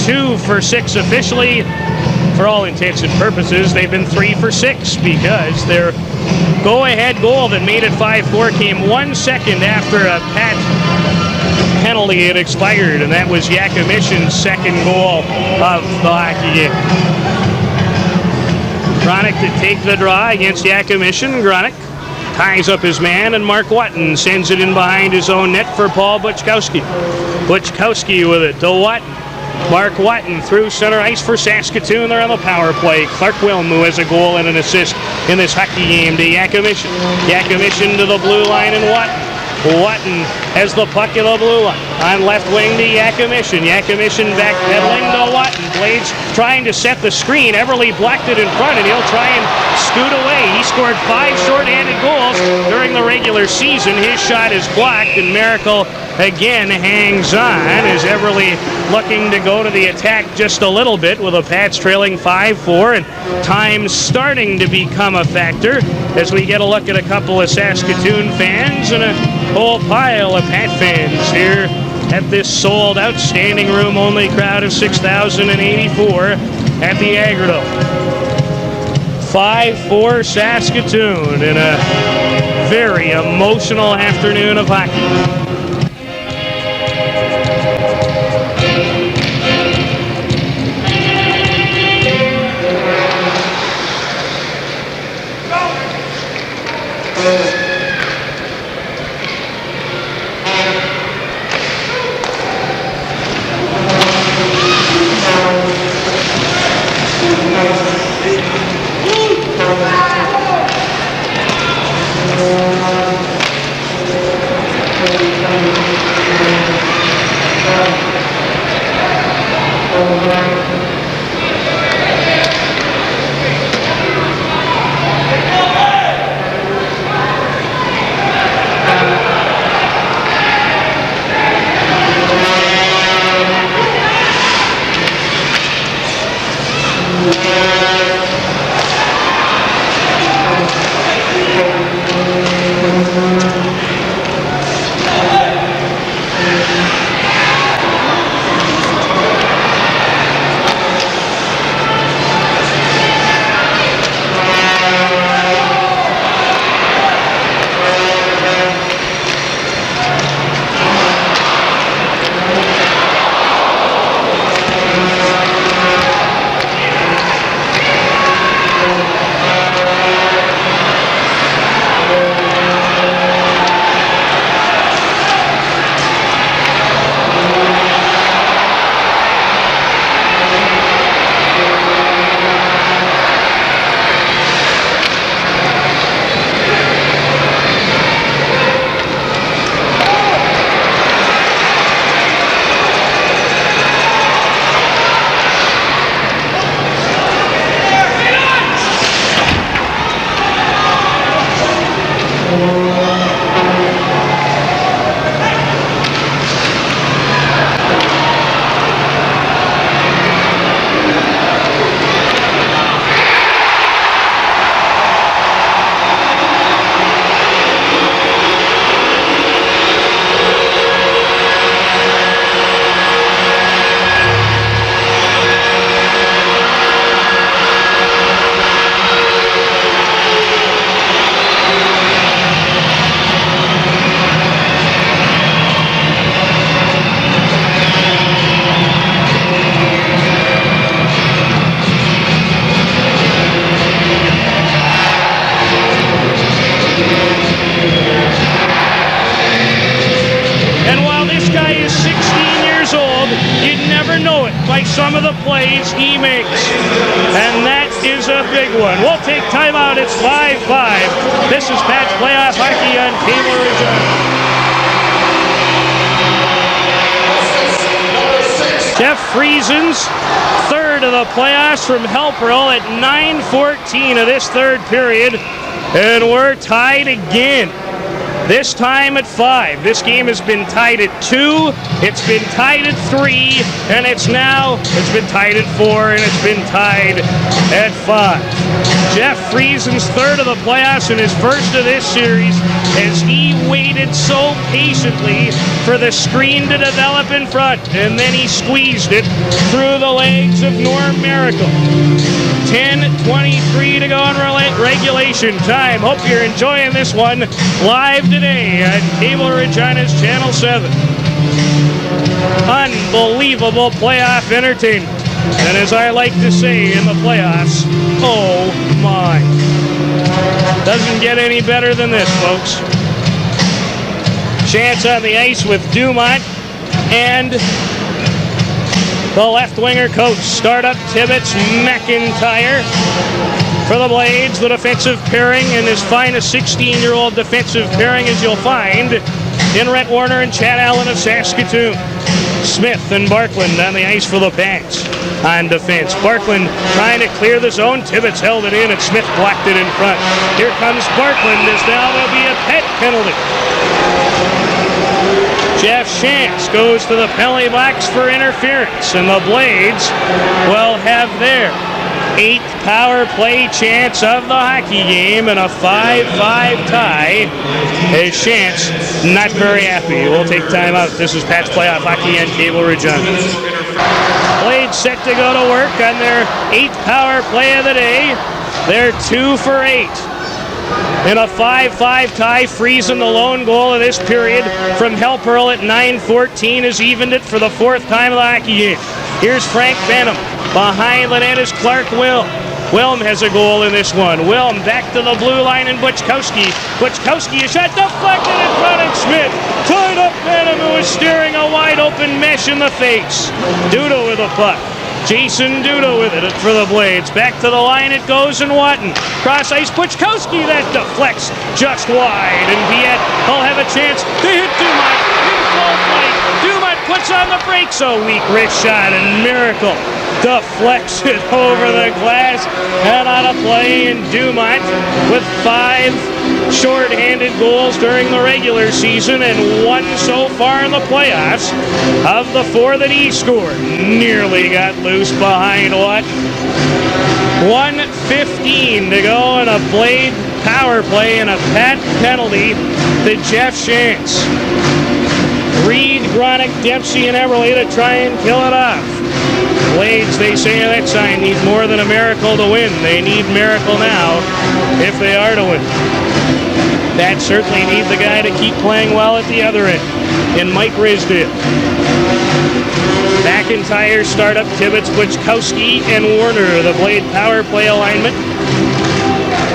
2 for 6 officially. For all intents and purposes, they've been 3 for 6 because their go-ahead goal that made it 5-4 came 1 second after a Pat penalty had expired, and that was Yakimishin's second goal of the hockey game. Gronick to take the draw against Yakimishin. Gronick ties up his man, and Mark Watton sends it in behind his own net for Paul Buczkowski. Buczkowski with it to Watton. Mark Watton through center ice for Saskatoon. They're on the power play. Clark Wilm, who has a goal and an assist in this hockey game, to Yakimishin. Yakimishin to the blue line, and Watton has the puck in the blue line. On left wing to Yakimishin. Yakimishin backpedaling to Watton. Blades trying to set the screen. Eberle blocked it in front, and he'll try and scoot away. He scored 5 shorthanded goals during the regular season. His shot is blocked, and Miracle again hangs on as Eberle looking to go to the attack just a little bit with the Pats trailing 5-4, and time starting to become a factor as we get a look at a couple of Saskatoon fans and a whole pile of Pat fans here at this sold-out standing room only crowd of 6,084 at the Agridome. 5-4 Saskatoon in a very emotional afternoon of hockey. some of the plays he makes. And that is a big one. We'll take timeout. It's 5-5. This is Pat's Playoff Hockey on cable Regina. Jeff Friesen's third of the playoffs from Eberle at 9:14 of this third period. And we're tied again. This time at 5. This game has been tied at 2, it's been tied at 3, and it's been tied at 4, and it's been tied at 5. Jeff Friesen's third of the playoffs and his first of this series as he waited so patiently for the screen to develop in front, and then he squeezed it through the legs of Norm Miracle. 10:23 to go in regulation time. Hope you're enjoying this one live today on Cable Regina's Channel 7. Unbelievable playoff entertainment. And as I like to say in the playoffs, oh my. Doesn't get any better than this, folks. Shantz on the ice with Dumont and the left winger coach. Startup Tibbetts, McIntyre for the Blades. The defensive pairing, and as fine a 16-year-old defensive pairing as you'll find in Rhett Warner and Chad Allen of Saskatoon. Smith and Barkland on the ice for the Pats on defense. Barkland trying to clear the zone. Tibbetts held it in and Smith blocked it in front. Here comes Barkland as now there'll be a pet penalty. Jeff Shantz goes to the penalty box for interference, and the Blades will have their 8th power play chance of the hockey game and a 5-5 tie as Shantz not very happy. We'll take time out. This is Pat's Playoff Hockey on Cable Regina. Blades set to go to work on their 8th power play of the day. They're 2 for 8. In a 5-5 tie, Friesen, the lone goal of this period from Eberle at 9:14, has evened it for the 4th time of the hockey game. Here's Frank Benham. Behind the net is Clark Wilm. Wilm has a goal in this one. Wilm back to the blue line and Buczkowski. Buczkowski, a shot deflected in front of Schmidt. Tied up Benham, who was staring a wide open mesh in the face. Duda with a puck. Jason Duda with it for the Blades. Back to the line it goes, and Watton. Cross ice, Buczkowski, that deflects just wide. And Biette will have a chance to hit Dumont in full flight. Dumont puts on the brakes, a weak wrist shot, and Miracle deflects it over the glass and out of play. And Dumont with 5 short-handed goals during the regular season and 1 so far in the playoffs. Of the 4 that he scored, nearly got loose behind what? 1:15 to go in a Blade power play and a Pat penalty to Jeff Shantz. Reed, Gronick, Dempsey, and Eberle to try and kill it off. Blades, they say that sign, need more than a miracle to win. They need miracle now if they are to win. That certainly need the guy to keep playing well at the other end, in Mike Risdale. McIntyre, startup, Tibbetts, Buczkowski, and Warner, the Blade power play alignment.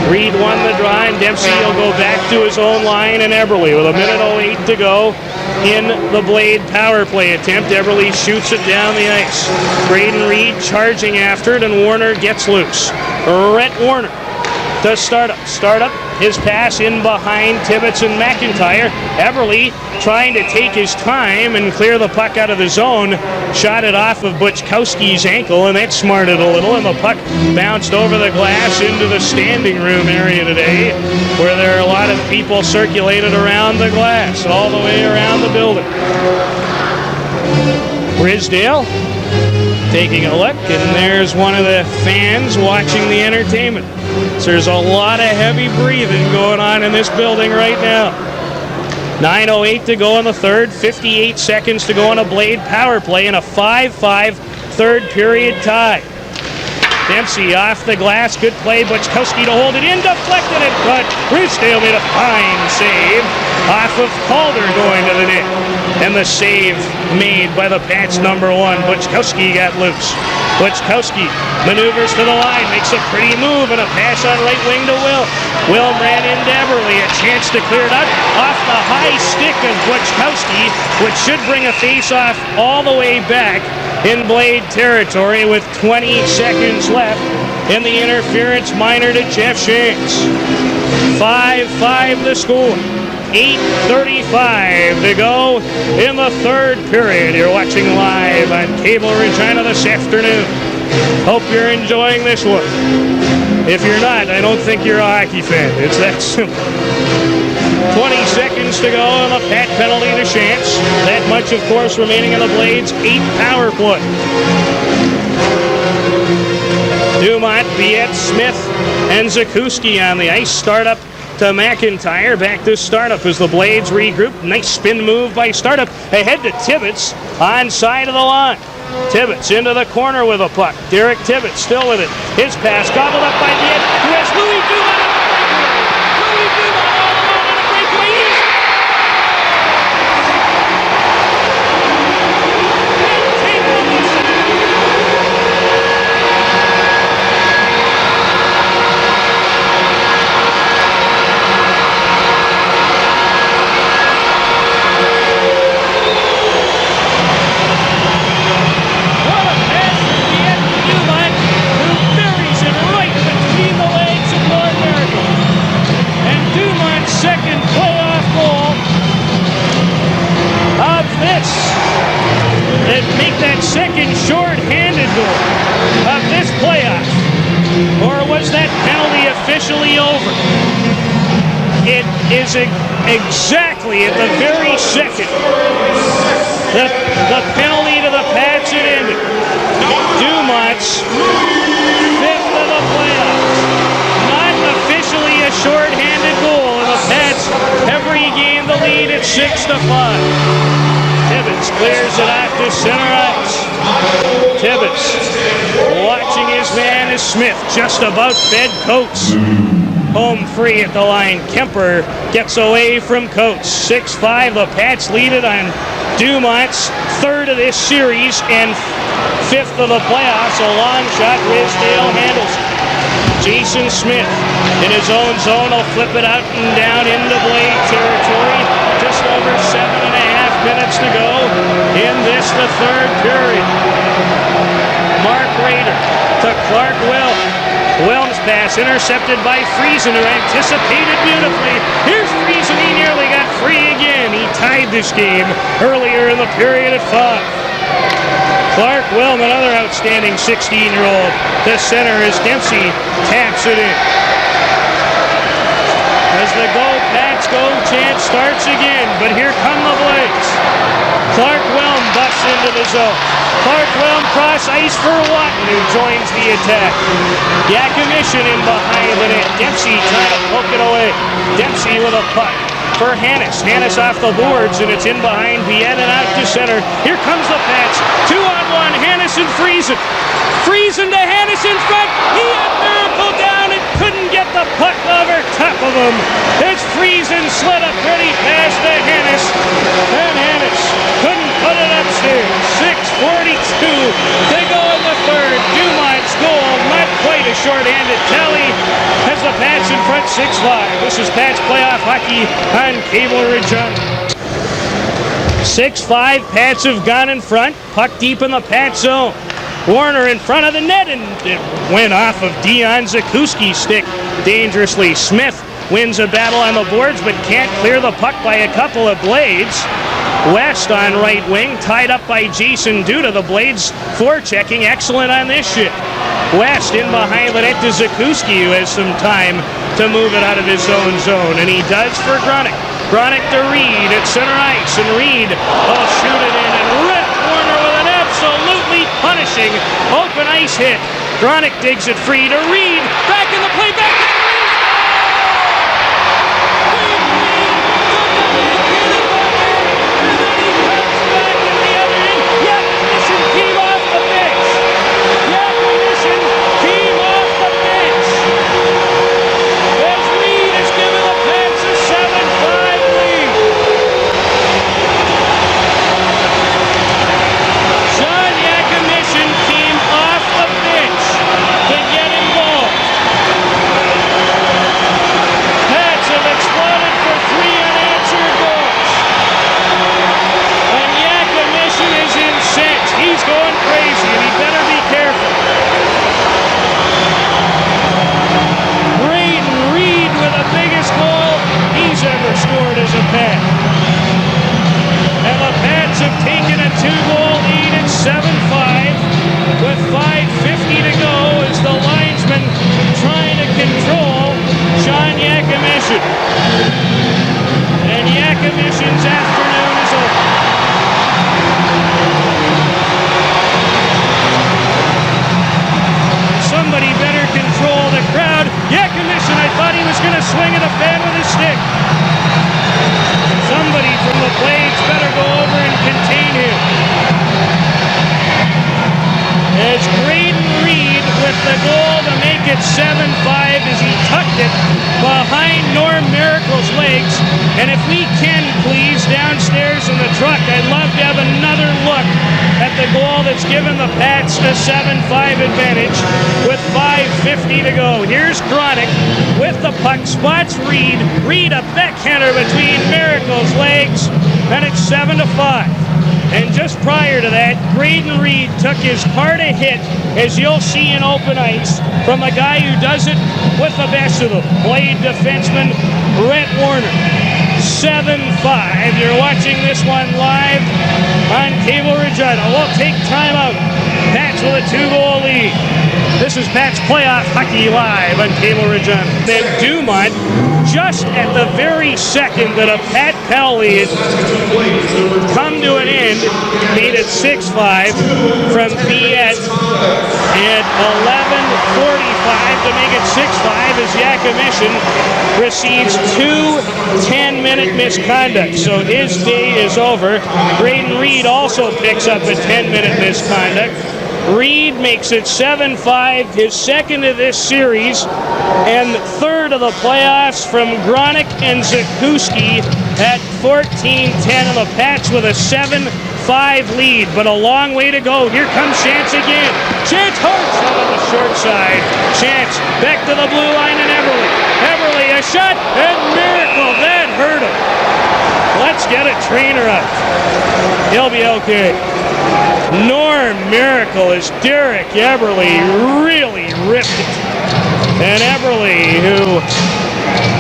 Reed won the draw, and Dempsey will go back to his own line, and Eberle with 1:08 to go in the Blade power play attempt. Eberle shoots it down the ice. Braden Reed charging after it, and Warner gets loose. Rhett Warner to Startup. Startup, his pass in behind Tibbetts and McIntyre. Eberle trying to take his time and clear the puck out of the zone. Shot it off of Buczkowski's ankle, and that smarted a little, and the puck bounced over the glass into the standing room area today, where there are a lot of people circulated around the glass, all the way around the building. Risdale taking a look, and there's one of the fans watching the entertainment. So there's a lot of heavy breathing going on in this building right now. 9:08 to go in the third, 58 seconds to go on a Blade power play in a 5-5 third period tie. Dempsey off the glass, good play, Buczkowski to hold it in, deflected in front. Risdale made a fine save off of Calder going to the net. And the save made by the Pats number 1. Buczkowski got loose. Buczkowski maneuvers to the line, makes a pretty move, and a pass on right wing to Will. Will ran into Eberle, a chance to clear it out off the high stick of Buczkowski, which should bring a face-off all the way back in Blade territory with 20 seconds left. In the interference minor to Jeff Shantz. 5-5 the score. 8:35 to go in the third period. You're watching live on Cable Regina this afternoon. Hope you're enjoying this one. If you're not, I don't think you're a hockey fan. It's that simple. 20 seconds to go on the pat penalty to Shantz. That much, of course, remaining in the Blades' 8th power play. Dumont, Biette, Smith, and Zakuski on the ice. Startup to McIntyre. Back to startup as the Blades regroup. Nice spin move by startup. Ahead to Tibbetts on side of the line. Tibbetts into the corner with a puck. Derek Tibbetts still with it. His pass gobbled up by Biette, who has Louis Dumont on the breakaway. Louis Dumont all alone on a breakaway. Second short-handed goal of this playoff. Or was that penalty officially over? It is exactly at the very second the penalty to the Pats had ended. Dumont's 5th of the playoffs. Not officially a short-handed goal, and the Pats have regained the lead at 6-5. Tibbetts clears it out to center ice. Tibbetts watching his man is Smith, just about fed Coates. Home free at the line. Kemper gets away from Coates. 6-5, the Pats lead it on Dumont's 3rd of this series and 5th of the playoffs. A long shot, Risdale handles it. Jason Smith in his own zone will flip it out and down into Blade territory. Just over 7.5 minutes to go in this, the third period. Mark Rader to Clark Wilm. Wilm's pass intercepted by Friesen, who anticipated beautifully. Here's Friesen, he nearly got free again. He tied this game earlier in the period at 5. Clark Wilm, another outstanding 16-year-old. The center as Dempsey taps it in. As the Go Pats Go chant starts again, but here come the Blades. Clark Wilm busts into the zone. Clark Wilm cross ice for Watton, who joins the attack. Yakimishin in behind the net. Dempsey trying to poke it away. Dempsey with a puck for Hannes. Hannes off the boards, and it's in behind Biette and out to center. Here comes the Pats. 2-on-1, Hannes and Friesen. Friesen to Hannes in front. He had miracle down and couldn't get the puck over top of him. As Friesen slid a pretty pass to Hannes, and Hannes couldn't put it upstairs. 6:42 to go in the third. Dumont's goal, not quite a short-handed tally, as the Pats in front 6-5. This is Pats playoff hockey on Cable Regina. 6-5, Pats have gone in front. Puck deep in the Pats zone. Warner in front of the net, and it went off of Dion Zakuski's stick dangerously. Smith wins a battle on the boards, but can't clear the puck by a couple of Blades. West on right wing, tied up by Jason Duda. The Blades forechecking, excellent on this shift. West in behind the net to Zakuski, who has some time to move it out of his own zone, and he does for Gronick. Gronick to Reed at center ice, and Reed will shoot it in and rip Warner with an absolutely punishing open ice hit. Gronick digs it free to Reed, back in the play, back to Reed! on Yakimishin. And Yakimishin's afternoon is over. Somebody better control the crowd. Yakimishin, I thought he was going to swing at a fan with his stick. Somebody from the Blades better go over and contain him. As Braden Reed with the goal to make it 7-5 as he tucked it behind Norm Miracle's legs. And if we can, please, downstairs in the truck, I'd love to have another look at the goal that's given the Pats a 7-5 advantage with 5:50 to go. Here's Gronick with the puck, spots Reed. Reed a backhander between Miracle's legs, and it's 7-5. And just prior to that, Braden Reed took his part a hit, as you'll see in open ice, from a guy who does it with the best of them. Blade defenseman Brett Warner. 7-5. You're watching this one live on Cable Regina. We'll take time out. Pats with a 2-goal lead. This is Pat's Playoff Hockey Live on Cable Regina. Then Dumont, just at the very second that a Pat penalty had come to an end, made it 6-5 from Biette, and 11:45 to make it 6-5 as Yakimishin receives 2 10-minute misconducts. So his day is over. Braden Reed also picks up a 10-minute misconduct. Reed makes it 7-5, his second of this series, and third of the playoffs from Gronick and Zakuski at 14-10, and the Pats with a 7-5 lead, but a long way to go. Here comes Shantz again. Shantz hard shot on the short side. Shantz back to the blue line and Eberle. Eberle a shot, and Miracle, that hurt him. Let's get a trainer up. He'll be okay. Norm Miracle as Derek Eberle really ripped it. And Eberle, who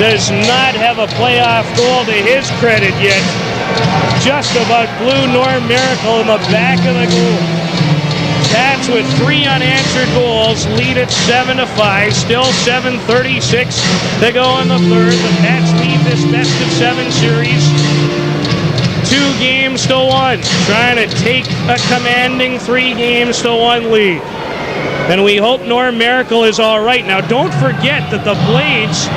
does not have a playoff goal to his credit yet, just about blew Norm Miracle in the back of the goal. Pats with 3 unanswered goals lead at 7-5. Still 7:36 to go in the third. The Pats lead this best-of-7 series 2-1, trying to take a commanding 3-1 lead. And we hope Norm Miracle is all right. Now, don't forget that the Blades'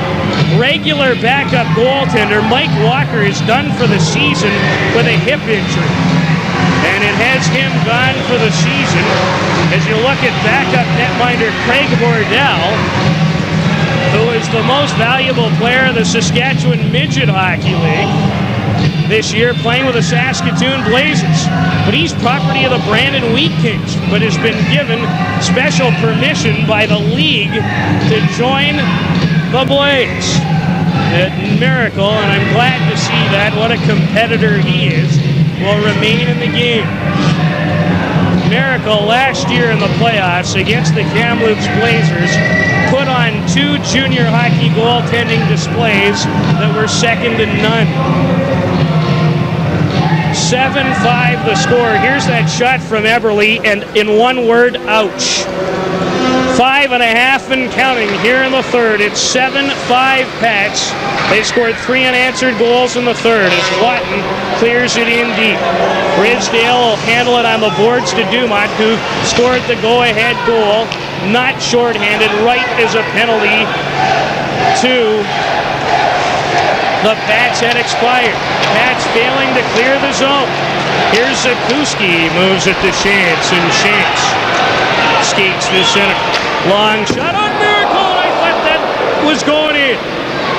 regular backup goaltender, Mike Walker, is done for the season with a hip injury. And it has him gone for the season. As you look at backup netminder Craig Bordell, who is the most valuable player in the Saskatchewan Midget Hockey League this year, playing with the Saskatoon Blazers. But he's property of the Brandon Wheat Kings, but has been given special permission by the league to join the Blaze. Miracle, and I'm glad to see that. What a competitor he is. Will remain in the game. Miracle last year in the playoffs against the Kamloops Blazers put on 2 junior hockey goaltending displays that were second to none. 7-5 the score. Here's that shot from Eberle, and in one word, ouch. 5.5 and counting here in the third. It's 7-5 Pats. They scored 3 unanswered goals in the third as Watton clears it in deep. Bridgedale will handle it on the boards to Dumont, who scored the go-ahead goal. Not shorthanded, right as a penalty to the Pats had expired. Pats failing to clear the zone. Here's Zakuski, moves it to Shantz, and Shantz skates to center. Long shot on Miracle, and I thought that was going in.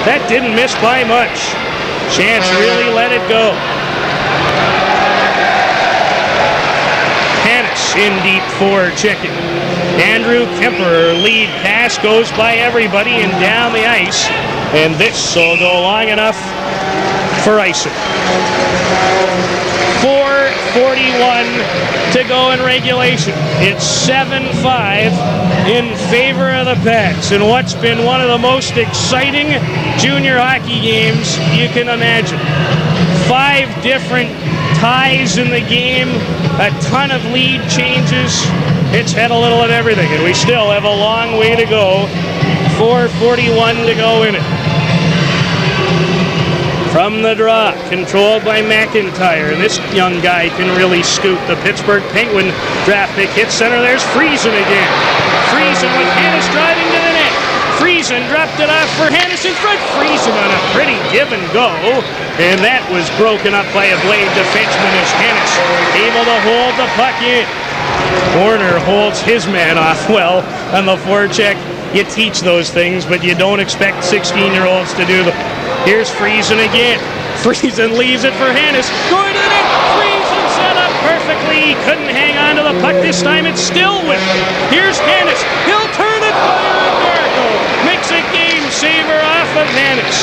That didn't miss by much. Shantz really let it go. Hannes in deep for checking. Andrew Kemper, lead pass, goes by everybody and down the ice. And this will go long enough for icing. 4:41 to go in regulation. It's 7-5 in favor of the Pats in what's been one of the most exciting junior hockey games you can imagine. 5 different ties in the game, a ton of lead changes. It's had a little of everything, and we still have a long way to go. 4:41 to go in it. From the draw, controlled by McIntyre. This young guy can really scoot. The Pittsburgh Penguin draft pick hits center. There's Friesen again. Friesen with Hannes driving to the net. Friesen dropped it off for Hannes in front. Friesen on a pretty give and go. And that was broken up by a Blade defenseman as Hannes able to hold the puck in. Warner holds his man off well on the forecheck. You teach those things, but you don't expect 16-year-olds to do them. Here's Friesen again. Friesen leaves it for Hannes. Going to the net. Friesen set up perfectly. He couldn't hang on to the puck this time. It's still with him. Here's Hannes. He'll turn it. Fire and Miracle makes a game saver off of Hannes.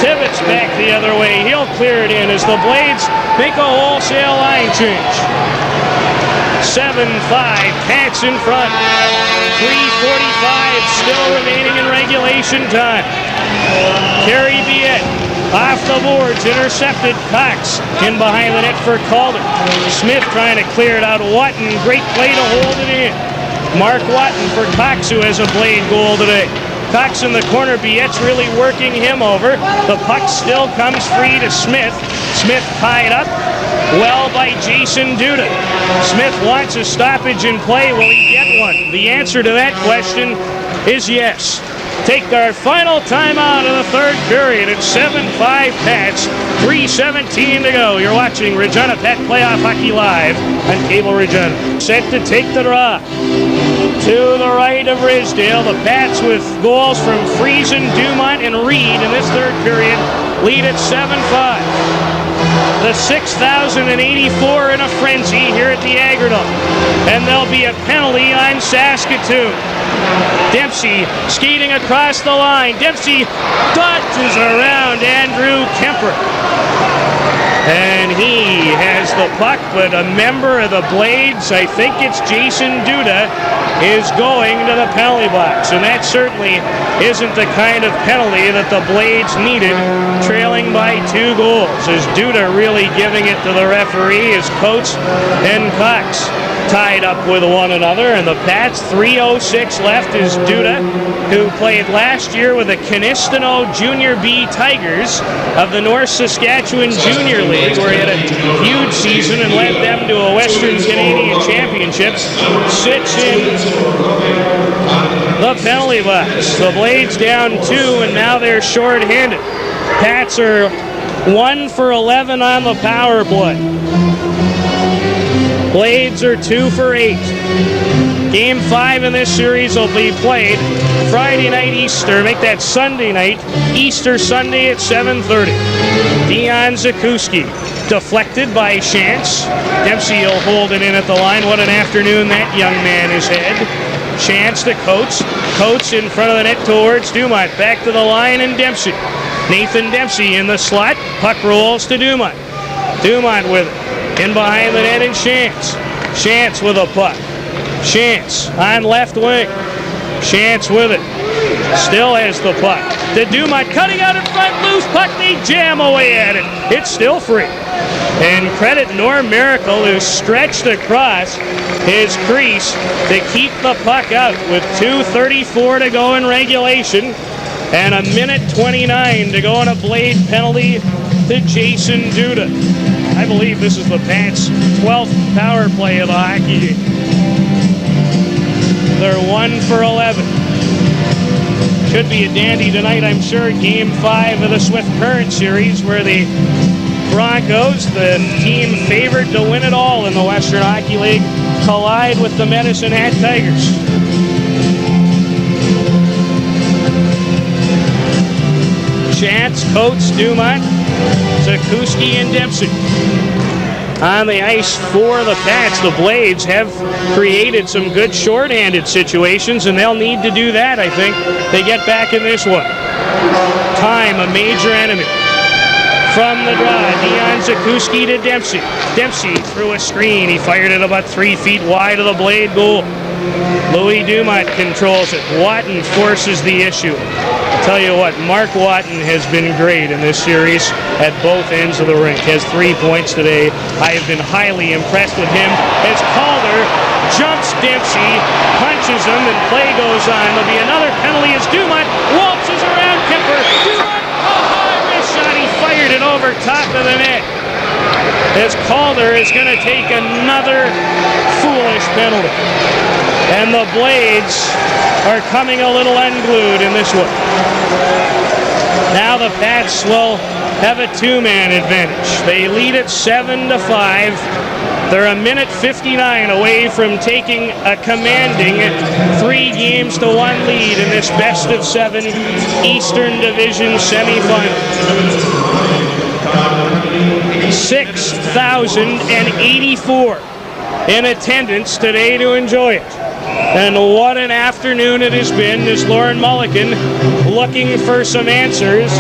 Tibbetts back the other way. He'll clear it in as the Blades make a wholesale line change. 7-5, Cats in front. 3:45 still remaining in regulation time. Karry Biette off the boards, intercepted. Cox in behind the net for Calder. Smith trying to clear it out. Watton, great play to hold it in. Mark Watton for Cox, who has a Blade goal today. Cox in the corner, Biette's really working him over. The puck still comes free to Smith. Smith tied up well by Jason Duda. Smith wants a stoppage in play. Will he get one? The answer to that question is yes. Take our final timeout of the third period at 7-5 Pats, 3:17 to go. You're watching Regina Pat Playoff Hockey Live on Cable Regina. Set to take the draw. To the right of Risdale, the Pats with goals from Friesen, Dumont, and Reed in this third period lead at 7-5. The 6,084 in a frenzy here at the Agridome. And there'll be a penalty on Saskatoon. Dempsey skating across the line. Dempsey dodges around Andrew Kemper. And he has the puck, but a member of the Blades, I think it's Jason Duda, is going to the penalty box. And that certainly isn't the kind of penalty that the Blades needed, trailing by 2 goals. As Duda really giving it to the referee as Coates and Cox tied up with one another. And the Pats, 3:06 left, is Duda, who played last year with the Canistino Junior B Tigers of the North Saskatchewan Junior League, where he had a huge season and led them to a Western Canadian Championship, sits in the penalty box. The Blades down 2, and now they're short-handed. Pats are 1 for 11 on the power play. Blades are 2 for 8. Game 5 in this series will be played Friday night Easter. Make that Sunday night, Easter Sunday at 7:30. Dion Zakuski deflected by Shantz. Dempsey will hold it in at the line. What an afternoon that young man has had. Shantz to Coates. Coates in front of the net towards Dumont. Back to the line and Dempsey. Nathan Dempsey in the slot. Puck rolls to Dumont. Dumont with it. In behind the net and Shantz. Shantz with a puck. Shantz on left wing. Shantz with it. Still has the puck. To Dumont cutting out in front. Loose puck. They jam away at it. It's still free. And credit Norm Miracle, who stretched across his crease to keep the puck out with 2:34 to go in regulation and 1:29 to go on a Blade penalty to Jason Duda. I believe this is the Pats' 12th power play of the hockey game. They're 1 for 11. Should be a dandy tonight, I'm sure. Game 5 of the Swift Current Series, where the Broncos, the team favored to win it all in the Western Hockey League, collide with the Medicine Hat Tigers. Shantz, Coates, Dumont, Zakuski, and Dempsey. On the ice for the Pats, the Blades have created some good shorthanded situations, and they'll need to do that, I think. They get back in this one. Time, a major enemy. From the draw, Dion Zakuski to Dempsey. Dempsey threw a screen. He fired it about 3 feet wide of the Blade goal. Louis Dumont controls it. Watton forces the issue. Tell you what, Mark Watton has been great in this series at both ends of the rink. Has 3 points today. I have been highly impressed with him as Calder jumps Dempsey, punches him, and play goes on. There'll be another penalty as Dumont waltzes around Kemper. Dumont, a high wrist shot. He fired it top of the net. As Calder is going to take another foolish penalty. And the Blades are coming a little unglued in this one. Now the Pats will have a two-man advantage. They lead it 7-5. They're a minute 59 away from taking a commanding 3-1 lead in this best-of-7 Eastern Division semifinal. 6,084 in attendance today to enjoy it. And what an afternoon it has been as Lauren Mulligan looking for some answers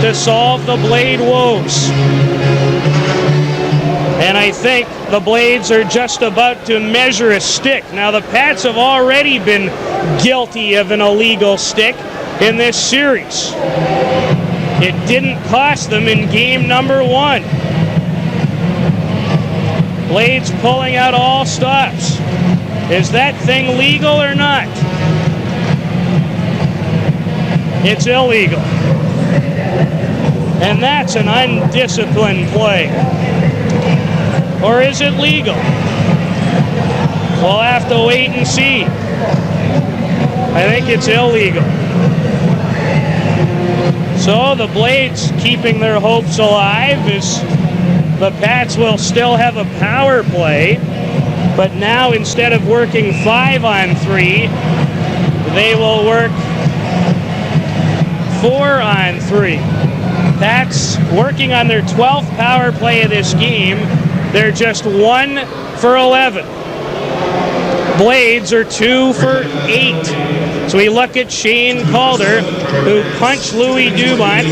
to solve the Blade woes. And I think the Blades are just about to measure a stick. Now the Pats have already been guilty of an illegal stick in this series. It didn't cost them in game number 1. Blades pulling out all stops. Is that thing legal or not? It's illegal. And that's an undisciplined play. Or is it legal? We'll have to wait and see. I think it's illegal. So the Blades keeping their hopes alive as the Pats will still have a power play. But now instead of working 5-on-3, they will work 4-on-3. Pats working on their 12th power play of this game. They're just 1 for 11. Blades are 2 for 8. So we look at Shane Calder, who punched Louis Dumont,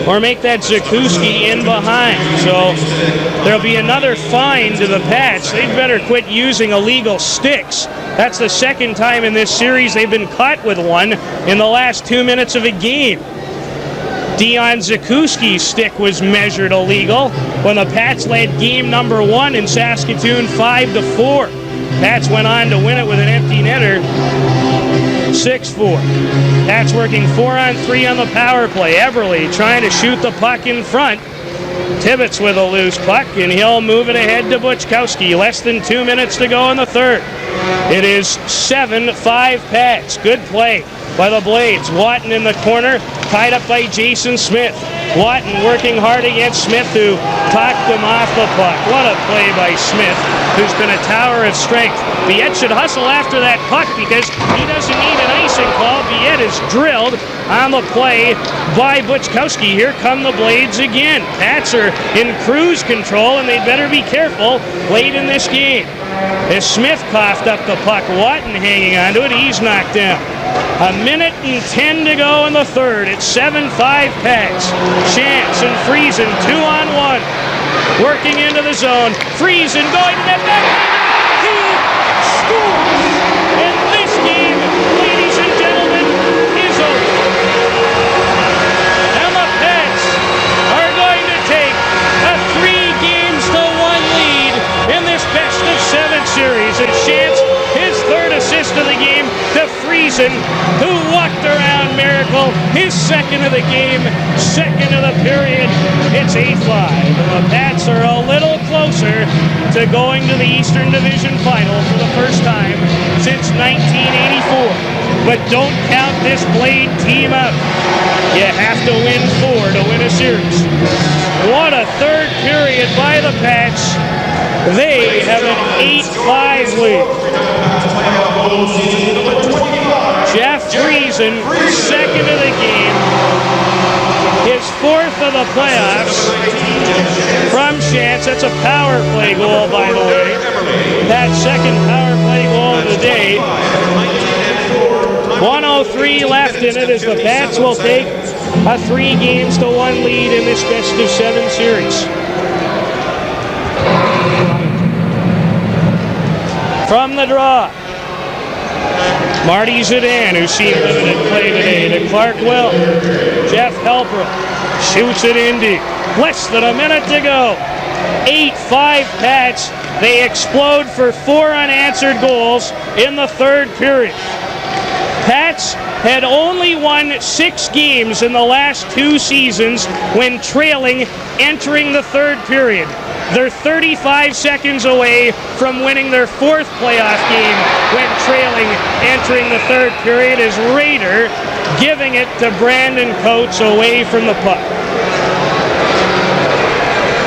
or make that Zakuski in behind. So there'll be another fine to the Pats. They'd better quit using illegal sticks. That's the second time in this series they've been caught with one in the last 2 minutes of a game. Dion Zakuski's stick was measured illegal when the Pats led game number 1 in Saskatoon 5-4. Pats went on to win it with an empty netter, 6-4. Pats working 4-on-3 on the power play. Eberle trying to shoot the puck in front. Tibbetts with a loose puck, and he'll move it ahead to Buchkowski. Less than 2 minutes to go in the third. It is 7-5 Pats. Good play by the Blades. Watton in the corner, tied up by Jason Smith. Watton working hard against Smith, who talked him off the puck. What a play by Smith, who's been a tower of strength. Biette should hustle after that puck because he doesn't need an icing call. Biette is drilled on the play by Buchkowski. Here come the Blades again. Pats are in cruise control, and they'd better be careful late in this game. As Smith coughed up the puck, Watton hanging onto it, he's knocked down. A minute and 10 to go in the third. It's 7-5 Pats. Shantz and Friesen 2-on-1. Working into the zone. Friesen going to net. He scores. And this game, ladies and gentlemen, is over. And the Pats are going to take a 3-1 lead in this best-of-7 series. And Shantz, his third assist of the game to Friesen, who walked around Miracle, his second of the game, second of the period. It's 8-5, and the Pats are a little closer to going to the Eastern Division Final for the first time since 1984. But don't count this Blade team out. You have to win 4 to win a series. What a third period by the Pats. They have an 8-5 lead. Jeff Friesen, second of the game. His 4th of the playoffs from Shantz. That's a power play goal, by the way. That second power play goal of the day. 1:03 left in it as the Pats will take a 3-1 lead in this best-of-7 series. From the draw, Marty Zidane, who's seen limited play today, to Clark Will. Jeff Helper shoots it in deep. Less than a minute to go. 8-5 Pats. They explode for 4 unanswered goals in the third period. Pats had only won 6 games in the last 2 seasons when trailing entering the third period. They're 35 seconds away from winning their 4th playoff game when trailing entering the third period, as Raider giving it to Brandon Coates away from the puck.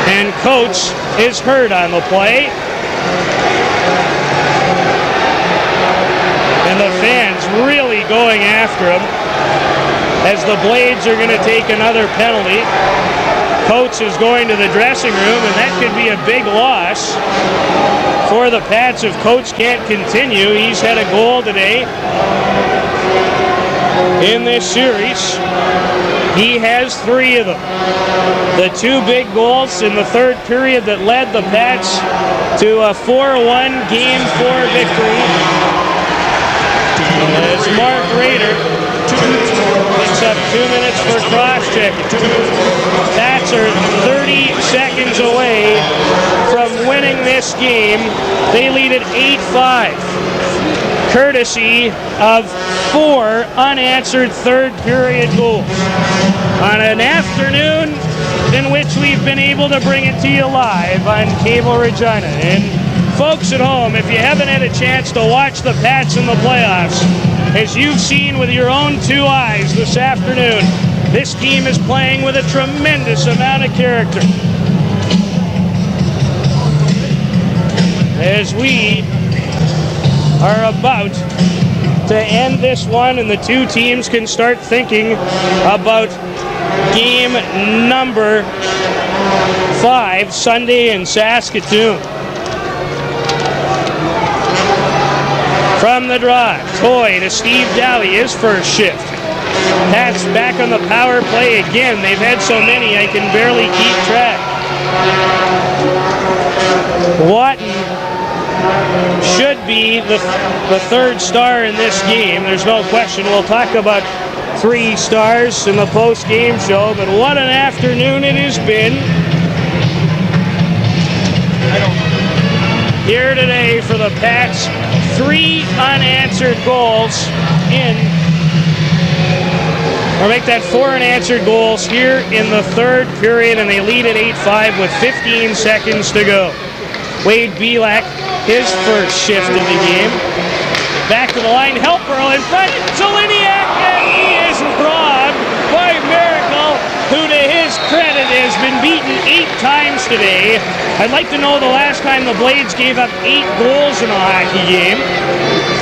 And Coates is hurt on the play. And the fans really going after him as the Blades are going to take another penalty. Coates is going to the dressing room, and that could be a big loss for the Pats if Coates can't continue. He's had a goal today in this series. He has 3 of them. The 2 big goals in the third period that led the Pats to a 4-1 Game 4 victory. As Mark Raider picks up 2 minutes for cross-checking. Pats are 30 seconds away from winning this game. They lead at 8-5. Courtesy of 4 unanswered third period goals. On an afternoon in which we've been able to bring it to you live on Cable Regina. And folks at home, if you haven't had a chance to watch the Pats in the playoffs, as you've seen with your own 2 eyes this afternoon, this team is playing with a tremendous amount of character. As we are about to end this one and the 2 teams can start thinking about game number 5 Sunday in Saskatoon. From the draw, Toy to Steve Daly, his first shift. Pats back on the power play again. They've had so many I can barely keep track. Watton should be the third star in this game. There's no question. We'll talk about 3 stars in the post-game show, but what an afternoon it has been here today for the Pats. 3 unanswered goals in, or make that 4 unanswered goals here in the third period, and they lead at 8-5 with 15 seconds to go. Wade Belak, his first shift of the game. Back to the line, Eberle in front, Zeliniak, and he is robbed by Miracle, who to his credit has been beaten 8 times today. I'd like to know the last time the Blades gave up 8 goals in a hockey game.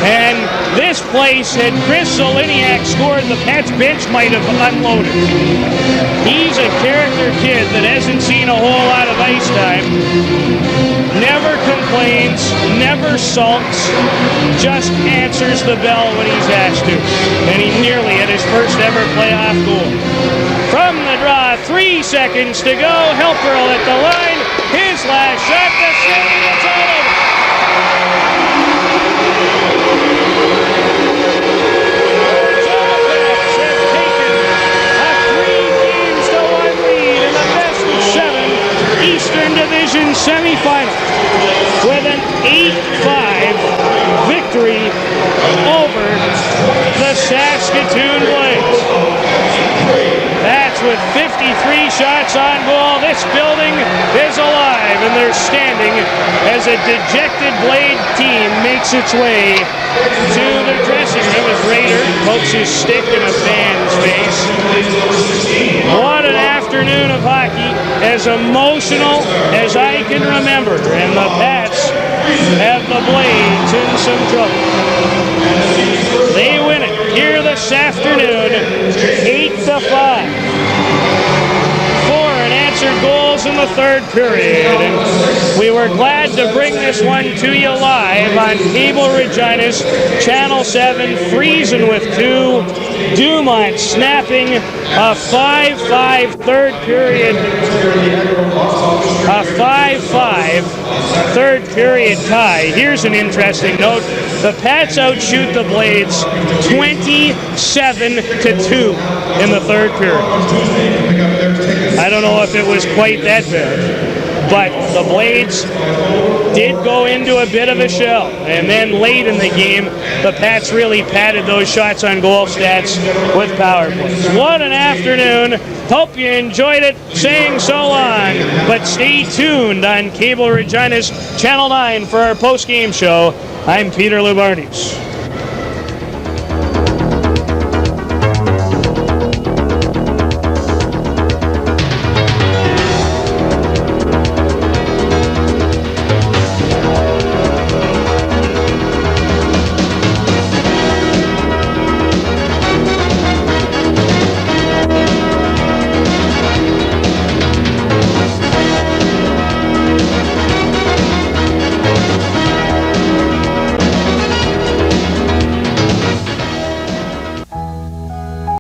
And this place, had Chris Zeliniak scored, the Pats bench might have unloaded. He's a character kid that hasn't seen a whole lot of ice time. Never complains, never sulks, just answers the bell when he's asked to. And he nearly had his first ever playoff goal. From the draw, 3 seconds to go. Eberle at the line. His last shot, the city, it's all over. So the Pats have taken a 3-1 lead in the best of 7 Eastern Division semifinal with an 8-5 victory over the Saskatoon Blades. That's with 53 shots on goal. This building is alive, and they're standing as a dejected Blade team makes its way to their dressing room as Raider pokes his stick in a fan's face. What an afternoon of hockey, as emotional as I can remember, and the Pats have the Blades in some trouble. They win it here this afternoon, 8-5. 4 unanswered goals in the third period, and we were glad to bring this one to you live on Cable Regina's Channel 7. Friesen with 2, Dumont snapping a 5-5 third period, a 5-5 third period tie. Here's an interesting note. The Pats outshoot the Blades 27-2 in the third period. I don't know if it was quite that bad, but the Blades did go into a bit of a shell. And then late in the game, the Pats really padded those shots on goal stats with power plays. What an afternoon. Hope you enjoyed it. Saying so long, but stay tuned on Cable Regina's Channel 9 for our post-game show. I'm Peter Loubardias.